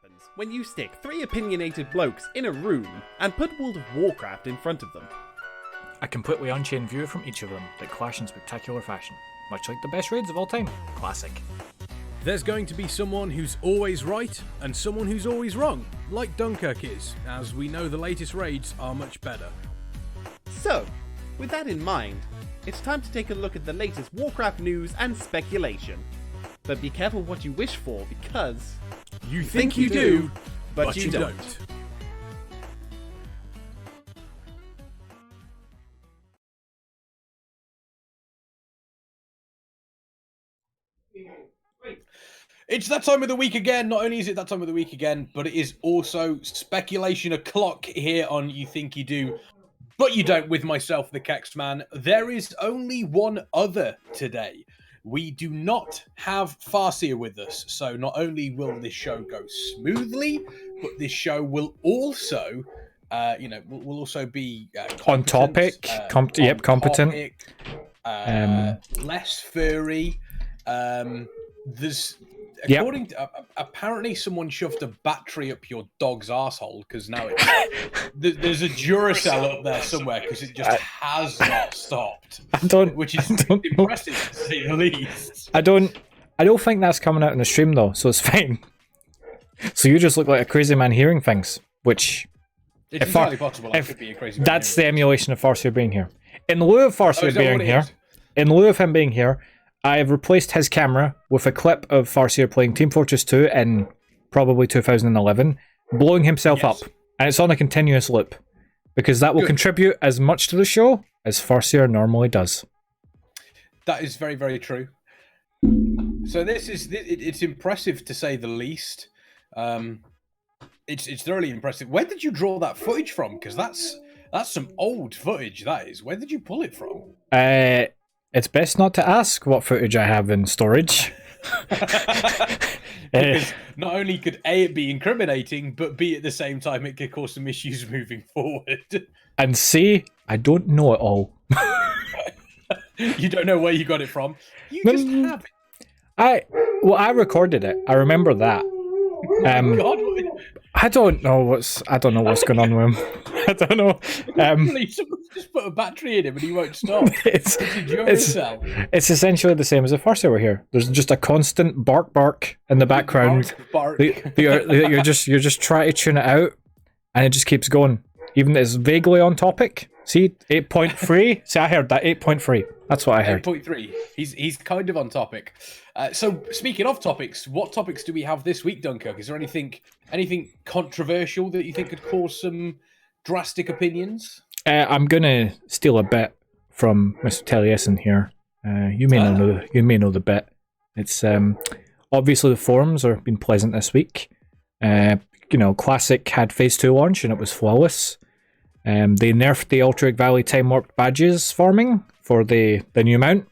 happens when you stick 3 opinionated blokes in a room and put World of Warcraft in front of them. A completely unchained view from each of them that clash in spectacular fashion, much like the best raids of all time. Classic. There's going to be someone who's always right and someone who's always wrong, like Dunkurk is, as we know the latest raids are much better. So, with that in mind, it's time to take a look at the latest Warcraft news and speculation. But be careful what you wish for, because You think you do, but you don't. It's that time of the week again. Not only is it that time of the week again, but it is also speculation o'clock here on You Think You Do, but You Don't with myself, the Kexman. There is only one other today. We do not have Farseer with us, so not only will this show go smoothly, but this show will also, will also be On topic, competent. Topic, less furry. There's according to, apparently someone shoved a battery up your dog's arsehole because now there's a Duracell up there somewhere because it just has not stopped. Which is impressive to say the least. I don't think that's coming out in the stream though, so it's fine. So you just look like a crazy man hearing things, which it's entirely possible. I could be a crazy man. That's the emulation of Farseer being here. In lieu of Farseer being here, in lieu of him being here, I have replaced his camera with a clip of Farseer playing Team Fortress 2 in probably 2011, blowing himself up. And it's on a continuous loop, because that will contribute as much to the show as Farseer normally does. That is very, very true. So it's impressive to say the least. It's thoroughly impressive. Where did you draw that footage from? Because that's some old footage, that is. Where did you pull it from? It's best not to ask what footage I have in storage. Because not only could A, it be incriminating, but B, at the same time, it could cause some issues moving forward. And C, I don't know it all. You don't know where you got it from. You just have it. I recorded it. I remember that. God, I don't know what's going on with him. I don't know. Someone's just put a battery in him and he won't stop. It's essentially the same as if Farseer were here. There's just a constant bark in the background. Bark. You're just trying to tune it out, and it just keeps going. Even though it's vaguely on topic. See, 8.3. See, I heard that 8.3. That's what I heard. 8.3. He's kind of on topic. So speaking of topics, what topics do we have this week, Dunkurk? Is there anything controversial that you think could cause some drastic opinions? I'm gonna steal a bit from Mr. Taliesin here. You may know the bit. It's obviously the forums have been pleasant this week. Classic had Phase 2 launch and it was flawless. They nerfed the Alterac Valley time warped badges farming for the new mount,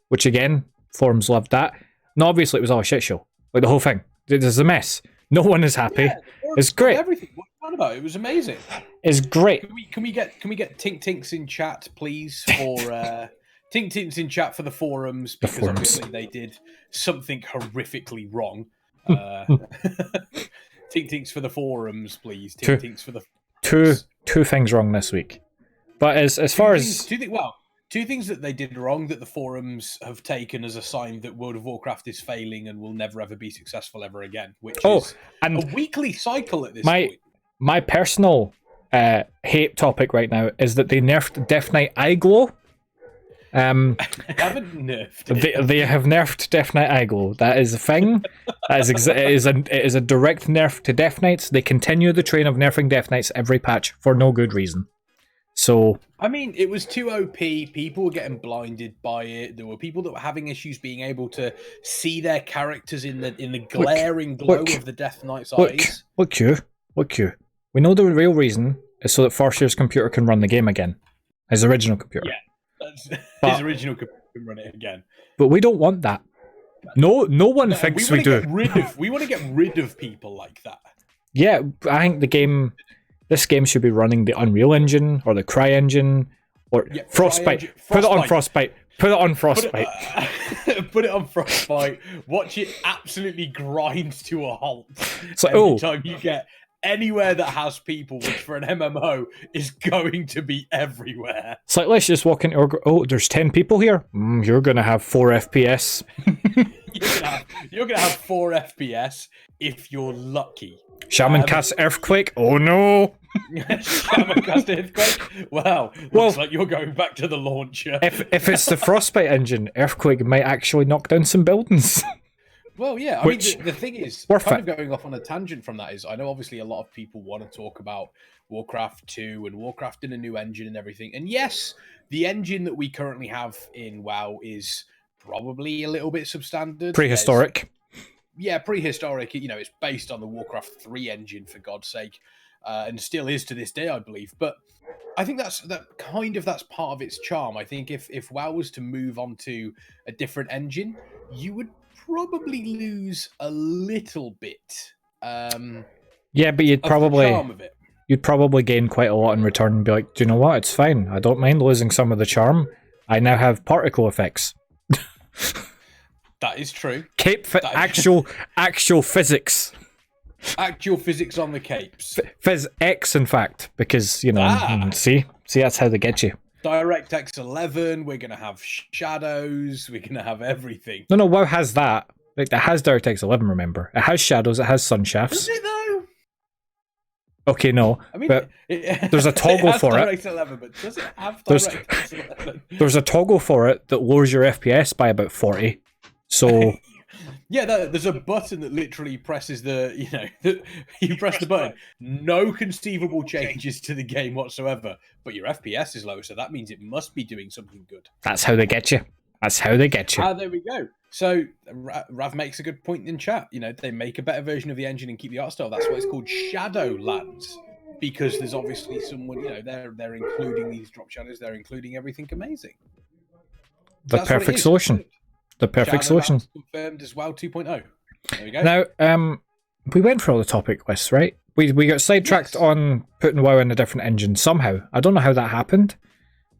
which again, forums loved that. And obviously it was all a shit show. Like the whole thing. It was a mess. No one is happy. Yeah, it's great. Everything. What are you on about? It was amazing. It's great. Can we get Tink Tinks in chat, please? For Tink Tinks in chat for the forums, because obviously they did something horrifically wrong. Tink Tinks for the forums, please. Tink Tinks for the two things wrong this week. But as far as two things that they did wrong that the forums have taken as a sign that World of Warcraft is failing and will never ever be successful ever again, which is a weekly cycle at this point. My personal hate topic right now is that they nerfed Death Knight Eye Glow. They haven't nerfed it. They have nerfed Death Knight Eye Glow. That is a thing. It is a direct nerf to Death Knights. They continue the train of nerfing Death Knights every patch for no good reason. So I mean, it was too OP. People were getting blinded by it. There were people that were having issues being able to see their characters in the glaring glow of the Death Knight's eyes. Look you. We know the real reason is so that Farseer's computer can run the game again. His original computer. Yeah, his original computer can run it again. But we don't want that. No one thinks we do. We want to get rid of people like that. Yeah, I think this game should be running the Unreal Engine or the Cry Engine or Frostbite. Put it on Frostbite. Put it on Frostbite. Put it on Frostbite. Watch it absolutely grind to a halt. So, every time you get anywhere that has people, which for an MMO is going to be everywhere. It's like, let's just walk into there's 10 people here. You're going to have 4 FPS. You're gonna have 4 FPS if you're lucky. Shaman cast Earthquake. Oh no! Shaman cast Earthquake. Well, looks like you're going back to the launcher. If it's the Frostbite engine, Earthquake might actually knock down some buildings. Well, yeah. I mean, the thing is, kind of going off on a tangent from that is, I know obviously a lot of people want to talk about Warcraft 2 and Warcraft in a new engine and everything. And yes, the engine that we currently have in WoW is probably a little bit substandard. Prehistoric. Prehistoric. You know, it's based on the Warcraft 3 engine, for God's sake, and still is to this day, I believe. But I think that's part of its charm. I think if WoW was to move on to a different engine, you would probably lose a little bit. Yeah, but you'd probably gain quite a lot in return and be like, do you know what? It's fine. I don't mind losing some of the charm. I now have particle effects. That is true. Actual physics. Actual physics on the capes. Phys-X, in fact, because, see, that's how they get you. DirectX 11, we're going to have shadows, we're going to have everything. No, WoW has that. Like, it has DirectX 11, remember. It has shadows, it has sun shafts. Does it, though? Okay, no. I mean, but there's a toggle for it. DirectX 11, but does it have DirectX 11? There's a toggle for it that lowers your FPS by about 40. So... Yeah, there's a button that literally presses you press the button. No conceivable changes to the game whatsoever, but your FPS is low, so that means it must be doing something good. That's how they get you. There we go. So Rav makes a good point in chat. You know, they make a better version of the engine and keep the art style. That's why it's called Shadowlands, because there's obviously someone, they're including these drop shadows, they're including everything amazing. The perfect solution. The perfect solution. Confirmed as well, 2.0. There we go. Now, we went through all the topic lists, right? We got sidetracked on putting WoW in a different engine somehow. I don't know how that happened.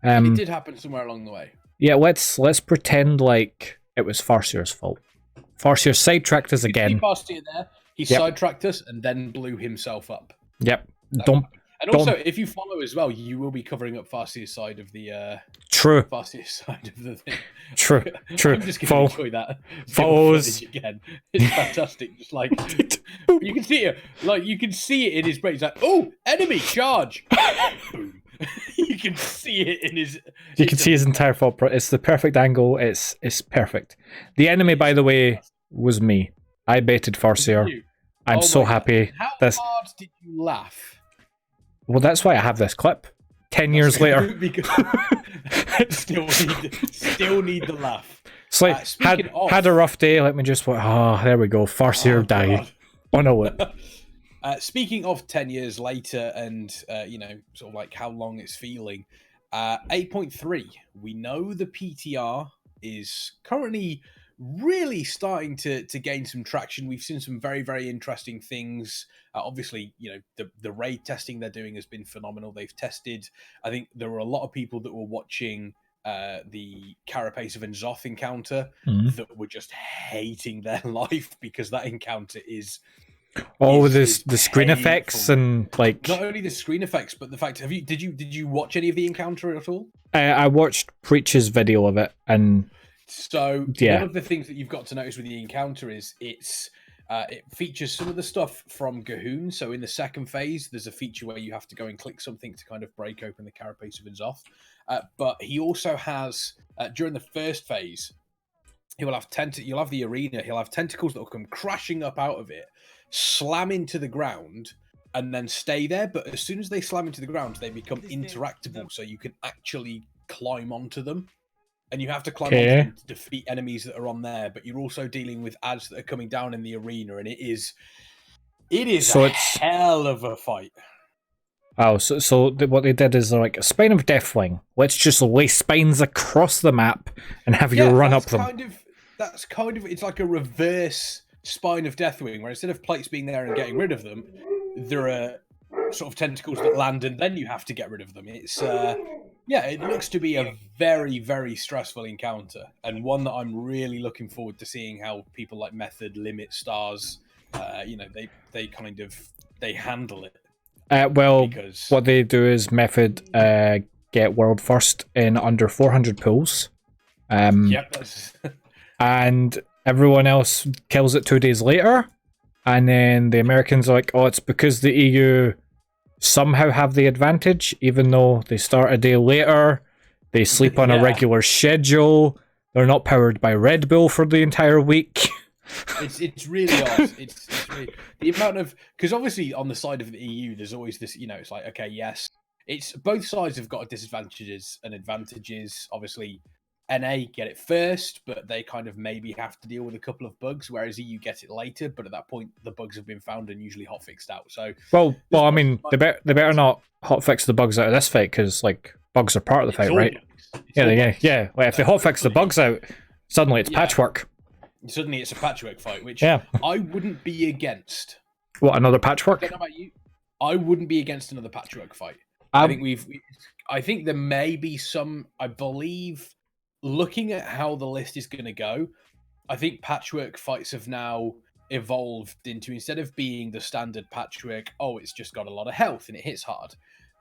It did happen somewhere along the way. Yeah, let's pretend like it was Farseer's fault. Farseer sidetracked us again. He sidetracked us and then blew himself up. Yep. And also, if you follow as well, you will be covering up Farseer's side of the Farseer's side of the thing. True. I'm just going to enjoy that. Follows again. It's fantastic. Just like you can see it, in his brain. He's like, "Oh, enemy charge!" Boom. You can see it in his. You can see his entire thought. It's the perfect angle. It's perfect. The enemy, by the way, was me. I baited Farseer. I'm so happy. How hard did you laugh? Well, that's why I have this clip. 10 years later. still need the laugh. It's like, had a rough day, let me just... there we go. Farseer died. Oh, no. Speaking of 10 years later and, sort of like how long it's feeling, 8.3, we know the PTR is currently really starting to gain some traction. We've seen some very, very interesting things. Obviously, the raid testing they're doing has been phenomenal. They've tested, I think there were a lot of people that were watching the Carapace of N'Zoth encounter that were just hating their life because that encounter is... the screen effects and like... Not only the screen effects, but the fact... Did you watch any of the encounter at all? I watched Preach's video of it, and... So one of the things that you've got to notice with the encounter is it features some of the stuff from Gahoon. So in the second phase, there's a feature where you have to go and click something to kind of break open the Carapace of N'Zoth. But he also has, during the first phase, you'll have the arena, he'll have tentacles that will come crashing up out of it, slam into the ground, and then stay there. But as soon as they slam into the ground, they become interactable, so you can actually climb onto them. And you have to climb onto them to defeat enemies that are on there, but you're also dealing with ads that are coming down in the arena, and it is a hell of a fight. Oh, so what they did is like a Spine of Deathwing. Let's just lay spines across the map and have you run up them. That's kind of it's like a reverse Spine of Deathwing, where instead of plates being there and getting rid of them, there are sort of tentacles that land, and then you have to get rid of them. It's yeah, it looks to be a very, very stressful encounter, and one that I'm really looking forward to seeing how people like Method, Limit, Stars, you know, they handle it. Well, Because what they do is Method get world first in under 400 pulls. yep, that's And everyone else kills it 2 days later. And then the Americans are like, oh, it's because the EU somehow have the advantage, even though they start a day later, they sleep on a regular schedule, they're not powered by Red Bull for the entire week. It's really odd. It's really, the amount of, because obviously on the side of the EU, there's always this, you know, it's like, okay, yes, it's both sides have got disadvantages and advantages. Obviously, NA get it first, but they kind of maybe have to deal with a couple of bugs, whereas EU get it later. But at that point, the bugs have been found and usually hotfixed out. So well, I mean, they better not hotfix the bugs out of this fight, because like bugs are part of the fight, right? Yeah. Like if they hotfix the bugs out, suddenly it's patchwork. Suddenly it's a patchwork fight, which I wouldn't be against. What, another patchwork? I don't know about you. I wouldn't be against another patchwork fight. I think there may be some. I believe, looking at how the list is going to go, I think patchwork fights have now evolved into, instead of being the standard patchwork, oh, it's just got a lot of health and it hits hard.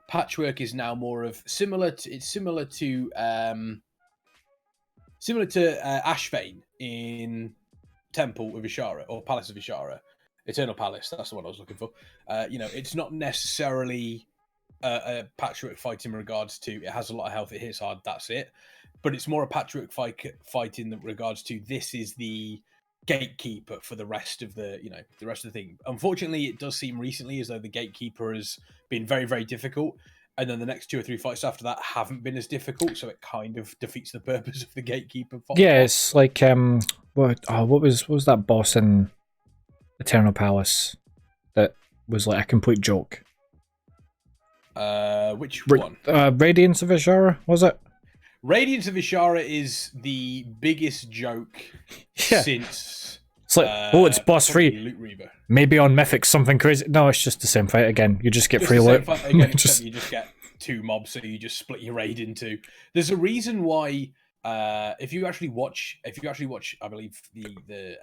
Patchwork is now more of similar to Ashvane in Temple of Ishara, or Palace of Ishara, Eternal Palace. That's the one I was looking for. You know, it's not necessarily a patchwork fight in regards to it has a lot of health, it hits hard, that's it. But it's more a patchwork fight in regards to this is the gatekeeper for the rest of the, you know, the rest of the thing. Unfortunately, it does seem recently as though the gatekeeper has been very, very difficult, and then the next 2 or 3 fights after that haven't been as difficult, so it kind of defeats the purpose of the gatekeeper fight. Yeah, it's like what was that boss in Eternal Palace that was like a complete joke? Which one? Radiance of Ishara, was it? Radiance of Ishara is the biggest joke since. It's like, oh, it's boss free. Loot Reaver. Maybe on Mythic something crazy. No, it's just the same fight again. You just get free loot. Again, except you just get 2 mobs, so you just split your raid in 2. There's a reason why. If you actually watch, I believe the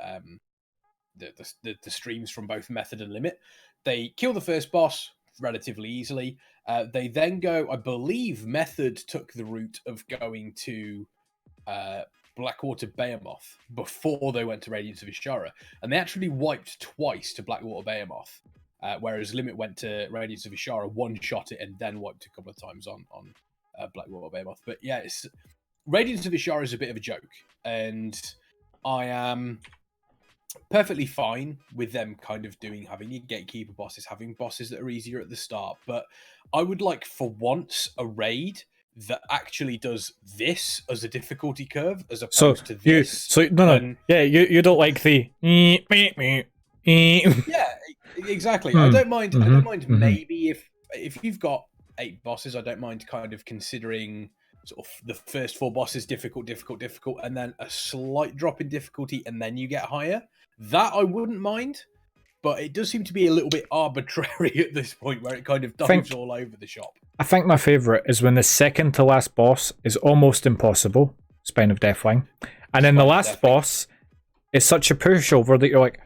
streams from both Method and Limit, they kill the first boss relatively easily. They then go, I believe Method took the route of going to Blackwater Behemoth before they went to Radiance of Ishara, and they actually wiped twice to Blackwater Behemoth, whereas Limit went to Radiance of Ishara, one-shot it, and then wiped a couple of times on Blackwater Behemoth. But yeah, Radiance of Ishara is a bit of a joke, and I am perfectly fine with them kind of having your gatekeeper bosses, having bosses that are easier at the start. But I would like, for once, a raid that actually does this as a difficulty curve, as opposed to this. You don't like the yeah, exactly. I don't mind. I don't mind. Maybe if you've got 8 bosses, I don't mind kind of considering sort of the first 4 bosses difficult, and then a slight drop in difficulty, and then you get higher. That I wouldn't mind, but it does seem to be a little bit arbitrary at this point, where it kind of dives all over the shop. I think my favourite is when the second to last boss is almost impossible, Spine of Deathwing, and then the last boss is such a pushover that you're like,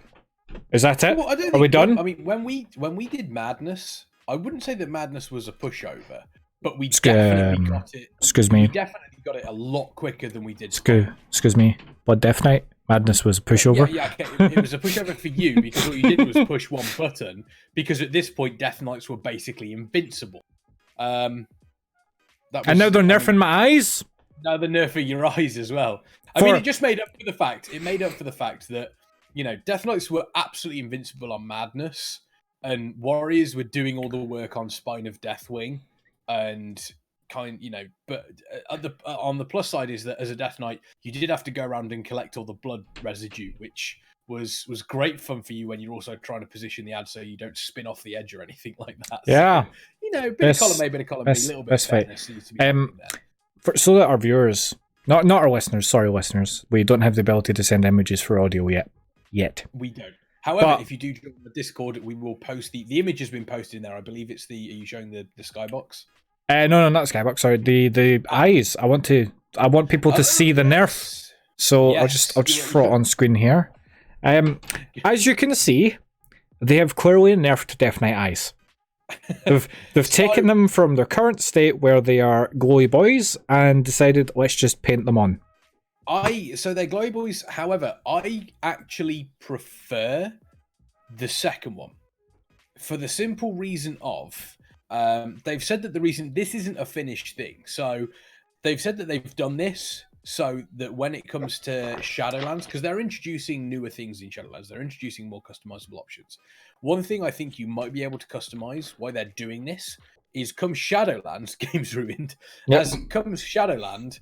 is that it? Well, are we done? I mean, when we did Madness, I wouldn't say that Madness was a pushover, but we definitely got it. Excuse me. We definitely got it a lot quicker than we did. Excuse me. Blood Death Knight? Madness was a pushover? Yeah, okay. It was a pushover for you, because what you did was push one button, because at this point, Death Knights were basically invincible. And now they're nerfing my eyes? Now they're nerfing your eyes as well. I mean, it just made up for the fact. It made up for the fact that, you know, Death Knights were absolutely invincible on Madness, and Warriors were doing all the work on Spine of Deathwing, and but on the plus side is that as a Death Knight, you did have to go around and collect all the blood residue, which was great fun for you when you're also trying to position the ad so you don't spin off the edge or anything like that. Yeah. So, you know, bit of column A, bit of column B, a little bit of fairness needs to be there. So that our viewers, not our listeners, sorry listeners, we don't have the ability to send images for audio yet. We don't. However, if you do join the Discord, we will post the image has been posted in there. I believe it's the. Are you showing the skybox? No, not Skybox. Sorry, the eyes. I want people to see the nerf. So Yes. I'll just throw it on screen here. As you can see, they have clearly nerfed Death Knight eyes. They've taken them from their current state where they are glowy boys and decided let's just paint them on. So they're glowy boys. However, I actually prefer the second one for the simple reason of they've said that the reason this isn't a finished thing. So they've said that they've done this so that when it comes to Shadowlands, because they're introducing newer things in Shadowlands, they're introducing more customizable options. One thing I think you might be able to customize why they're doing this is come Shadowlands, game's ruined. Yep. As comes Shadowland,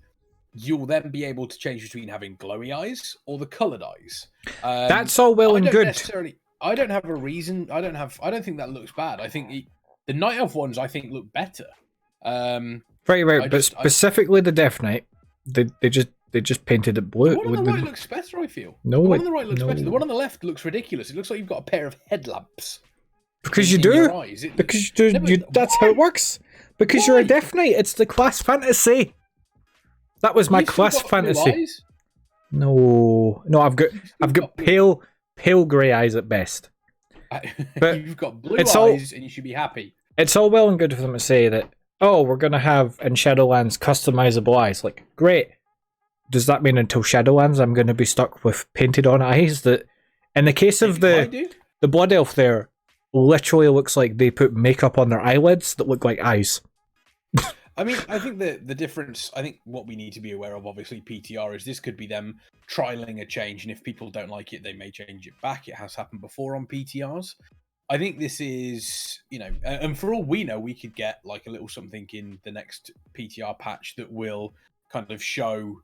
you'll then be able to change between having glowy eyes or the colored eyes. That's all well and good. I don't have a reason. I don't think that looks bad. I think the Night Elf ones I think look better. Right. But specifically the Death Knight, they just painted it blue. The one on the right looks better, I feel. No, the one on the right looks better. The one on the left looks ridiculous. It looks like you've got a pair of headlamps. Because you do. Because you do. That's how it works. Because you're a Death Knight. It's the class fantasy. That was my class fantasy. No, I've got pale grey eyes at best. But you've got blue eyes, and you should be happy. It's all well and good for them to say that, oh, we're going to have in Shadowlands customizable eyes. Like, great. Does that mean until Shadowlands I'm going to be stuck with painted on eyes? That, in the case of the Blood Elf there, literally looks like they put makeup on their eyelids that look like eyes. I mean, I think the difference, I think what we need to be aware of, obviously, PTR, is this could be them trialing a change, and if people don't like it, they may change it back. It has happened before on PTRs. I think this is, and for all we know, we could get like a little something in the next PTR patch that will kind of show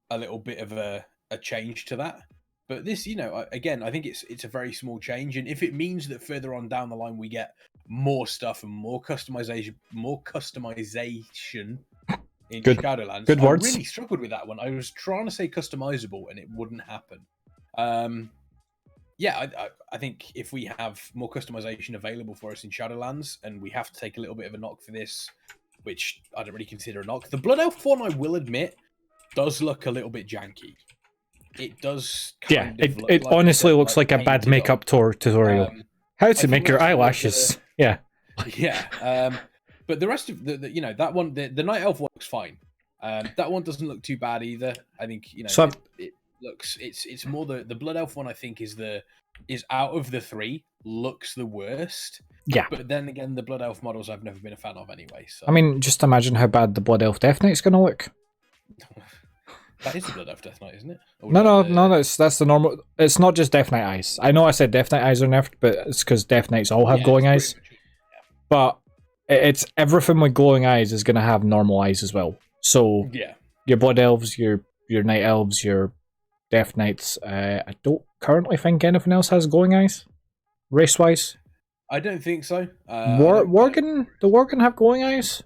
a little bit of a change to that. But this, again, I think it's a very small change, and if it means that further on down the line we get more stuff and more customization in Shadowlands. Good words. I really struggled with that one. I was trying to say customizable, and it wouldn't happen. I think if we have more customization available for us in Shadowlands, and we have to take a little bit of a knock for this, which I don't really consider a knock. The Blood Elf one, I will admit, does look a little bit janky. It does. It honestly looks like a bad makeup tutorial. How to make your eyelashes? Yeah. But the rest of that one, the Night Elf one looks fine. That one doesn't look too bad either. I think it looks. It's more the Blood Elf one. I think is out of the three looks the worst. Yeah. But then again, the Blood Elf models I've never been a fan of anyway. So I mean, just imagine how bad the Blood Elf Death Knight's going to look. That is the Blood Elf Death Knight, isn't it? No, that's the normal. It's not just Death Knight eyes. I know I said Death Knight eyes are nerfed, but it's because Death Knights all have glowing eyes. But it's everything with glowing eyes is going to have normal eyes as well. So your Blood Elves, your Night Elves, your Death Knights. I don't currently think anything else has glowing eyes, race-wise. I don't think so. Worgen, do Worgen have glowing eyes?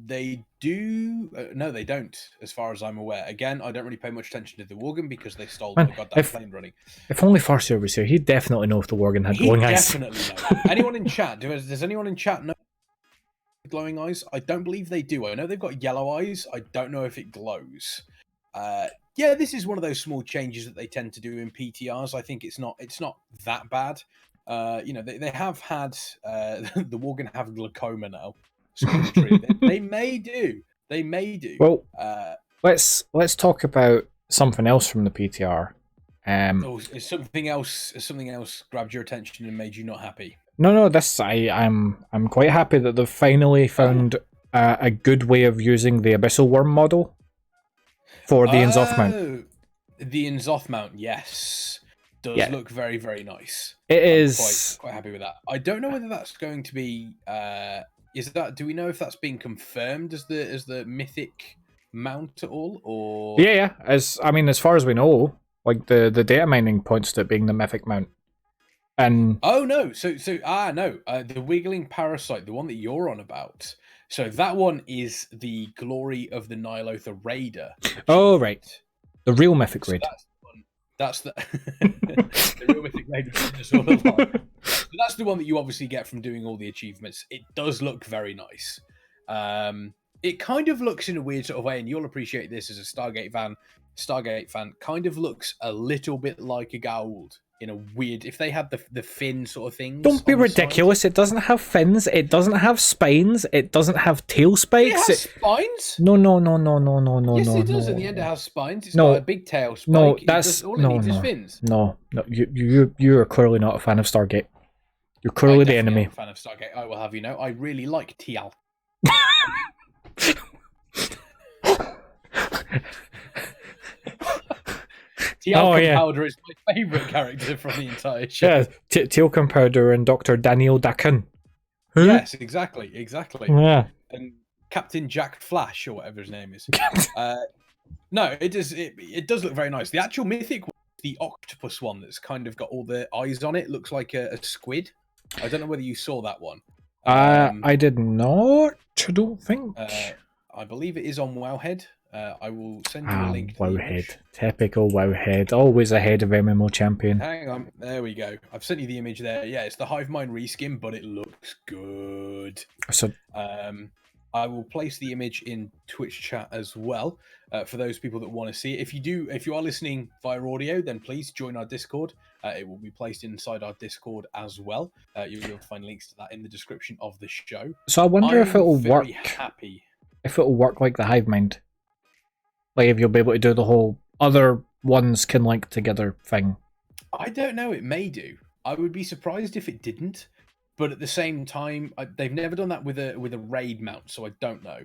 They do. No, they don't, as far as I'm aware. Again, I don't really pay much attention to the Worgen because they stole the goddamn plane running. If only Farseer was here, he'd definitely know if the Worgen had glowing eyes. Definitely know. Anyone in chat? Does anyone in chat know glowing eyes? I don't believe they do. I know they've got yellow eyes. I don't know if it glows. This is one of those small changes that they tend to do in PTRs. I think it's not that bad. They have had the Worgen have glaucoma now. They may do. Well, let's talk about something else from the PTR. Is something else grabbed your attention and made you not happy? No. I'm quite happy that they've finally found a good way of using the Abyssal Worm model for the N'Zoth mount. The N'Zoth mount, yes, does look very, very nice. It is quite happy with that. I don't know whether that's going to be. Do we know if that's being confirmed as the Mythic mount at all, or? Yeah. As far as we know, like the data mining points to it being the Mythic mount. And oh no, the Wiggling Parasite, the one that you're on about. So that one is the Glory of the Nya'lotha Raider. Oh right, the real Mythic raid. That's the, the real Mythic Maiden is all along. So that's the one that you obviously get from doing all the achievements. It does look very nice. It kind of looks in a weird sort of way, and you'll appreciate this as a Stargate fan. Kind of looks a little bit like a Goa'uld in a weird. If they had the fin sort of things. Don't be ridiculous! It doesn't have fins. It doesn't have spines. It doesn't have tail spikes. It has spines. No. Yes, it does. In the end, it has spines. It's got a big tail spike. No, that's all it needs is fins. No. You are clearly not a fan of Stargate. You're clearly the enemy. I'm a fan of Stargate. I will have you know. I really like Tial. Teal Powder is my favourite character from the entire show. Yeah, Teal Powder and Dr. Daniel Dakin. Who? Yes, exactly. Yeah. And Captain Jack Flash, or whatever his name is. No, it does look very nice. The actual mythic one, the octopus one that's kind of got all the eyes on it, looks like a squid. I don't know whether you saw that one. I did not. I don't think. I believe it is on Wowhead. I will send you a link. Wowhead. Typical Wowhead. Always ahead of MMO champion. Hang on. There we go. I've sent you the image there. Yeah, it's the Hive Mind reskin, but it looks good. So, I will place the image in Twitch chat as well for those people that want to see it. If you are listening via audio, then please join our Discord. It will be placed inside our Discord as well. You'll be able to find links to that in the description of the show. So I wonder if it'll work. Happy. If it'll work like the Hive Mind. Like if you'll be able to do the whole other ones can link together thing. I don't know. It may do. I would be surprised if it didn't. But at the same time, they've never done that with a raid mount, so I don't know.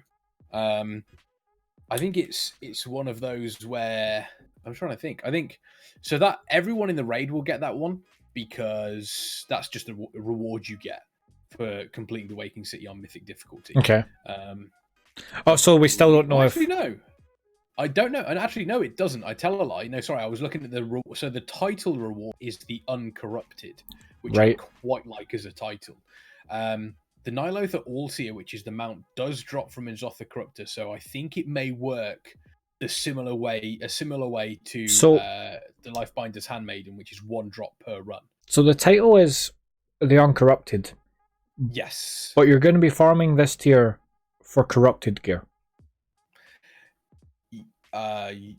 I think it's one of those where I'm trying to think. I think so that everyone in the raid will get that one because that's just the reward you get for completing the Waking City on Mythic Difficulty. Okay. So we still don't know if. Actually, no. I don't know. And actually, no, it doesn't. I tell a lie. No, sorry. I was looking at so the title reward is the Uncorrupted, which I quite like as a title. The Nya'lotha Allseer, which is the mount, does drop from Nya'lotha Corruptor, so I think it may work a similar way to the Lifebinder's Handmaiden, which is 1 drop per run. So the title is the Uncorrupted. Yes. But you're going to be farming this tier for corrupted gear. I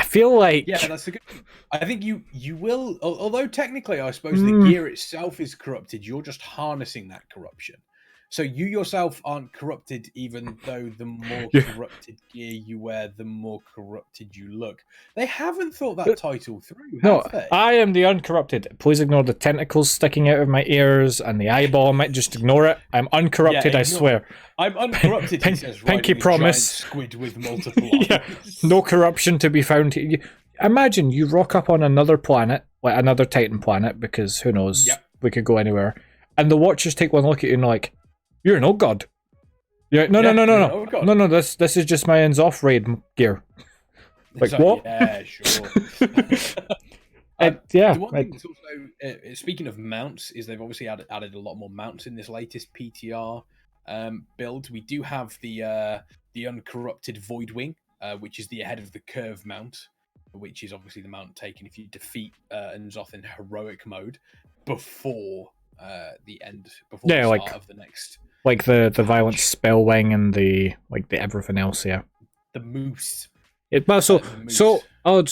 feel like that's a good. I think you will. Although technically, I suppose the gear itself is corrupted. You're just harnessing that corruption. So you yourself aren't corrupted, even though the more corrupted gear you wear, the more corrupted you look. They haven't thought that title through, have they? I am the Uncorrupted. Please ignore the tentacles sticking out of my ears and the eyeball. I might just ignore it. I'm uncorrupted, I swear. I'm uncorrupted, he says, pinky promise. Squid with multiple eyes. No corruption to be found. Imagine you rock up on another planet, like another Titan planet, because who knows, we could go anywhere, and the Watchers take one look at you and like, you're an old god. Yeah, no. This is just my ends off raid gear. Like what? Yeah, sure. The one thing that's also speaking of mounts is they've obviously added a lot more mounts in this latest PTR build. We do have the Uncorrupted Voidwing, which is the ahead of the curve mount, which is obviously the mount taken if you defeat N'Zoth in heroic mode before the start of the next. Like the violent spell wing and the everything else, The moose. So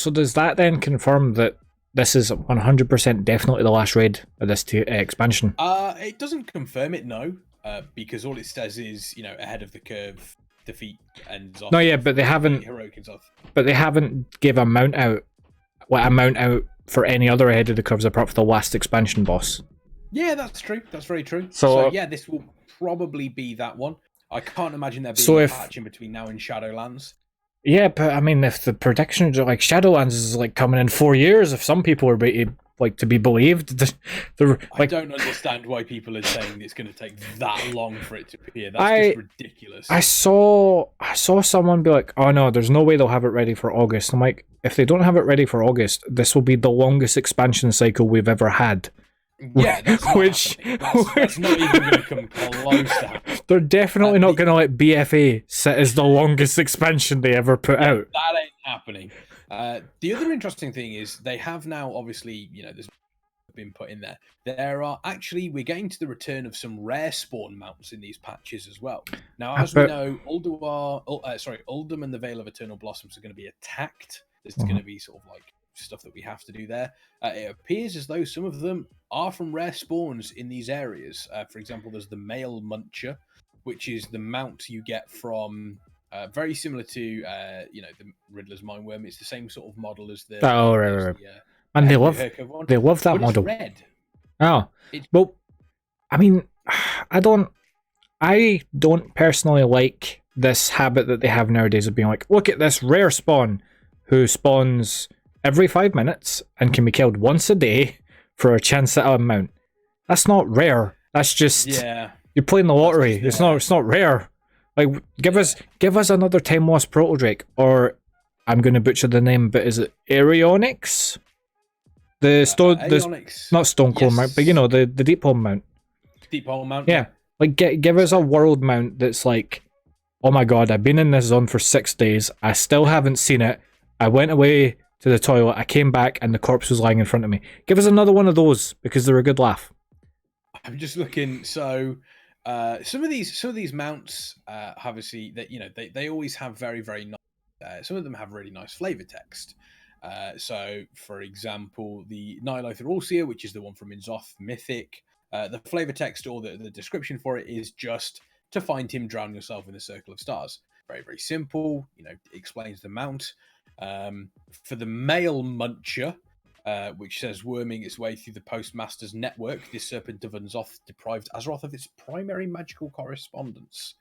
does that then confirm that this is 100% definitely the last raid of this expansion? It doesn't confirm it, no, because all it says is ahead of the curve, defeat N'Zoth. No, yeah, but they haven't. Heroic N'Zoth. But they haven't give a mount out for any other ahead of the curves apart from the last expansion boss. Yeah, that's true. That's very true. So yeah, this will probably be that one. I can't imagine there being a patch in between now and Shadowlands. Yeah, but I mean, if the predictions are like Shadowlands is like coming in 4 years, if some people are to be believed, I don't understand why people are saying it's going to take that long for it to appear. That's just ridiculous. I saw someone be like, "Oh no, there's no way they'll have it ready for August." I'm like, if they don't have it ready for August, this will be the longest expansion cycle we've ever had. Yeah, that's not that's not even going to come close to happening. They're definitely not going to let BFA sit as the longest expansion they ever put out. That ain't happening. The other interesting thing is they have now, obviously, there's been put in there. We're getting to the return of some rare spawn mounts in these patches as well. Now, as we know, Uldum and the Vale of Eternal Blossoms are going to be attacked. There's going to be sort of like stuff that we have to do there. It appears as though some of them are from rare spawns in these areas. For example, there's the Male Muncher, which is the mount you get from very similar to the Riddler's Mindworm. It's the same sort of model as the right. And they love that model. It's red. Oh, well, I mean, I don't personally like this habit that they have nowadays of being like, look at this rare spawn who spawns every 5 minutes and can be killed once a day for a chance at a mount. That's not rare. That's just you're playing the lottery. It's not rare. Like give us another time lost Proto Drake, or I'm going to butcher the name, but is it Aeronix? The stone, not Stone Cold mount, but the Deep Hole mount. Deep Hole mount. Yeah, like give us a world mount that's like, oh my god, I've been in this zone for 6 days. I still haven't seen it. I went away to the toilet. I came back and the corpse was lying in front of me. Give us another one of those because they're a good laugh. I'm just looking. So some of these mounts, obviously, that they always have very very nice. Some of them have really nice flavor text. So, for example, the Nya'lotha Allseer, which is the one from Inzoth Mythic, the flavor text or the description for it is just to find him, drown yourself in the circle of stars. Very, very simple. Explains the mount. For the Male Muncher, which says worming its way through the Postmaster's network, this serpent of Unzoth deprived Azeroth of its primary magical correspondence.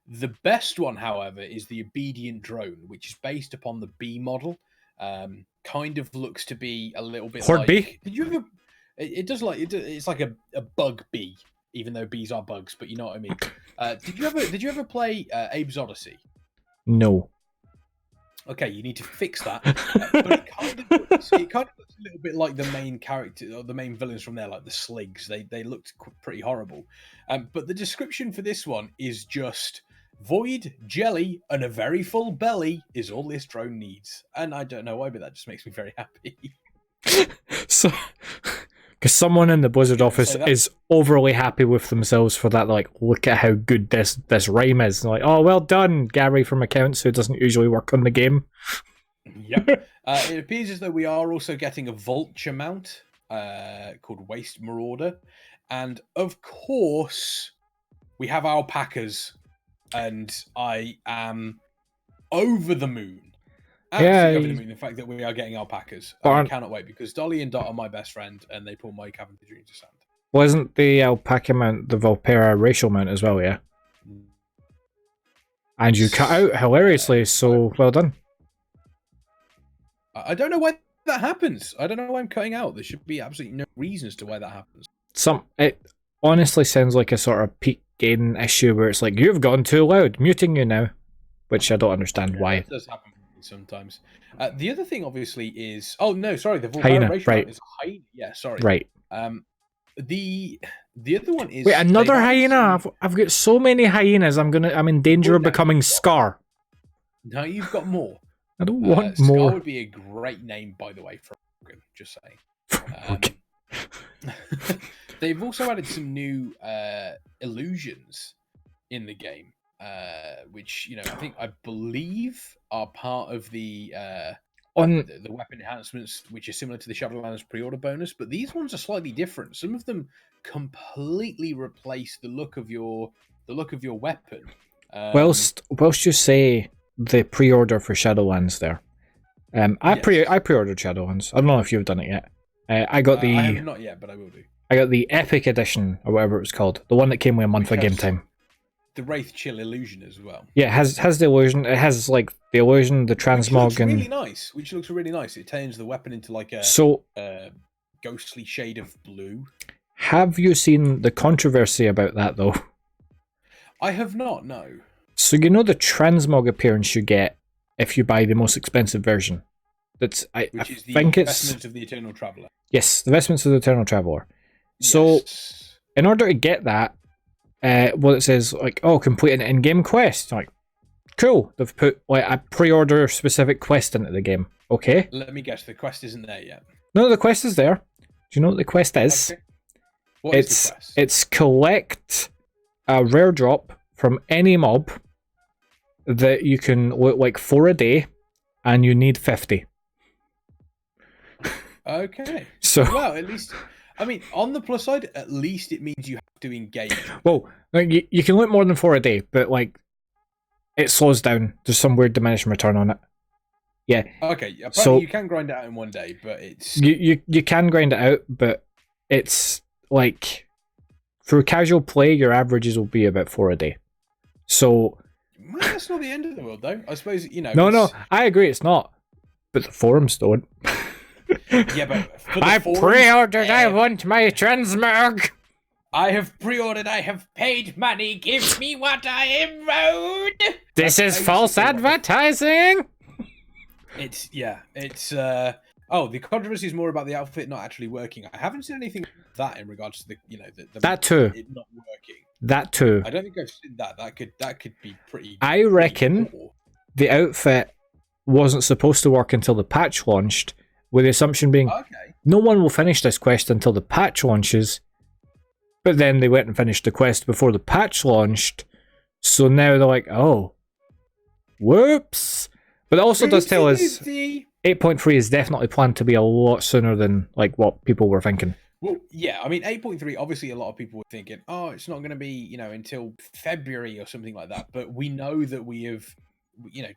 The best one, however, is the Obedient Drone, which is based upon the bee model. Kind of looks to be a little bit Horde like... bee? Did you ever... It's like a bug bee, even though bees are bugs, but you know what I mean. Did you ever play Abe's Odyssey? No. Okay, you need to fix that. But it kind of looks a little bit like the main character or the main villains from there, like the Sligs. They looked pretty horrible. But the description for this one is just void, jelly, and a very full belly is all this drone needs. And I don't know why, but that just makes me very happy. So, because someone in the Blizzard office is overly happy with themselves for that, like, look at how good this rhyme is. And like, oh, well done, Gary from accounts who doesn't usually work on the game. Yep. It appears as though we are also getting a vulture mount called Waste Marauder. And of course, we have alpacas. And I am over the moon. Absolutely over the moon. The fact that we are getting alpacas. I cannot wait because Dolly and Dot are my best friend and they pull my cabin to dreams to sand. Well, isn't the alpaca mount the Volpera racial mount as well, yeah? And you cut out hilariously, so well done. I don't know why that happens. I don't know why I'm cutting out. There should be absolutely no reasons to why that happens. It honestly sounds like a sort of peak gain issue where it's like, you've gone too loud, muting you now. Which I don't understand why. It does happen sometimes. The other thing, obviously, is... Oh, no, sorry. The Volpera racial mount is a hyena. Yeah, sorry. Right. The other one is... Wait, another hyena? I've got so many hyenas, I'm in danger of becoming Scar. No, you've got more. I don't want more. Scar would be a great name, by the way, for Morgan, just saying. They've also added some new illusions in the game, which I believe are part of the weapon enhancements, which are similar to the Shadowlands pre-order bonus. But these ones are slightly different. Some of them completely replace the look of your weapon. Whilst you say the pre-order for Shadowlands there, I pre-ordered Shadowlands. I don't know if you've done it yet. I got the. I have not yet, but I will do. I got the Epic Edition, or whatever it was called. The one that came with a month of game time. The Wraith Chill illusion as well. Yeah, it has the illusion. It has like the illusion, the transmog, which looks really nice. It turns the weapon into like a ghostly shade of blue. Have you seen the controversy about that though? I have not. No. So the transmog appearance you get if you buy the most expensive version. Which is the Vestments of the Eternal Traveler. Yes, the Vestments of the Eternal Traveler. So, in order to get that, what it says, like, complete an in-game quest. Like, cool. They've put like a pre-order specific quest into the game. Okay. Let me guess, the quest isn't there yet. No, the quest is there. Do you know what the quest is? Okay. What is the quest? It's collect a rare drop from any mob that you can loot like for a day, and you need 50. Okay. So well, at least, I mean, on the plus side, at least it means you have to engage. Well, like, you can loot more than 4 a day, but like it slows down. There's some weird diminishing return on it. Yeah. Okay. Apparently So you can grind it out in one day, but it's you can grind it out, but it's like for casual play, your averages will be about 4 a day. So well, that's not the end of the world, though. I suppose No, I agree, it's not. But the forums don't. Yeah, but for the I forums, pre-ordered. I want my transmog. I have pre-ordered. I have paid money. Give me what I am owed. This is false advertising. It's oh, the controversy is more about the outfit not actually working. I haven't seen anything like that in regards to the that too. It not working. That too. I don't think I've seen that. That could be pretty. I reckon poor. The outfit wasn't supposed to work until the patch launched, with the assumption being no one will finish this quest until the patch launches. But then they went and finished the quest before the patch launched, so now they're like, oh, whoops. But it also does tell us 8.3 is definitely planned to be a lot sooner than like what people were thinking. Well, yeah, I mean, 8.3, obviously a lot of people were thinking, oh, it's not going to be, until February or something like that. But we know that we have,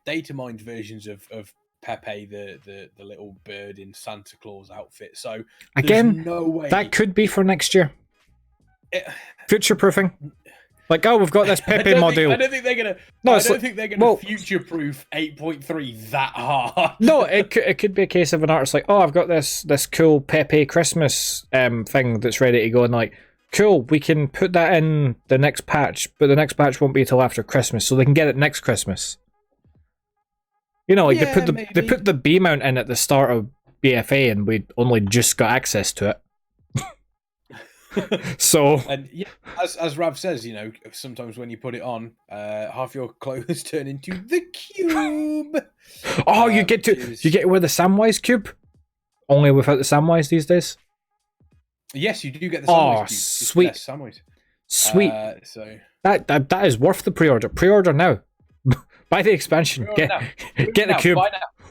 data mined versions of Pepe, the little bird in Santa Claus outfit. So again, no way that could be for next year. Future proofing. Like, oh, we've got this Pepe module. I don't think they're gonna. No, I don't think they're gonna future-proof 8.3 that hard. No, it could be a case of an artist like, oh, I've got this cool Pepe Christmas thing that's ready to go, and like, cool, we can put that in the next patch, but the next patch won't be till after Christmas, so they can get it next Christmas. Like they put the B mount in at the start of BFA, and we only just got access to it. So, and yeah, as Rav says, sometimes when you put it on, half your clothes turn into the cube. Oh, you get to wear the Samwise cube, only without the Samwise these days. Yes, you do get the Samwise cube. Sweet, Samwise. Sweet. So that is worth the pre-order. Pre-order now. Buy the expansion. Get the cube.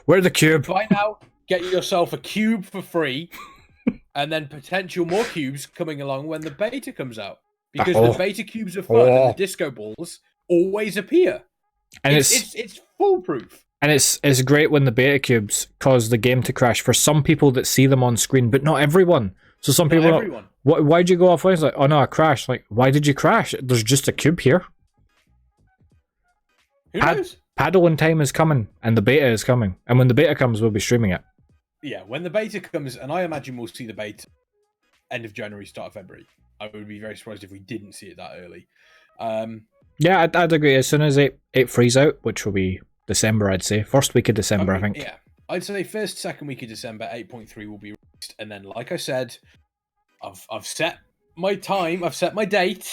Wear the cube. Buy now. Get yourself a cube for free. And then potential more cubes coming along when the beta comes out. Because the beta cubes are fun and the disco balls always appear. And it's foolproof. And it's great when the beta cubes cause the game to crash for some people that see them on screen, but not everyone. So some people are like, why'd you go offline? It's like, oh no, I crashed. Like, why did you crash? There's just a cube here. Who knows? Paddling time is coming, and the beta is coming. And when the beta comes, we'll be streaming it. Yeah, when the beta comes, and I imagine we'll see the beta end of January, start of February. I would be very surprised if we didn't see it that early. Yeah, I'd agree. As soon as it frees out, which will be December, I'd say. First week of December, I think. Yeah, I'd say second week of December, 8.3 will be released. And then, like I said, I've set my time, I've set my date.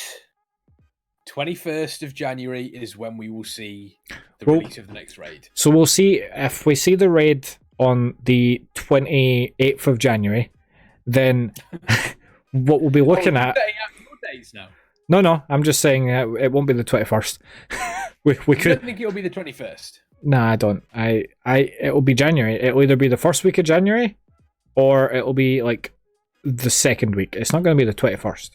21st of January is when we will see the release of the next raid. So we'll see if we see the raid on the 28th of January, then what we'll be looking at... days now. No, I'm just saying it won't be the 21st. we could... don't think it'll be the 21st? No, I don't. It'll be January. It'll either be the first week of January, or it'll be like the second week. It's not going to be the 21st.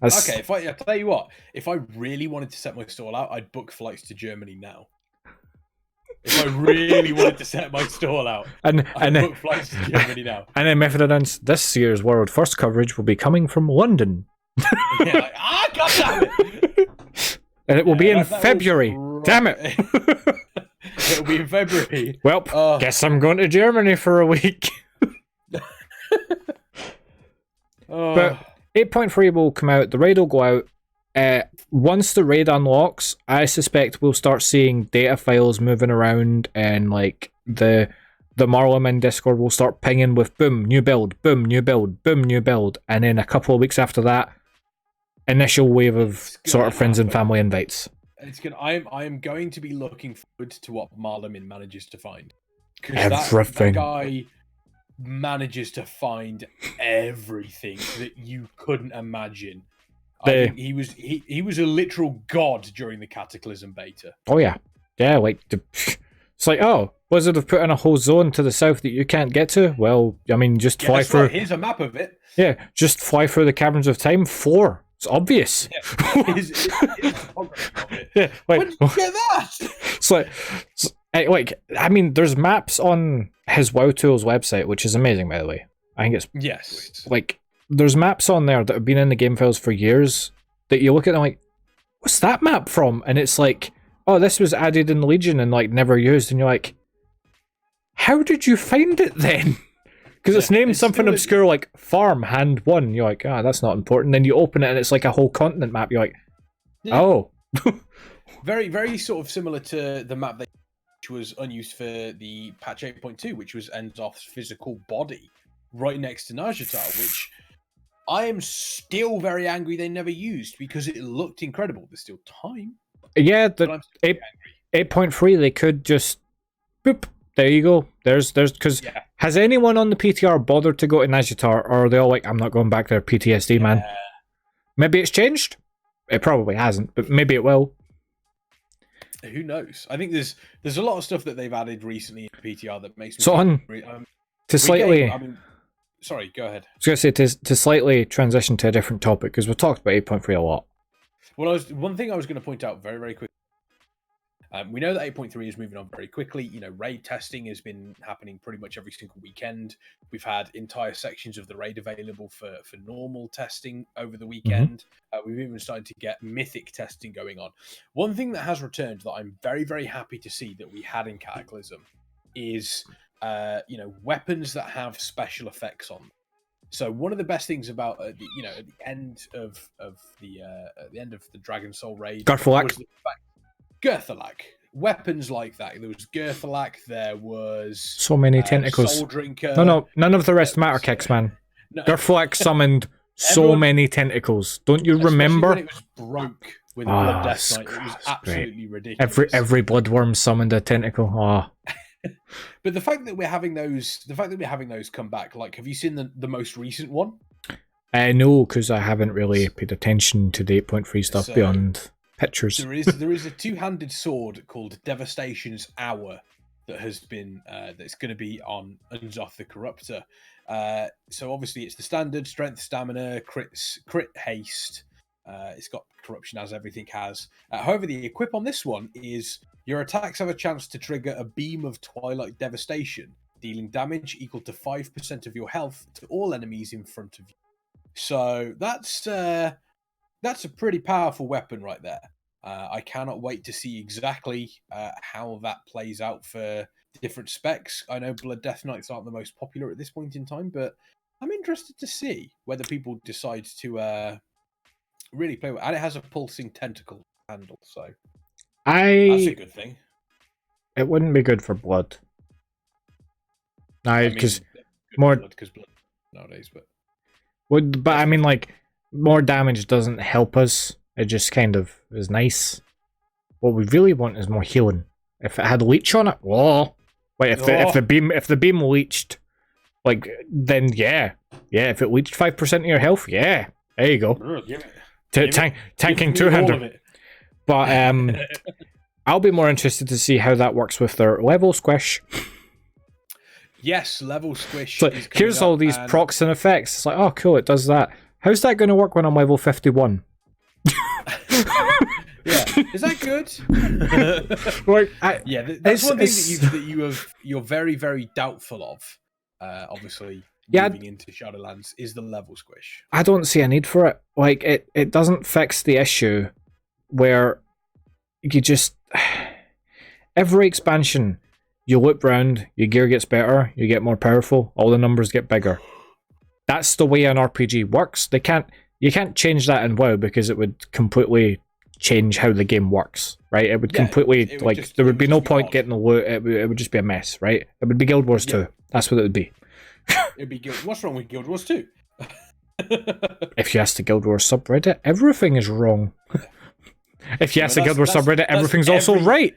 Okay, I tell you what, if I really wanted to set my stall out, I'd book flights to Germany now. If I really wanted to set my stall out, I'd book flights to Germany now. And then Method announced this year's World First coverage will be coming from London. God damn it! And it will be in February. Damn it! It'll be in February. Well, guess I'm going to Germany for a week. But 8.3 will come out. The raid will go out. Once the raid unlocks, I suspect we'll start seeing data files moving around, and like the Marlem in Discord will start pinging with boom, new build, boom, new build, boom, new build, and then a couple of weeks after that, initial wave of sort of friends and family invites. I'm going to be looking forward to what Marlamin manages to find. Everything. That guy manages to find everything that you couldn't imagine. I think he was a literal god during the Cataclysm beta. Oh yeah, like it's like, oh, Blizzard have put in a whole zone to the south that you can't get to. Well, I mean, just fly through. Right. Here's a map of it. Yeah, just fly through the caverns of time. 4. It's obvious. Yeah. Yeah, when did you get that? It's like, I mean, there's maps on his WoW Tools website, which is amazing, by the way. I think it's like there's maps on there that have been in the game files for years that you look at and like, what's that map from? And it's like, oh, this was added in Legion and like never used, and you're like, how did you find it then? Because it's named something obscure like Farmhand 1. You're like, that's not important. Then you open it and it's like a whole continent map. You're like, oh. Very, very sort of similar to the map that was unused for the patch 8.2, which was Enzoth's physical body right next to Nya'lotha, which I am still very angry they never used because it looked incredible. There's still time. Yeah, the 8.3, they could just boop. There you go. There's because has anyone on the PTR bothered to go to Nya'lotha, or are they all like, I'm not going back there, PTSD, man? Maybe it's changed. It probably hasn't, but maybe it will. Who knows? I think there's a lot of stuff that they've added recently in PTR that makes me. So sorry, go ahead. I was going to say to slightly transition to a different topic because we've talked about 8.3 a lot. Well, one thing I was going to point out very, very quickly. We know that 8.3 is moving on very quickly. You know, raid testing has been happening pretty much every single weekend. We've had entire sections of the raid available for normal testing over the weekend. We've even started to get mythic testing going on. One thing that has returned that I'm very, very happy to see that we had in Cataclysm is, weapons that have special effects on them. So one of the best things about at the end of the Dragon Soul raid, Girthalak. Weapons like that. There was Girthalak. There was so many tentacles. Soul Drinker. No, none of the rest matter, Kexman. No. Girthalak summoned so many tentacles. Don't you remember? When it was broke with a Blood Death Knight, it was absolutely ridiculous. Every bloodworm summoned a tentacle. But the fact that we're having those, come back. Like, have you seen the most recent one? No, because I haven't really paid attention to the 8.3 stuff beyond pictures. There is a two-handed sword called Devastation's Hour that has been that's going to be on Unzoth the Corruptor. So obviously it's the standard strength, stamina, crit haste. It's got corruption as everything has. However, the equip on this one is your attacks have a chance to trigger a beam of Twilight Devastation, dealing damage equal to 5% of your health to all enemies in front of you. So that's a pretty powerful weapon right there. I cannot wait to see exactly how that plays out for different specs. I know Blood Death Knights aren't the most popular at this point in time, but I'm interested to see whether people decide to really play with it. And it has a pulsing tentacle handle, so that's a good thing. It wouldn't be good for blood. Because blood nowadays, but I mean, like, more damage doesn't help us. It just kind of is nice. What we really want is more healing. If it had leech on it, if the beam leached, like, then yeah. If it leached 5% of your health, there you go. Tanking two-hander. But I'll be more interested to see how that works with their level squish. Yes, level squish. So here's all these procs and effects. It's like, oh, cool, it does that. How's that going to work when I'm level 51? Yeah, is that good? That's one thing that you're very, very doubtful of. Obviously, moving into Shadowlands is the level squish. I don't see a need for it. Like, it doesn't fix the issue where you just every expansion you look round, your gear gets better, you get more powerful, all the numbers get bigger. That's the way an RPG works. You can't change that in WoW because it would completely change how the game works, right? It would completely there would be no point getting the loot. It would just be a mess, right? It would be Guild Wars 2. That's what it would be. It'd be what's wrong with Guild Wars 2? If you ask the Guild Wars subreddit, everything is wrong. If you ask the Guild Wars subreddit, everything's also right.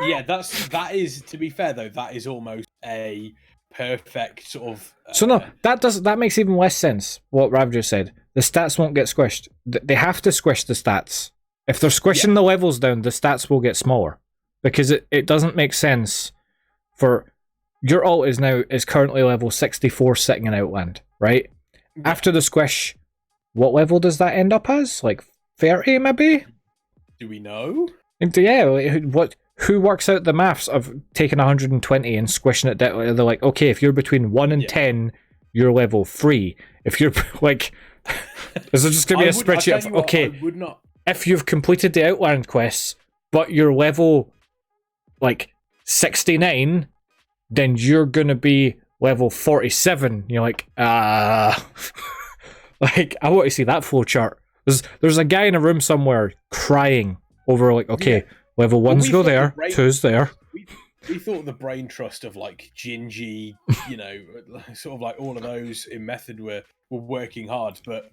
Yeah, that is, to be fair though, that is almost a perfect sort of. So no, that makes even less sense. What Rav just said, the stats won't get squished. They have to squish the stats. If they're squishing the levels down, the stats will get smaller, because it doesn't make sense for your alt is currently level 64 sitting in Outland, right? Yeah. After the squish, what level does that end up as? Like 30 maybe? Do we know? Yeah, who works out the maths of taking 120 and squishing it down? They're like, okay, if you're between 1 and 10, you're level 3. If you're like, is there just going to be a spreadsheet of, okay, would not. If you've completed the Outland quests, but you're level like 69, then you're going to be level 47. You're like, like, I want to see that flowchart. There's a guy in a room somewhere crying over, like, okay, level 1's go there, 2's there. We thought the brain trust of, like, Gingy, you know, sort of like all of those in Method were working hard, but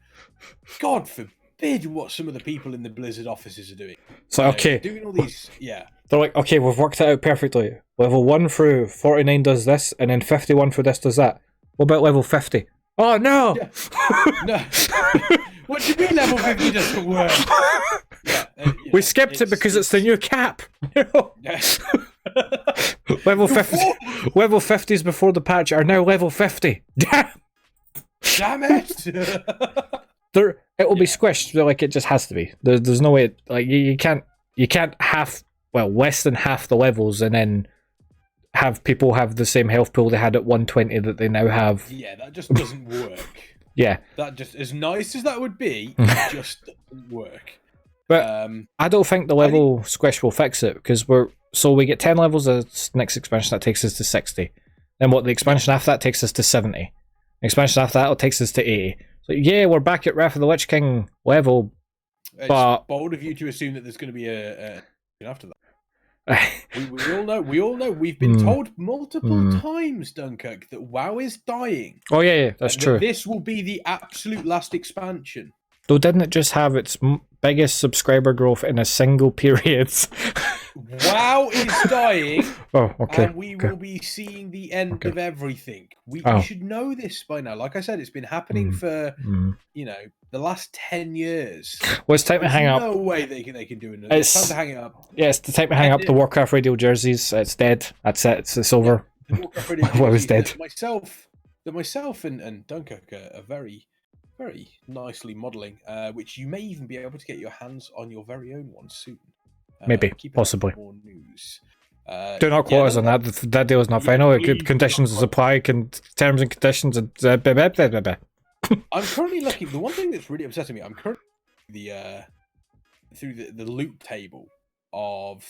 God forbid what some of the people in the Blizzard offices are doing. So, okay. Doing all these, yeah. They're like, okay, we've worked it out perfectly. Level 1 through 49 does this, and then 51 for this does that. What about level 50? Oh, no! Yeah. No. What do you mean level 50 doesn't work? Yeah, we skipped it because it's the new cap. You know? Yes. Level 50s before the patch are now level 50. Damn! Damn it! It will be squished. Like, it just has to be. There's no way. Like, you can't less than half the levels and then have people have the same health pool they had at 120 that they now have. Yeah, that just doesn't work. Yeah. That just, as nice as that would be, it just doesn't work. But I don't think the level squish will fix it, because we get 10 levels of next expansion, that takes us to 60. Then the expansion after that takes us to 70. The expansion after that takes us to 80. So yeah, we're back at Wrath of the Lich King level. It's but bold of you to assume that there's going to be a after that. we all know. We've been told multiple times, Dunkirk, that WoW is dying. Oh yeah, that's true. This will be the absolute last expansion. Though didn't it just have its biggest subscriber growth in a single period? WoW is dying. Oh, okay. And we will be seeing the end of everything. We should know this by now. Like I said, it's been happening for the last 10 years. Well, it's time to hang up. No way they can do it. It's time to hang it up. Yeah, it's the time to hang up the Warcraft radio jerseys. It's dead. That's it. It's over. The Warcraft radio jerseys, well, it's dead. Myself and Dunkirk are very, very nicely modelling, which you may even be able to get your hands on your very own one soon. Maybe, possibly. More news. Do not quote us on that. That deal is not final. Conditions of supply, terms and conditions. And I'm currently looking. The one thing that's really upsetting me, I'm currently through the loot table of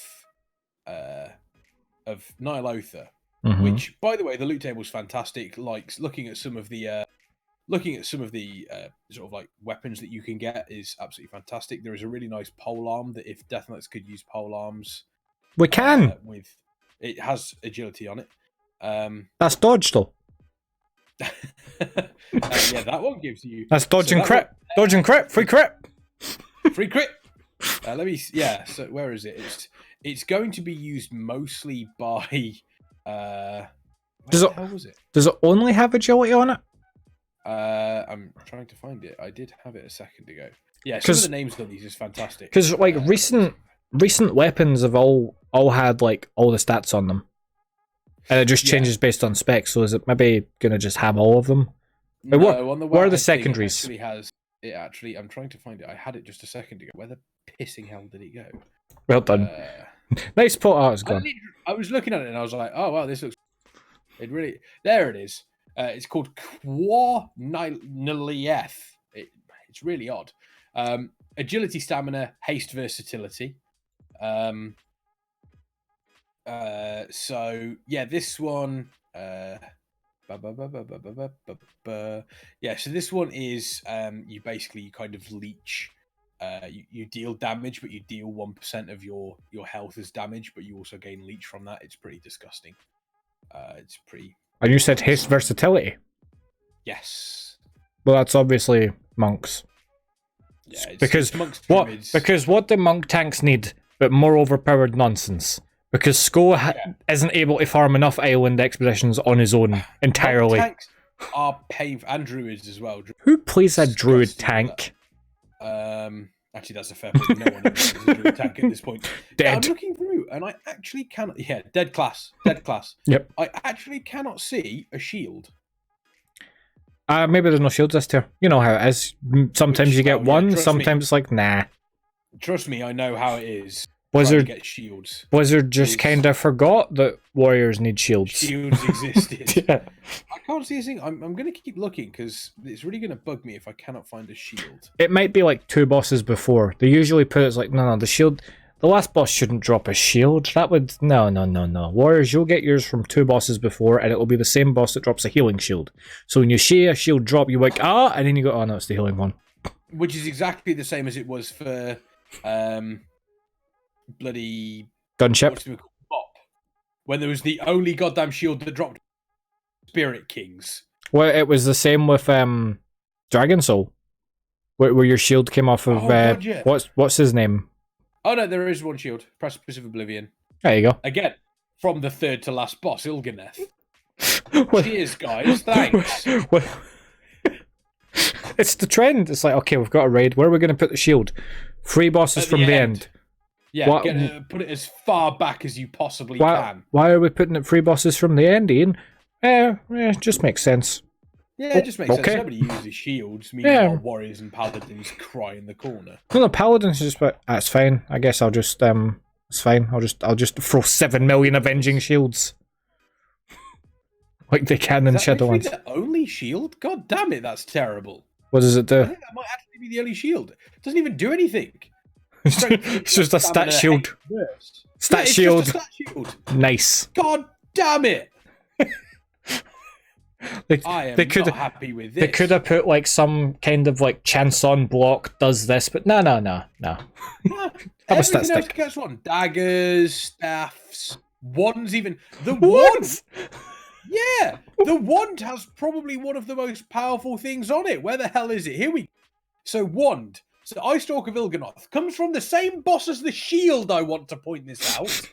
Nya'lotha, which, by the way, the loot table is fantastic. Like, looking at some of the sort of like weapons that you can get is absolutely fantastic. There is a really nice pole arm that, if Death Knights could use pole arms, we can. It has agility on it. That's dodge though. Yeah, that one gives you. That's dodge and crit. Dodge and crit. Free crit. Free crit. Let me. Yeah. So where is it? It's going to be used mostly by. How was it? Does it only have agility on it? I'm trying to find it. I did have it a second ago. Yeah, some of the names on these is fantastic. Because like recent weapons have all had like all the stats on them, and it just changes based on specs. So is it maybe gonna just have all of them? No, what are the secondaries? Actually, I'm trying to find it. I had it just a second ago. Where the pissing hell did it go? Well done. Nice put out. It's gone. I was looking at it and I was like, oh wow, this looks. It really. There it is. It's called Nya'lotha. It's really odd. Agility, stamina, haste, versatility. So yeah, this one. Yeah, so this one is you basically kind of leech. You deal damage, but you deal 1% of your health as damage, but you also gain leech from that. It's pretty disgusting. It's pretty. And you said haste versatility? Yes. Well, that's obviously monks. Yeah, because it's Monk's what? Pyramids. Because what do monk tanks need? But more overpowered nonsense. Because isn't able to farm enough island expeditions on his own entirely. Monk tanks are painful, and druids as well. Who plays a druid tank? Actually, that's a fair point. No one knows a druid tank at this point. Dead. Yeah, I'm looking through, and I actually cannot. Yeah, dead class. Dead class. Yep. I actually cannot see a shield. Maybe there's no shields this tier. You know how it is. Sometimes you get one, trust sometimes it's like, nah. Trust me, I know how it is. Blizzard Get shields. Blizzard just kind of forgot that warriors need shields. Shields existed. Yeah. I can't see a thing. I'm going to keep looking because it's really going to bug me if I cannot find a shield. It might be like 2 bosses before. They usually put it as like, no, the shield. The last boss shouldn't drop a shield. That would no. Warriors, you'll get yours from 2 bosses before, and it'll be the same boss that drops a healing shield. So when you see a shield drop, you're like, and then you go, oh no, it's the healing one. Which is exactly the same as it was for bloody Gunship. what's it called? Bop. When there was the only goddamn shield that dropped Spirit Kings. Well, it was the same with Dragon Soul, where your shield came off of God, yeah. what's his name? Oh no, there is one shield. Precipice of Oblivion. There you go. Again, from the third to last boss, Il'Ganeth. Cheers, guys. Thanks. It's the trend. It's like, okay, we've got a raid. Where are we going to put the shield? 3 bosses At from the end. Yeah, put it as far back as you possibly can. Why are we putting it 3 bosses from the end, Ian? It just makes sense. Yeah, it just makes okay. sense. Nobody uses shields. Meanwhile, warriors and paladins cry in the corner. No, the paladins just like, that's fine. I guess I'll just it's fine. I'll just throw 7 million avenging shields. Like they can in Shadowlands. Is that the only shield? God damn it, that's terrible. What does it do? I think that might actually be the only shield. It doesn't even do anything. It's just a stat shield. Stat shield. Just a stat shield. Nice. God damn it! I am not happy with this. They could have put like some kind of like chance on block does this, but no. Have a stat stick. stick. Gets one. Daggers, staffs, wands. Even the Wands? wand. Yeah, the wand has probably one of the most powerful things on it. Where the hell is it? Here we. So wand. So Eye Stalk of Il'Ganoth comes from the same boss as the shield. I want to point this out.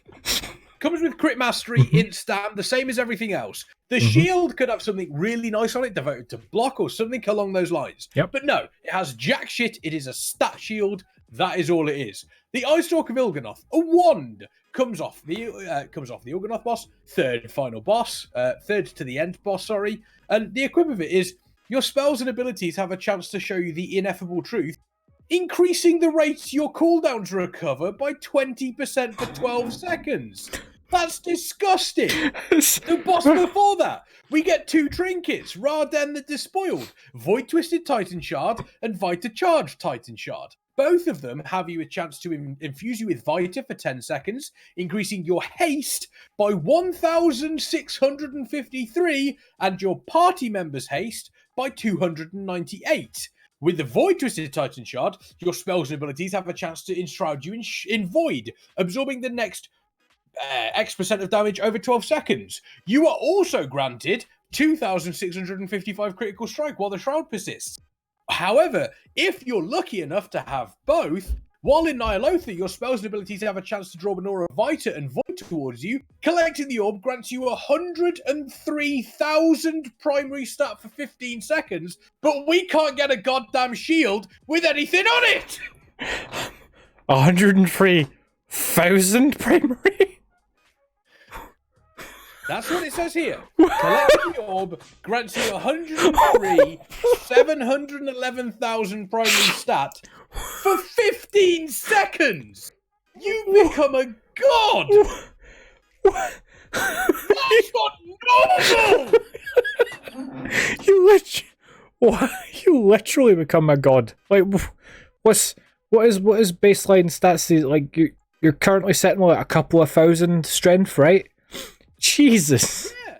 Comes with crit mastery, int stam, the same as everything else. The shield could have something really nice on it, devoted to block or something along those lines. Yep. But no, it has jack shit. It is a stat shield. That is all it is. The Eye Stalk of Il'Ganoth, a wand, comes off the Il'Ganoth boss, third final boss, third to the end boss, sorry. And the equip of it is your spells and abilities have a chance to show you the ineffable truth, increasing the rate your cooldowns recover by 20% for 12 seconds. That's disgusting. The boss before that, we get 2 trinkets, Raden the Despoiled, Void Twisted Titan Shard, and Vita Charged Titan Shard. Both of them have you a chance to infuse you with Vita for 10 seconds, increasing your haste by 1,653 and your party members' haste by 298. With the Void Twisted Titan Shard, your spells and abilities have a chance to enshroud you in Void, absorbing the next X% of damage over 12 seconds. You are also granted 2,655 critical strike while the shroud persists. However, if you're lucky enough to have both, while in Nya'lotha, your spells and abilities have a chance to draw an aura of Vita and Void towards you, collecting the orb grants you 103,000 primary stat for 15 seconds, but we can't get a goddamn shield with anything on it! 103,000 primary? That's what it says here. Collecting the orb grants you 103,711,000 primary stat for 15 seconds. You become a god. That's not normal. You literally become a god. Like, what is baseline stats? Like, you're currently sitting with like a couple of thousand strength, right? Jesus. Yeah.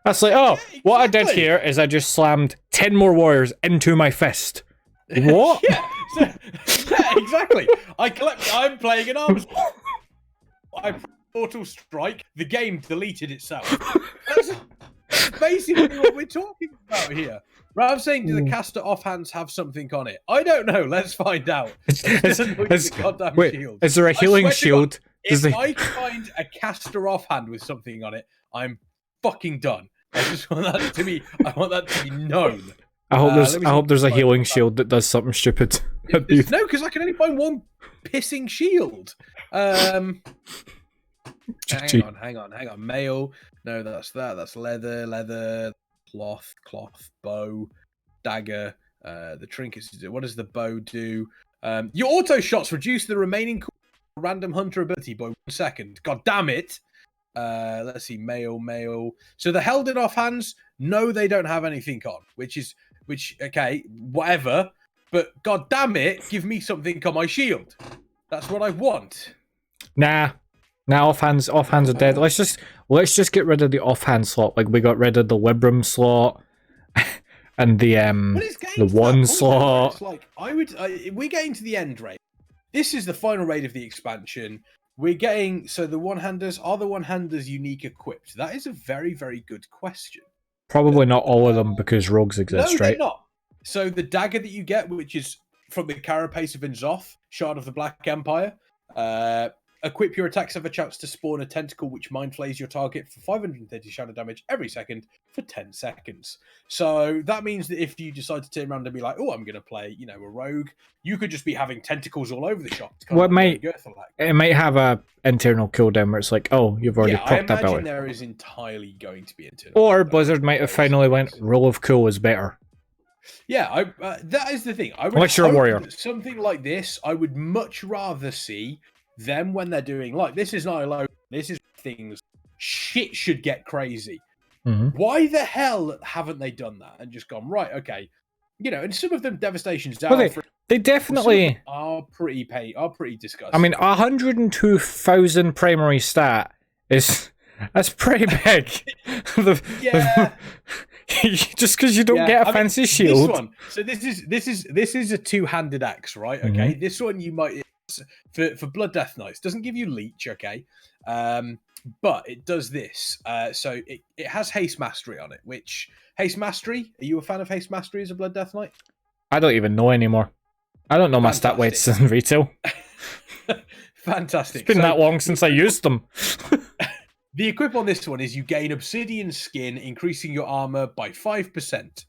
That's like, exactly. What I did here is I just slammed 10 more warriors into my fist. What? Yeah, exactly. I'm playing an arms. I Mortal Strike. The game deleted itself. That's basically what we're talking about here. Rather saying, do the caster offhands have something on it? I don't know. Let's find out. Wait, is there a healing shield? If I find a caster offhand with something on it, I'm fucking done. I just want that to be. I want that to be known. I hope there's a healing shield that does something stupid. No, because I can only find one pissing shield. Hang on. Mail. No, that's that. That's leather, cloth, bow, dagger. The trinkets. What does the bow do? Your auto shots reduce the remaining random hunter ability by 1 second. God damn it. Let's see. Mail. So the held in offhands, no, they don't have anything on, which okay, whatever. But god damn it, give me something on my shield. That's what I want. Nah, offhands are dead. Let's just get rid of the offhand slot. Like we got rid of the Libram slot and the one slot. It's like we're getting to the end raid. This is the final raid of the expansion. We're getting the one-handers. Are the one-handers unique equipped? That is a very, very good question. Probably not all of them because rogues exist, no, right? They're not. So the dagger that you get, which is from the Carapace of Inzoth, Shard of the Black Empire, equip your attacks have a chance to spawn a tentacle which mind flays your target for 530 shadow damage every second for 10 seconds. So that means that if you decide to turn around and be like, oh, I'm going to play, a rogue, you could just be having tentacles all over the shop. It might have a internal cooldown where it's like, oh, you've already procced that ability. I imagine there is entirely going to be internal. Or Blizzard might have finally went, roll of cool is better. Yeah, that is the thing. Unless you're a warrior. Something like this, I would much rather see them when they're doing this is not a low. This is things. Shit should get crazy. Mm-hmm. Why the hell haven't they done that and just gone right? Okay, and some of them devastations down. Well, they definitely are pretty disgusting. I mean, 102,000 primary stat that's pretty big. Just because you don't get a fancy shield. This one. So this is a two-handed axe, right? Okay, Mm-hmm. This one you might for Blood Death Knights doesn't give you leech, okay, but it does this. So it has haste mastery on it. Which haste mastery? Are you a fan of haste mastery as a Blood Death Knight? I don't even know anymore. I don't know my stat weights in retail. Fantastic. It's been that long since I used them. The equip on this one is you gain Obsidian Skin, increasing your armor by 5%.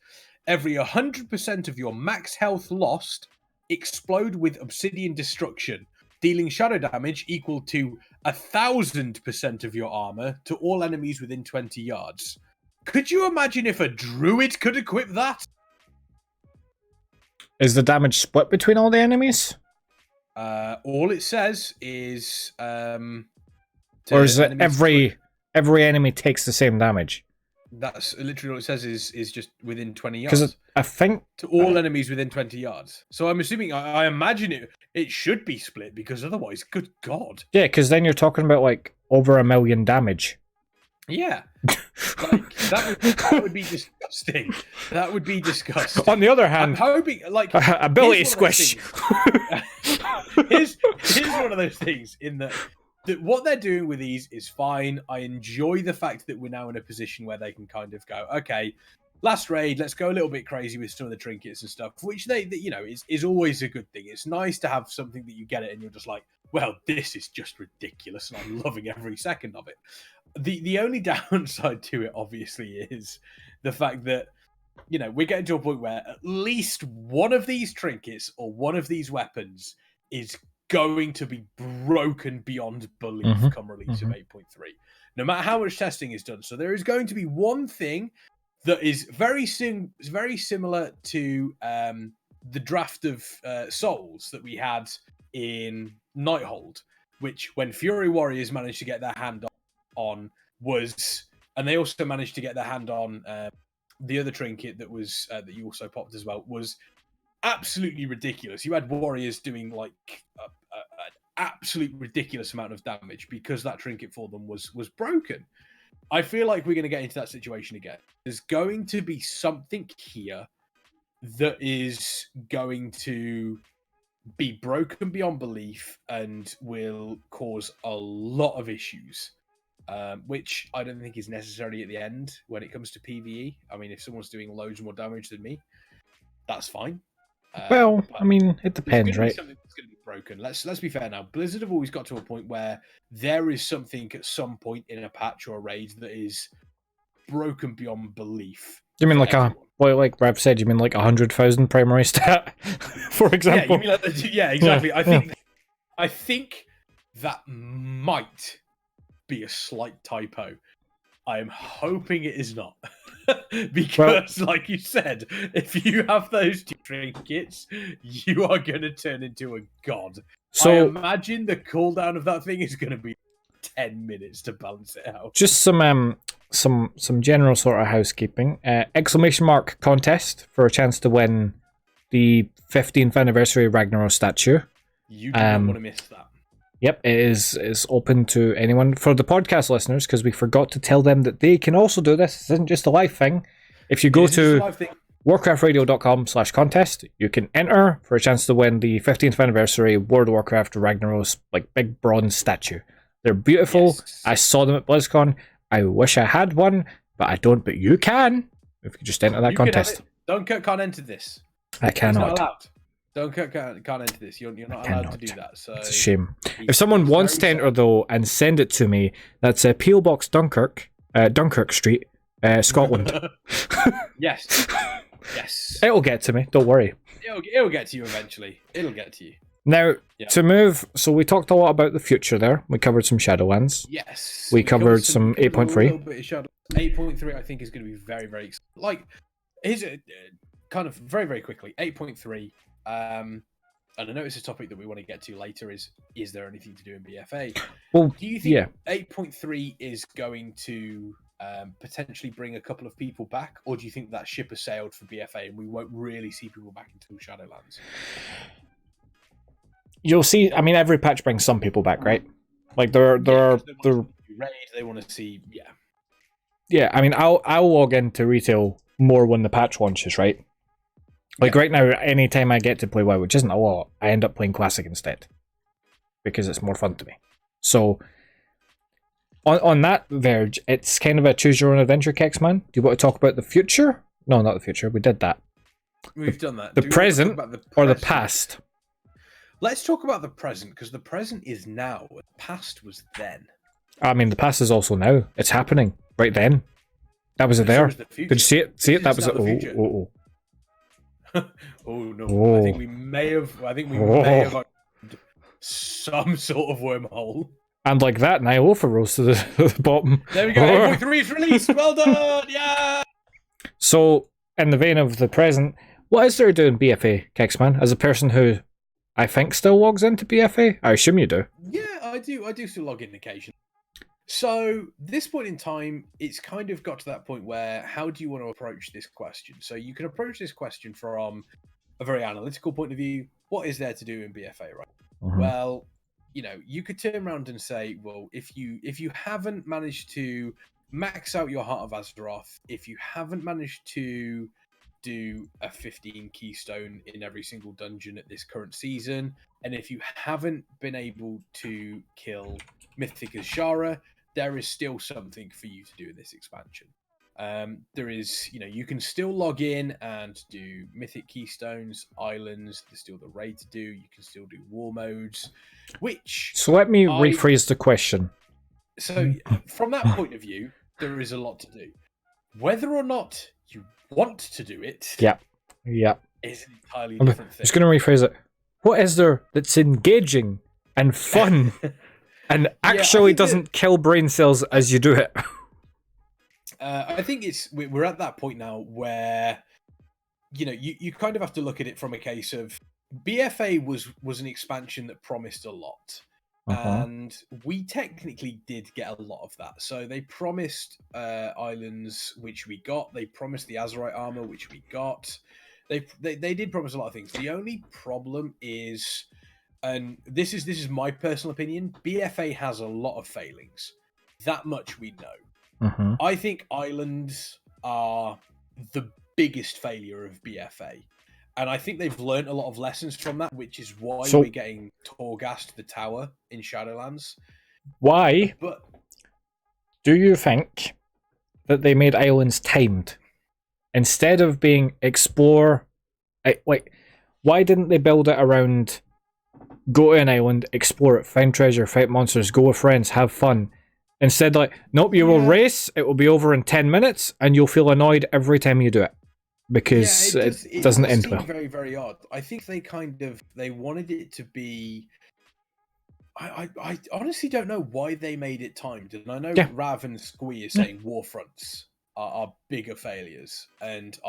Every 100% of your max health lost, explode with Obsidian Destruction, dealing shadow damage equal to 1,000% of your armor to all enemies within 20 yards. Could you imagine if a druid could equip that? Is the damage split between all the enemies? All it says is... or is it every enemy takes the same damage? That's literally what it says is just within 20 yards. Because I think... To all enemies within 20 yards. So I'm assuming, I imagine it should be split, because otherwise, good God. Yeah, because then you're talking about, over 1 million damage. Yeah. That would be disgusting. That would be disgusting. On the other hand, I'm hoping, ability squish. Here's one of those things in that what they're doing with these is fine. I enjoy the fact that we're now in a position where they can kind of go, okay, last raid, let's go a little bit crazy with some of the trinkets and stuff, which is always a good thing. It's nice to have something that you get it and you're just like, well, this is just ridiculous and I'm loving every second of it. The only downside to it, obviously, is the fact that, we're getting to a point where at least one of these trinkets or one of these weapons is going to be broken beyond belief come release of 8.3. No matter how much testing is done. So there is going to be one thing that is very similar to the draft of souls that we had in Nighthold, which when Fury Warriors managed to get their hand on was, and they also managed to get their hand on the other trinket that was that you also popped as well, was absolutely ridiculous. You had warriors doing an absolute ridiculous amount of damage because that trinket for them was broken. I feel like we're going to get into that situation again. There's going to be something here that is going to be broken beyond belief and will cause a lot of issues. which I don't think is necessarily at the end when it comes to PvE. I mean, if someone's doing loads more damage than me, that's fine. Well, I mean, it depends, right? Something that's going to be broken. Let's be fair now. Blizzard have always got to a point where there is something at some point in a patch or a raid that is broken beyond belief. You mean like like Rev said? You mean like 100,000 primary stat, for example? Yeah, you mean yeah, exactly. I think that might be a slight typo. I am hoping it is not. Because, like you said, if you have those two trinkets, you are going to turn into a god. So, I imagine the cooldown of that thing is going to be 10 minutes to balance it out. Just some general sort of housekeeping. Exclamation mark contest for a chance to win the 15th anniversary Ragnaros statue. You do not want to miss that. Yep, it is open to anyone. For the podcast listeners, because we forgot to tell them that they can also do this. This isn't just a live thing. If you go to warcraftradio.com/contest, you can enter for a chance to win the 15th anniversary World of Warcraft Ragnaros like big bronze statue. They're beautiful. Yes. I saw them at BlizzCon. I wish I had one, but I don't. But you can if you just enter that contest. Dunkirk can't enter this. I cannot. It's not allowed. Dunkirk can't enter this. You're not allowed to do that. So it's a shame. If someone wants to enter though and send it to me, that's PO Box Dunkirk, Dunkirk Street, Scotland. Yes. Yes. It'll get to me. Don't worry. It'll get to you eventually. It'll get to you. Now, to move, so we talked a lot about the future there. We covered some Shadowlands. Yes. We covered some 8.3. 8.3 I think is going to be very, very exciting. Like, here's a kind of very, very quickly. 8.3. And I know it's a topic that we want to get to later is there anything to do in BFA? Well, do you think 8.3 is going to potentially bring a couple of people back, or do you think that ship has sailed for BFA and we won't really see people back until Shadowlands? You'll see. I mean, every patch brings some people back, right? Like they want to see, yeah. I mean, I'll log into retail more when the patch launches, right? Like right now, anytime I get to play WoW, which isn't a lot, I end up playing Classic instead because it's more fun to me. So on that verge, it's kind of a choose your own adventure, Kexman. Do you want to talk about the future? No, not the future. We did that. We've done that. The present or the past? Let's talk about the present because the present is now. The past was then. I mean, the past is also now. It's happening right then. That was it there. Did you see it? See it? That was it. Oh no! Oh. I think we may have opened some sort of wormhole. And like that, Nya'lotha rose to the bottom. There we go. 8.3 is released. Well done. Yeah. So, in the vein of the present, what is there to do in BFA, Kexman? As a person who I think still logs into BFA, I assume you do. Yeah, I do. I do still log in occasionally. So, this point in time, it's kind of got to that point where how do you want to approach this question? So, you can approach this question from a very analytical point of view. What is there to do in BFA, right? Mm-hmm. Well, you know, you could turn around and say, well, if you haven't managed to max out your Heart of Azeroth, if you haven't managed to do a 15 keystone in every single dungeon at this current season, and if you haven't been able to kill Mythic Azshara, there is still something for you to do in this expansion. There is, you know, you can still log in and do Mythic Keystones, Islands, there's still the raid to do, you can still do war modes, which... So let me rephrase the question. So, from that point of view, there is a lot to do. Whether or not you want to do it... Yeah. ...is an entirely different thing. I'm just going to rephrase it. What is there that's engaging and fun and actually doesn't kill brain cells as you do it? I think we're at that point now where, you know, you kind of have to look at it from a case of BFA was an expansion that promised a lot. And we technically did get a lot of that. So they promised islands, which we got. They promised the Azerite armor, which we got. They did promise a lot of things. The only problem is, and this is my personal opinion, BFA has a lot of failings. That much we know. I think islands are the biggest failure of BFA. And I think they've learned a lot of lessons from that, which is why we're getting Torghast the tower in Shadowlands. Why? But Do you think that they made islands timed instead of being explore? Like, why didn't they build it around go to an island, explore it, find treasure, fight monsters, go with friends, have fun? Instead, like, nope, you will race, it will be over in 10 minutes, and you'll feel annoyed every time you do it. Because it doesn't end well. Very, very odd. I think they wanted it to be... I honestly don't know why they made it timed. And I know Rav and Squee are saying Warfronts are bigger failures. And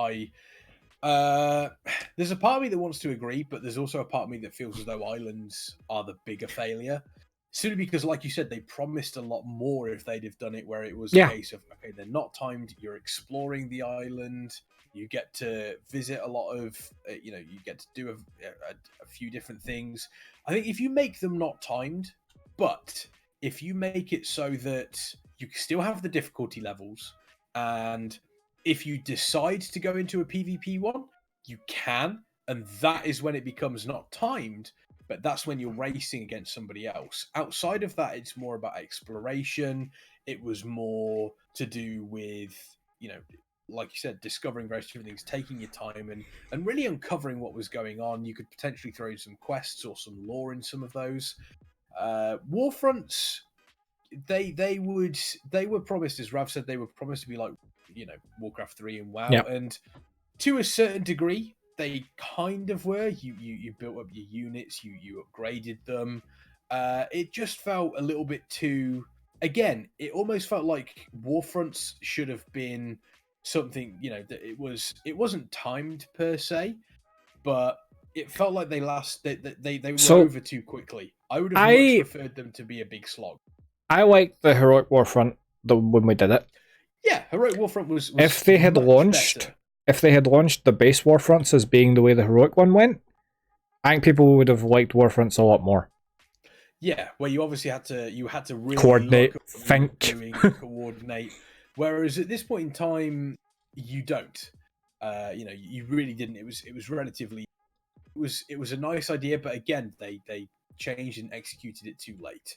there's a part of me that wants to agree, but there's also a part of me that feels as though islands are the bigger failure. Simply because, like you said, they promised a lot more if they'd have done it where it was a case of, okay, they're not timed, you're exploring the island, you get to visit a lot of, you get to do a few different things. I think if you make them not timed, but if you make it so that you still have the difficulty levels, and if you decide to go into a PvP one, you can, and that is when it becomes not timed, but that's when you're racing against somebody else. Outside of that, it's more about exploration. It was more to do with, like you said, discovering various different things, taking your time and really uncovering what was going on. You could potentially throw in some quests or some lore in some of those. Warfronts, they were promised, as Rav said, they were promised to be like, Warcraft 3 and WoW. Yep. And to a certain degree, they kind of were. You built up your units, you upgraded them. It just felt a little bit too... Again, it almost felt like Warfronts should have been something, that it wasn't timed per se, but it felt like they were over too quickly. I would have much preferred them to be a big slog. I liked the Heroic Warfront when we did it. Yeah, Heroic Warfront was if they had launched the base Warfronts as being the way the Heroic one went, I think people would have liked Warfronts a lot more. Yeah, where you obviously had to really coordinate, coordinate. Whereas at this point in time, you don't. You really didn't. It was relatively. It was a nice idea, but again, they changed and executed it too late.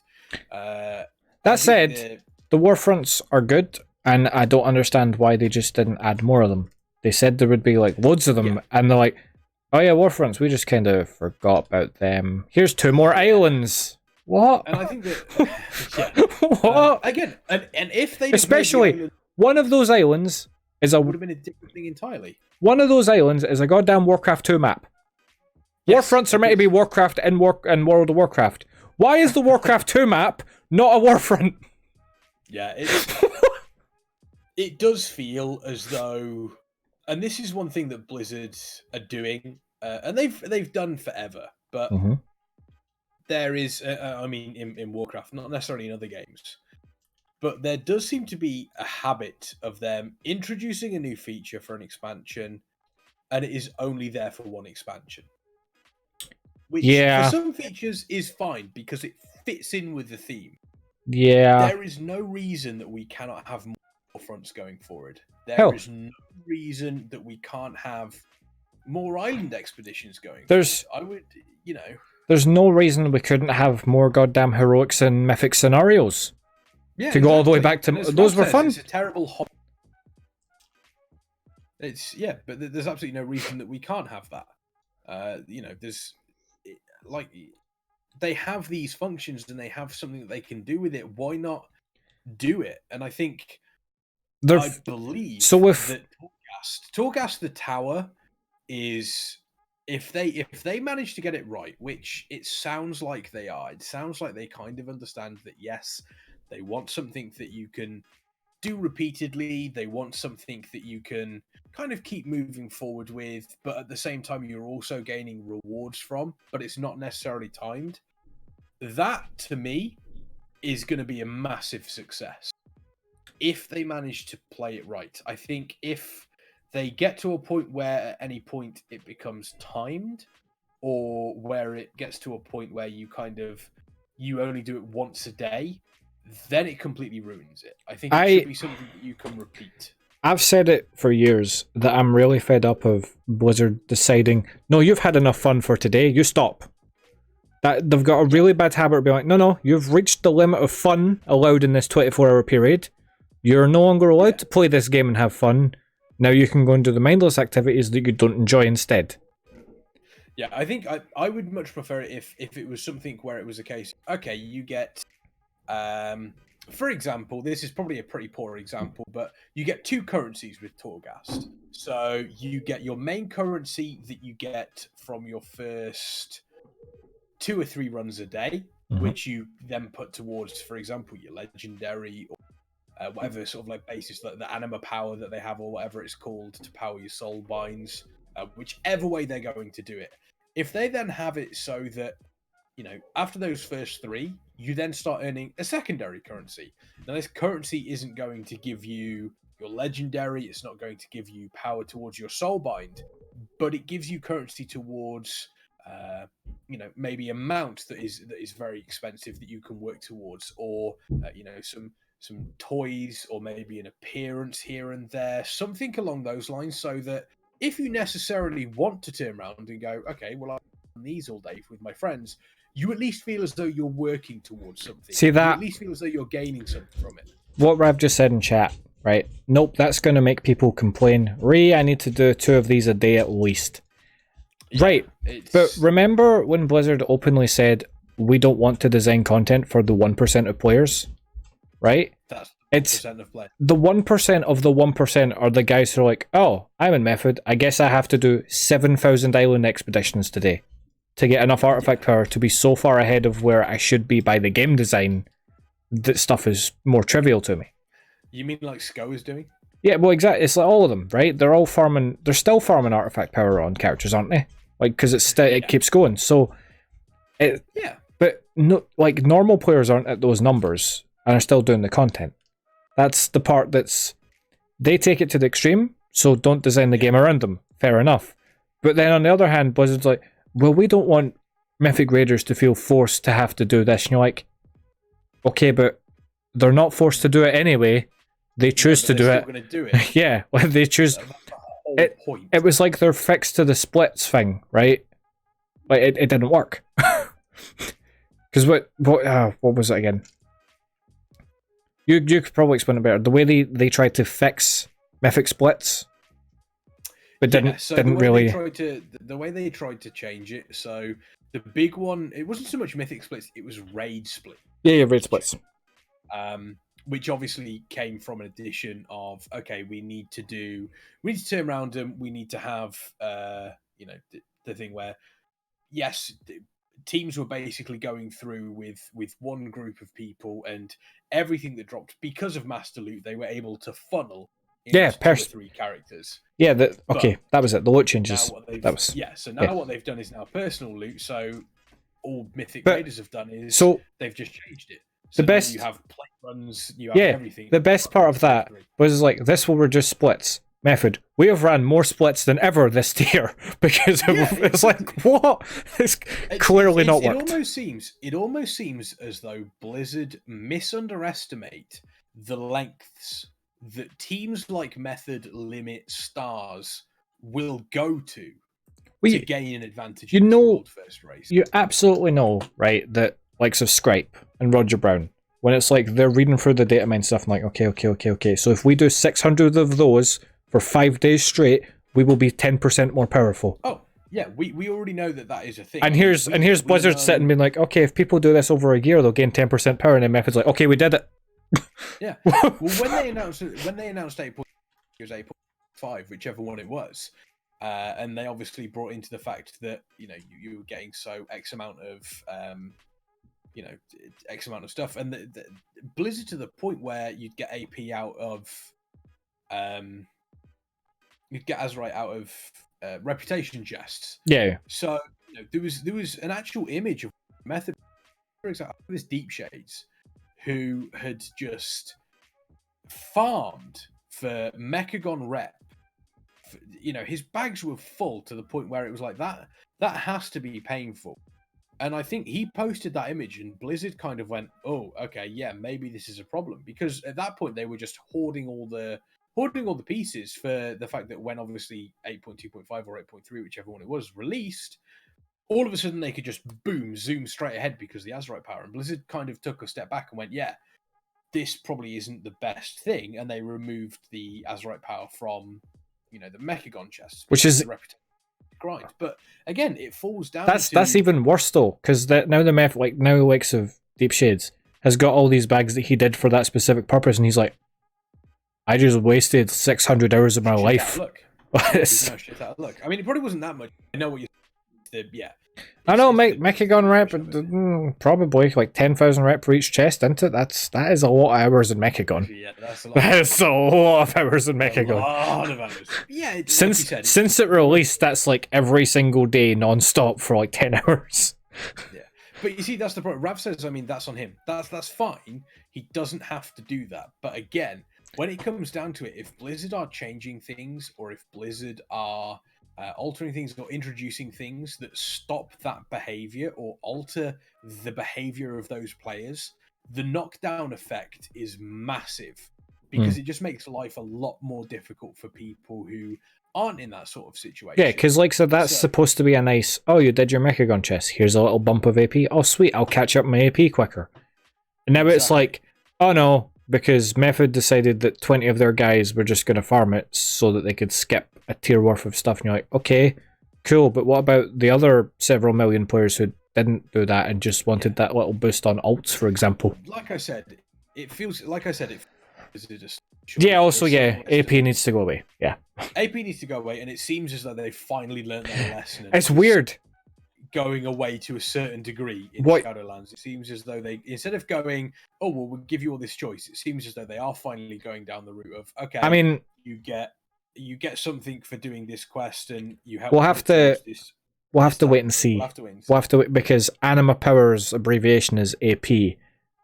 That said, the Warfronts are good, and I don't understand why they just didn't add more of them. They said there would be like loads of them, and they're like, "Oh yeah, Warfronts. We just kind of forgot about them. Here's 2 more islands." What? And I think that what again, and if they especially one of those islands is would have been a different thing entirely. One of those islands is a goddamn Warcraft 2 map. Yes, Warfronts are meant to be Warcraft and World of Warcraft. Why is the Warcraft 2 map not a Warfront? Yeah, it does feel as though, and this is one thing that Blizzard are doing, and they've done forever, but there is, in Warcraft, not necessarily in other games, but there does seem to be a habit of them introducing a new feature for an expansion, and it is only there for one expansion. Which for some features is fine because it fits in with the theme. Yeah. There is no reason that we cannot have more fronts going forward. There is no reason that we can't have more island expeditions going forward. I would, There's no reason we couldn't have more goddamn heroics and mythic scenarios. Yeah, to go all the way back to... Those were fun. It's a terrible hobby. But there's absolutely no reason that we can't have that. There's... Like, they have these functions and they have something that they can do with it. Why not do it? And I think... I believe that Torghast the Tower is... If they manage to get it right, which it sounds like they are, it sounds like they kind of understand that, yes, they want something that you can do repeatedly, they want something that you can kind of keep moving forward with, but at the same time you're also gaining rewards from, but it's not necessarily timed. That, to me, is going to be a massive success. If they manage to play it right. I think if they get to a point where at any point it becomes timed, or where it gets to a point where you only do it once a day, then it completely ruins it. I think it should be something that you can repeat. I've said it for years that I'm really fed up of Blizzard deciding, no, you've had enough fun for today, you stop. That they've got a really bad habit of being like, no, you've reached the limit of fun allowed in this 24-hour period. You're no longer allowed to play this game and have fun. Now you can go and do the mindless activities that you don't enjoy instead. Yeah, I think I would much prefer it if it was something where it was a case, okay, you get, for example, this is probably a pretty poor example, but you get 2 currencies with Torghast. So you get your main currency that you get from your first 2 or 3 runs a day, which you then put towards, for example, your legendary or whatever sort of like basis, like the anima power that they have or whatever it's called to power your soul binds, whichever way they're going to do it. If they then have it so that, you know, after those first 3, you then start earning a secondary currency. Now, this currency isn't going to give you your legendary, it's not going to give you power towards your soul bind, but it gives you currency towards, you know, maybe a mount that is very expensive that you can work towards, or you know, some toys, or maybe an appearance here and there, something along those lines, so that if you necessarily want to turn around and go, okay, well, I've done these all day with my friends, you at least feel as though you're working towards something. See that? You at least feel as though you're gaining something from it. What Rav just said in chat, right? Nope, that's going to make people complain. I need to do 2 of these a day at least. Yeah, right, but remember when Blizzard openly said, we don't want to design content for the 1% of players, right? It's the 1% of the 1% are the guys who are like, oh, I'm in Method, I guess I have to do 7,000 island expeditions today to get enough artifact power to be so far ahead of where I should be by the game design that stuff is more trivial to me. You mean like SCO is doing? Yeah, well, exactly. It's like all of them, right? They're still farming artifact power on characters, aren't they? Like, because it keeps going. So, but no, like normal players aren't at those numbers and are still doing the content. That's the part they take it to the extreme, so don't design the game around them. Fair enough. But then on the other hand, Blizzard's like, well, we don't want Mythic Raiders to feel forced to have to do this. And you're like, okay, but they're not forced to do it anyway. They choose to do it. Gonna do it. Yeah, they choose. It was like they're fixed to the splits thing, right? Like it didn't work. Because what was it again? You could probably explain it better. The way they tried to fix Mythic splits, but didn't really. The way they tried to change it. So the big one, it wasn't so much Mythic splits; it was raid split. Yeah, raid splits. Which obviously came from an addition of, okay, we need to turn around and we need to have you know, the thing where, yes, teams were basically going through with one group of people, and everything that dropped because of Master Loot, they were able to funnel into 2 or 3 characters. Yeah, that was it. The loot changes. So now what they've done is now personal loot. So all Mythic Raiders have done is they've just changed it. So you have play runs, you have everything. The best part of that was like, this will reduce splits. Method, we have ran more splits than ever this tier because it's like, what? It's clearly not worked. It almost seems as though Blizzard misunderestimate the lengths that teams like Method, Limit, Stars will go to gain an advantage in the World First race. You absolutely know, right, that likes of Scripe and Roger Brown, when it's like they're reading through the data mine stuff and like, okay. So if we do 600 of those for 5 days straight, we will be 10% more powerful. Oh, yeah, we already know that is a thing. And here's Blizzard sitting being like, okay, if people do this over a year, they'll gain 10% power, and then Method's like, okay, we did it. Yeah. Well, when they announced 8.0, it was 8.5, whichever one it was. And they obviously brought into the fact that, you know, you were getting X amount of X amount of stuff, and the Blizzard to the point where you'd get AP out of you'd get Azerite out of reputation chests. Yeah. So there was an actual image of Method, for example, this Deep Shades, who had just farmed for Mechagon rep. His bags were full to the point where it was like that has to be painful. And I think he posted that image, and Blizzard kind of went, "Oh, okay, yeah, maybe this is a problem," because at that point they were just hoarding all the pieces for the fact that when obviously 8.2.5 or 8.3, whichever one it was, released, all of a sudden they could just zoom straight ahead because of the Azerite power. And Blizzard kind of took a step back and went, "Yeah, this probably isn't the best thing, and they removed the Azurite power from, the Mechagon chests, which is the reputation grind. But again, it falls down. That's even worse though, because now the likes of Deep Shades has got all these bags that he did for that specific purpose, and he's like, I just wasted 600 hours of my life. Look, I mean, it probably wasn't that much. I know what you said. Yeah. I know, Mechagon rep, probably like 10,000 rep for each chest, isn't it? That is a lot of hours in Mechagon. Yeah, that's a lot. That is a lot of hours in Mechagon. A lot of hours. Yeah, since it released, that's like every single day non-stop for like 10 hours. Yeah, but you see, that's the problem. Rav says, I mean, that's on him. That's fine. He doesn't have to do that. But again, when it comes down to it, if Blizzard are changing things, or if Blizzard are altering things or introducing things that stop that behavior or alter the behavior of those players, the knockdown effect is massive, because it just makes life a lot more difficult for people who aren't in that sort of situation. Yeah, because like that's supposed to be a nice, oh, you did your Mechagon chest, here's a little bump of AP, oh sweet, I'll catch up my AP quicker. And now it's like, oh no, because Method decided that 20 of their guys were just going to farm it so that they could skip a tier worth of stuff, and you're like, okay, cool, but what about the other several million players who didn't do that and just wanted that little boost on ults, for example? Like I said, it feels just yeah, also, yeah, AP needs to go away. Yeah. AP needs to go away, and it seems as though they've finally learned their lesson. It's weird. Going away to a certain degree in Shadowlands. It seems as though they, instead of going, oh, well, we'll give you all this choice, it seems as though they are finally going down the route of, okay, I mean, you get something for doing this quest, and you help. We'll have to wait and see. We'll have to wait, because Anima Power's abbreviation is AP,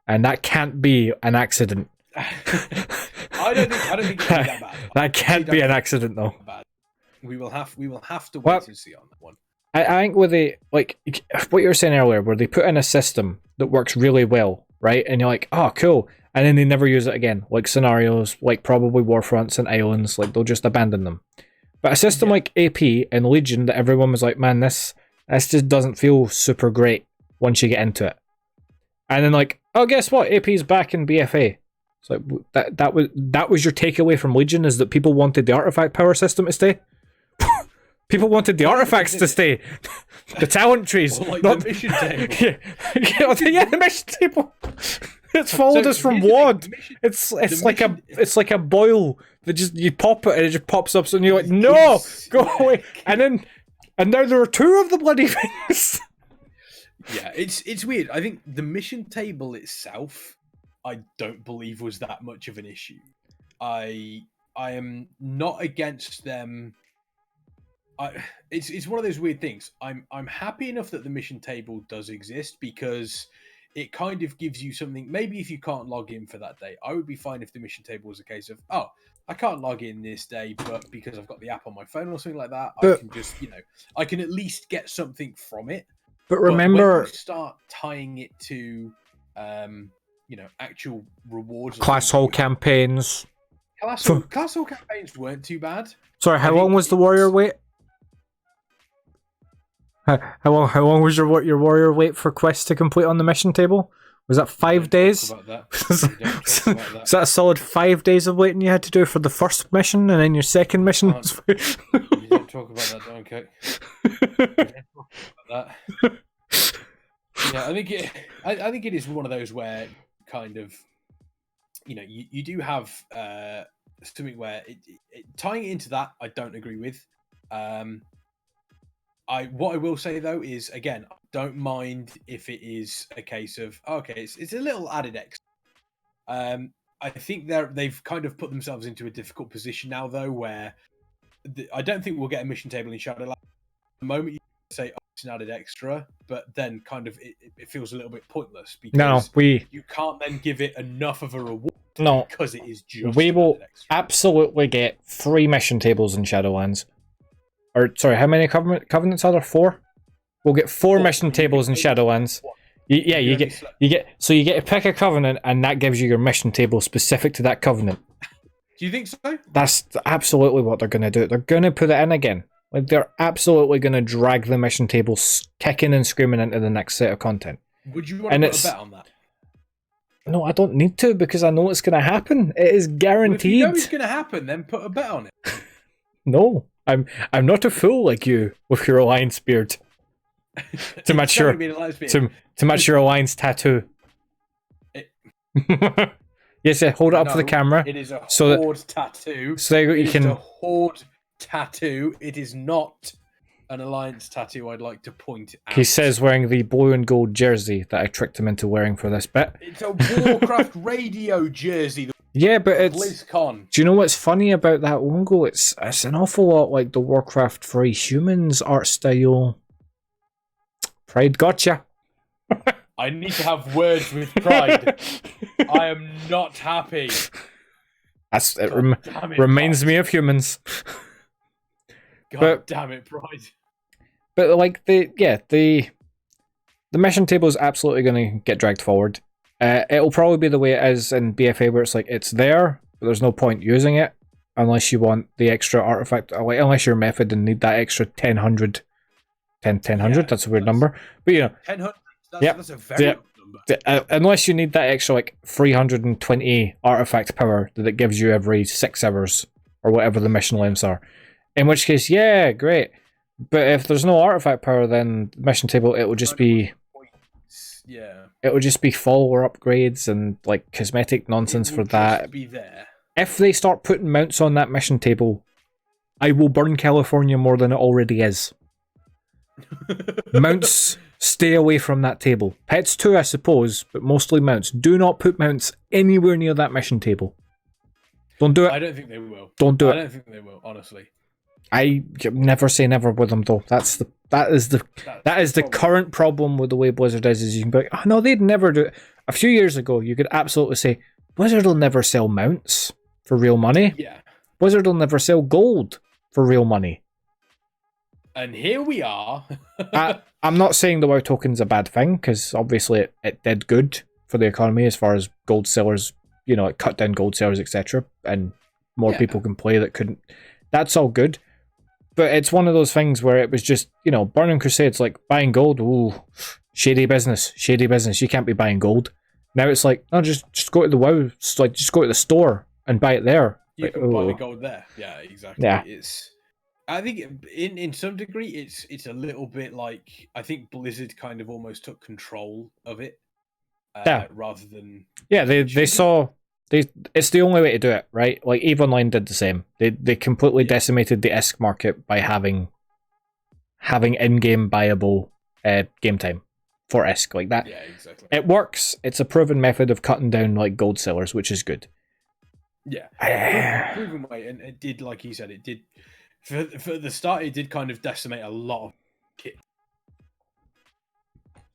and that can't be an accident. I don't think it's that bad. That can't be an accident, though. We will have to wait and see on that one. I think with like what you were saying earlier, where they put in a system that works really well, right? And you're like, oh, cool. And then they never use it again. Like scenarios, like probably Warfronts and Islands, like they'll just abandon them. But a system like AP and Legion that everyone was like, man, this just doesn't feel super great once you get into it. And then like, oh, guess what? AP's back in BFA. It's like that was your takeaway from Legion, is that people wanted the artifact power system to stay. People wanted the artifacts to stay. The talent trees. Well, like not the mission table. Yeah, the mission table. It's followed us from WoD. It's like a boil that just, you pop it and it just pops up, and you're like, no, go away. And now there are two of the bloody things. Yeah, it's weird. I think the mission table itself, I don't believe was that much of an issue. I am not against them. It's one of those weird things. I'm happy enough that the mission table does exist, because it kind of gives you something. Maybe if you can't log in for that day, I would be fine if the mission table was a case of, oh, I can't log in this day, but because I've got the app on my phone or something like that, I can just, I can at least get something from it. But remember, when you start tying it to, actual rewards, class hall campaigns. Class hall campaigns weren't too bad. Sorry, how long was the warrior wait? How long was your warrior wait for quests to complete on the mission table? Was that 5 days? Was that a solid 5 days of waiting you had to do for the first mission, and then your second mission? You don't talk about that, Dunkirk. You don't talk about that. Yeah, I think it is one of those where kind of, you do have something where tying it into that, I don't agree with. What I will say though is, again, I don't mind if it is a case of, okay, it's a little added extra. I think they've kind of put themselves into a difficult position now though, where I don't think we'll get a mission table in Shadowlands. The moment you say, oh, it's an added extra, but then kind of it feels a little bit pointless, because you can't then give it enough of a reward. No, because it is just. We will absolutely get 3 mission tables in Shadowlands. Or sorry, how many covenants are there? 4. We'll get 4 mission tables in Shadowlands. You get to pick a covenant, and that gives you your mission table specific to that covenant. Do you think so? That's absolutely what they're going to do. They're going to put it in again. Like, they're absolutely going to drag the mission table kicking and screaming into the next set of content. Would you want to put a bet on that? No, I don't need to because I know it's going to happen. It is Well, guaranteed. if you know it's going to happen, then put a bet on it. No, I'm not a fool like you with your alliance beard. To match your to match your alliance tattoo. Yes, hold it up for the camera. It is a horde tattoo. So you It can. is a horde tattoo. It is not an alliance tattoo. I'd like to point out. He says wearing the blue and gold jersey that I tricked him into wearing for this bit. It's a Warcraft radio jersey. Yeah, but it's. BlizzCon. Do you know what's funny about that logo? It's an awful lot like the Warcraft for Humans art style. Pride gotcha. I need to have words with Pride. I am not happy. Reminds me of humans. God damn it, Pride. But like the mission table is absolutely going to get dragged forward. It'll probably be the way it is in BFA, where it's like it's there, but there's no point using it unless you want the extra artifact. Like, unless you're method and need that extra 1000. That's a weird number, but 1000. That's a very good number. Unless you need that extra like 320 artifact power that it gives you every 6 hours or whatever the mission lengths are. In which case, yeah, great. But if there's no artifact power, then the mission table it will just be it will just be follower upgrades and like cosmetic nonsense for that. Be there. If they start putting mounts on that mission table, I will burn California more than it already is. Mounts, stay away from that table. Pets too, I suppose, but mostly mounts. Do not put mounts anywhere near that mission table. Don't do it. I don't think they will. Don't do it. I don't think they will, honestly. I never say never with them though. That is the current problem with the way Blizzard is you can be like, oh no, they'd never do it. A few years ago, you could absolutely say Blizzard will never sell mounts for real money. Yeah. Blizzard will never sell gold for real money. And here we are. I'm not saying the WoW token's a bad thing, because obviously it did good for the economy as far as gold sellers, it cut down gold sellers, etc. And more people can play that couldn't. That's all good. But it's one of those things where it was just, Burning Crusades, like buying gold, ooh, shady business. You can't be buying gold. Now it's like, no, just go to the WoW, like just go to the store and buy it there. You can buy the gold there. Yeah, exactly. Yeah. I think in some degree it's a little bit like I think Blizzard kind of almost took control of it, rather than they saw it's the only way to do it, right? Like EVE Online did the same. They completely decimated the ISK market by having in-game buyable game time for ISK like that. Yeah, exactly. It works. It's a proven method of cutting down like gold sellers, which is good. Yeah, proven way, and it did, like you said, it did. For the start, it did kind of decimate a lot of kit.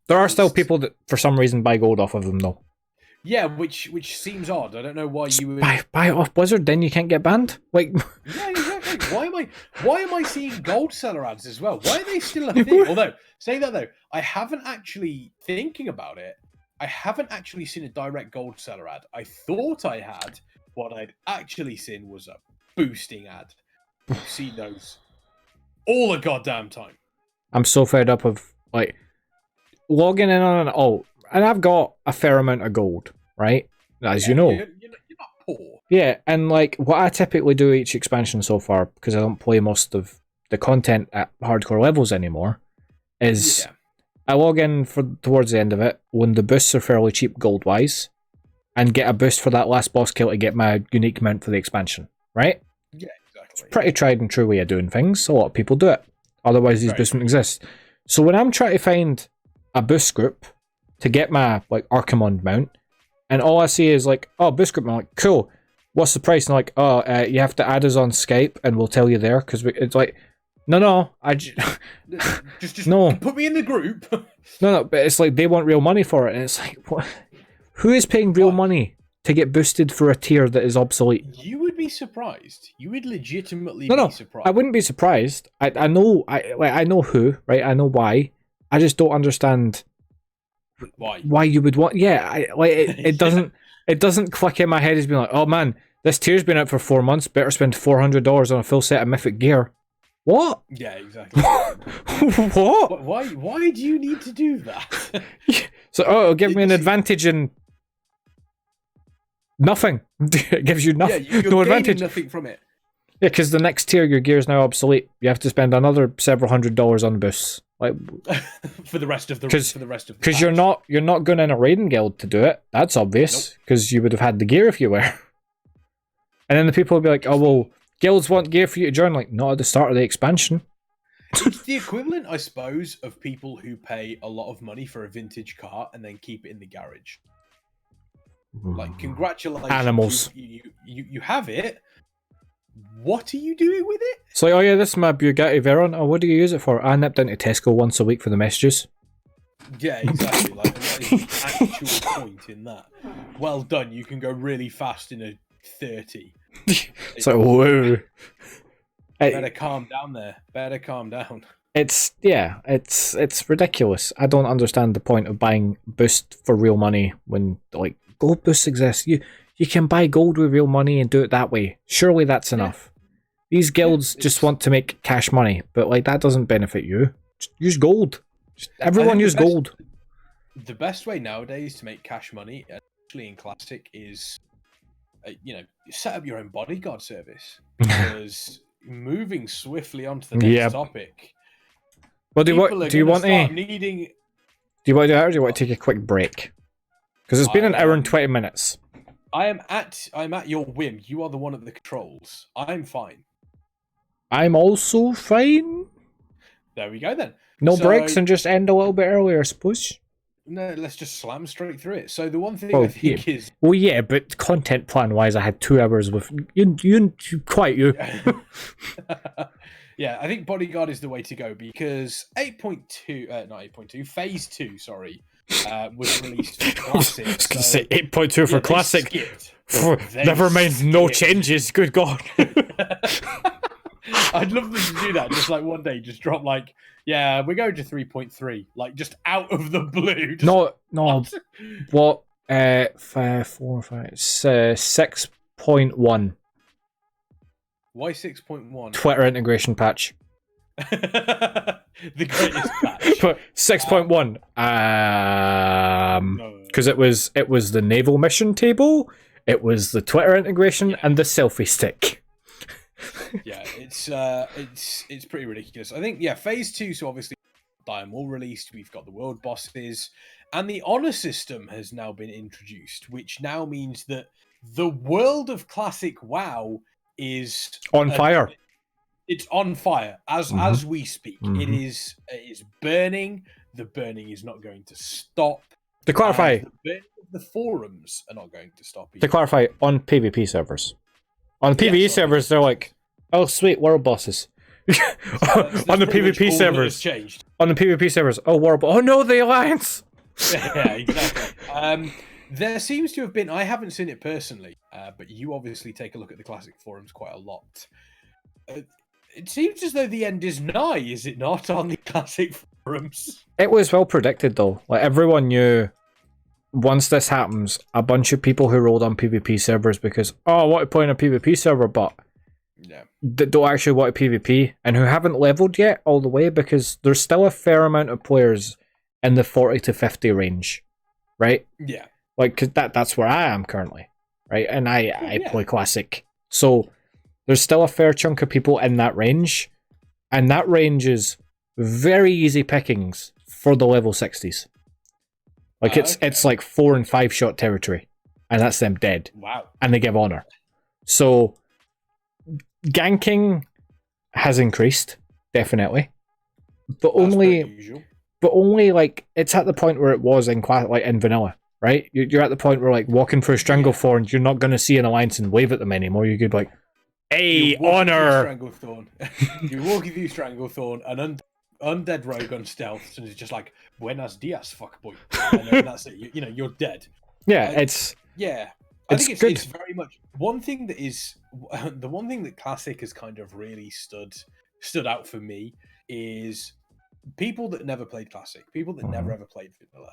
There are still people that, for some reason, buy gold off of them, though. Yeah, which seems odd. I don't know why you would buy it off Blizzard, then you can't get banned. Like, yeah, exactly. Why am I seeing gold seller ads as well? Why are they still a thing? Although, saying that though, I haven't actually thinking about it. I haven't actually seen a direct gold seller ad. I thought I had. What I'd actually seen was a boosting ad. You see those all the goddamn time. I'm so fed up of like logging in on an alt, and I've got a fair amount of gold, right? As you know, you're not poor. Yeah, and like what I typically do each expansion so far, because I don't play most of the content at hardcore levels anymore, is I log in towards the end of it when the boosts are fairly cheap gold wise, and get a boost for that last boss kill to get my unique mount for the expansion, right? Yeah, exactly. It's pretty tried and true way of doing things. A lot of people do it. Otherwise, these boosts wouldn't exist. So when I'm trying to find a boost group to get my like Archimond mount, and all I see is like, oh, boost group, I'm like, cool. What's the price? And like, oh, you have to add us on Skype, and we'll tell you there, because it's like, no, just no, put me in the group. no, but it's like they want real money for it, and it's like, what? Who is paying real money to get boosted for a tier that is obsolete? You would be surprised. You would legitimately be surprised. I wouldn't be surprised. I know who, right? I know why. I just don't understand why you would want. Yeah, it doesn't it doesn't click in my head as being like, oh man, this tier's been out for 4 months. Better spend $400 on a full set of mythic gear. What? Yeah, exactly. What? Why do you need to do that? So, it'll give me an advantage in Nothing. It gives you nothing. Yeah, you're no gaining advantage. nothing from it. Yeah, because the next tier, your gear is now obsolete. You have to spend another several $100s on boosts. Like for the rest of the because you're not going in a raiding guild to do it. That's obvious because you would have had the gear if you were. And then the people will be like, "Oh well, guilds want gear for you to join." Like, not at the start of the expansion. It's the equivalent, I suppose, of people who pay a lot of money for a vintage car and then keep it in the garage. Like, congratulations, animals. You have it. What are you doing with it? It's like, oh yeah, this is my Bugatti Veyron. Oh, what do you use it for? I nipped into Tesco once a week for the messages. Yeah, exactly. Like, that is the actual point in that. Well done. You can go really fast in a 30. It's like, whoa. Better calm down there. Better calm down. It's ridiculous. I don't understand the point of buying boost for real money when like gold boosts exist. You can buy gold with real money and do it that way. Surely that's enough. These guilds just want to make cash money, but like that doesn't benefit you. Just use gold. Everyone use gold. The best way nowadays to make cash money, especially in Classic, is set up your own bodyguard service. Because moving swiftly onto the next topic. Well, do you want to do that, or do you want to take a quick break? Because it's been an hour and 20 minutes. I'm at your whim. You are the one at the controls. I'm fine. I'm also fine. There we go then. No breaks and just end a little bit earlier, I suppose. No, let's just slam straight through it. So the one thing I think is... Well, yeah, but content plan-wise, I had 2 hours with... You quite you. Yeah, I think Bodyguard is the way to go because 8.2... not 8.2, Phase 2, sorry, was released for Classic. I was going to say 8.2 for Classic. Never mind, no changes, good God. I'd love them to do that. Just like one day, just drop like, yeah, we're going to 3.3, like just out of the blue. No. What? 5, 4, 5, 6.1. Why 6.1? Twitter integration patch. The greatest patch. 6.1. Because it was the naval mission table, it was the Twitter integration, and the selfie stick. Yeah, it's pretty ridiculous. I think Phase 2. So obviously, Diamond Wall released. We've got the world bosses, and the honor system has now been introduced, which now means that the world of Classic WoW is on fire. It's on fire as we speak. Mm-hmm. It is burning. The burning is not going to stop. To clarify, the forums are not going to stop either. To clarify, on PvP servers. On PvE servers, they're like, oh sweet, world bosses. On the PvP servers, changed. On the PvP servers, oh world, oh no, the alliance. Yeah, exactly. There seems to have been. I haven't seen it personally, but you obviously take a look at the Classic forums quite a lot. It seems as though the end is nigh, is it not, on the Classic forums? It was well predicted though. Like everyone knew. Once this happens, a bunch of people who rolled on PvP servers because, I want to play on a PvP server, but that don't actually want to PvP, and who haven't leveled yet all the way because there's still a fair amount of players in the 40 to 50 range, right? Yeah. Like, cause that's where I am currently, right? And I play Classic. So there's still a fair chunk of people in that range, and that range is very easy pickings for the level 60s. Like it's like 4 and 5 shot territory, and that's them dead. Wow! And they give honor. So ganking has increased definitely, but only like it's at the point where it was in vanilla, right? You're at the point where like walking through Stranglethorn, you're not going to see an alliance and wave at them anymore. You could be like, hey, honor. You're walking through Stranglethorn and undead rogue on stealth, and it's just like buenos dias, fuckboy, and then that's it. You're dead. Yeah, I think it's very much one thing that is the one thing that Classic has kind of really stood out for me is people that never played Classic, people that never ever played vanilla.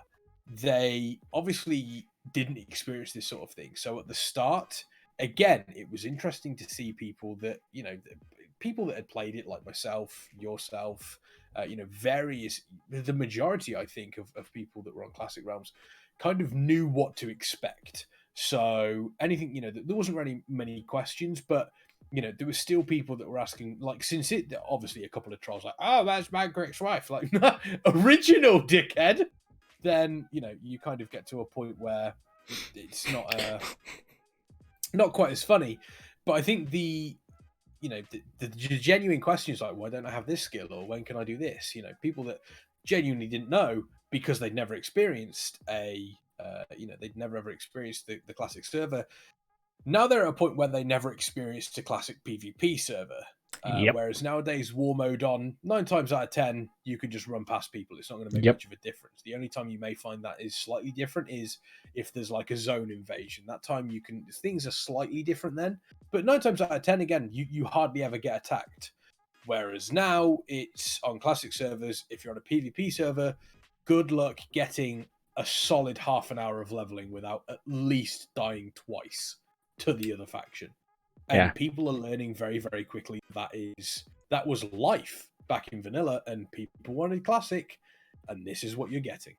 They obviously didn't experience this sort of thing. So at the start, again, it was interesting to see people that people that had played it, like myself, yourself. The majority, I think, of people that were on Classic Realms kind of knew what to expect. So anything, there wasn't really many questions, but there were still people that were asking, like, since it obviously a couple of trolls like, oh, that's Magrick's wife, like, original dickhead. Then you kind of get to a point where it's not quite as funny. But I think the genuine questions like, why don't I have this skill, or when can I do this? People that genuinely didn't know because they'd never experienced they'd never ever experienced the classic server. Now they're at a point where they never experienced a classic PvP server. Yep. Whereas nowadays, war mode on 9 times out of 10, you can just run past people. It's not going to make Yep. much of a difference. The only time you may find that is slightly different is if there's like a zone invasion. That time things are slightly different then. But 9 times out of 10, again, you hardly ever get attacked. Whereas now it's on classic servers. If you're on a PvP server, good luck getting a solid half an hour of leveling without at least dying twice to the other faction. And people are learning very, very quickly that was life back in vanilla, and people wanted classic, and this is what you're getting.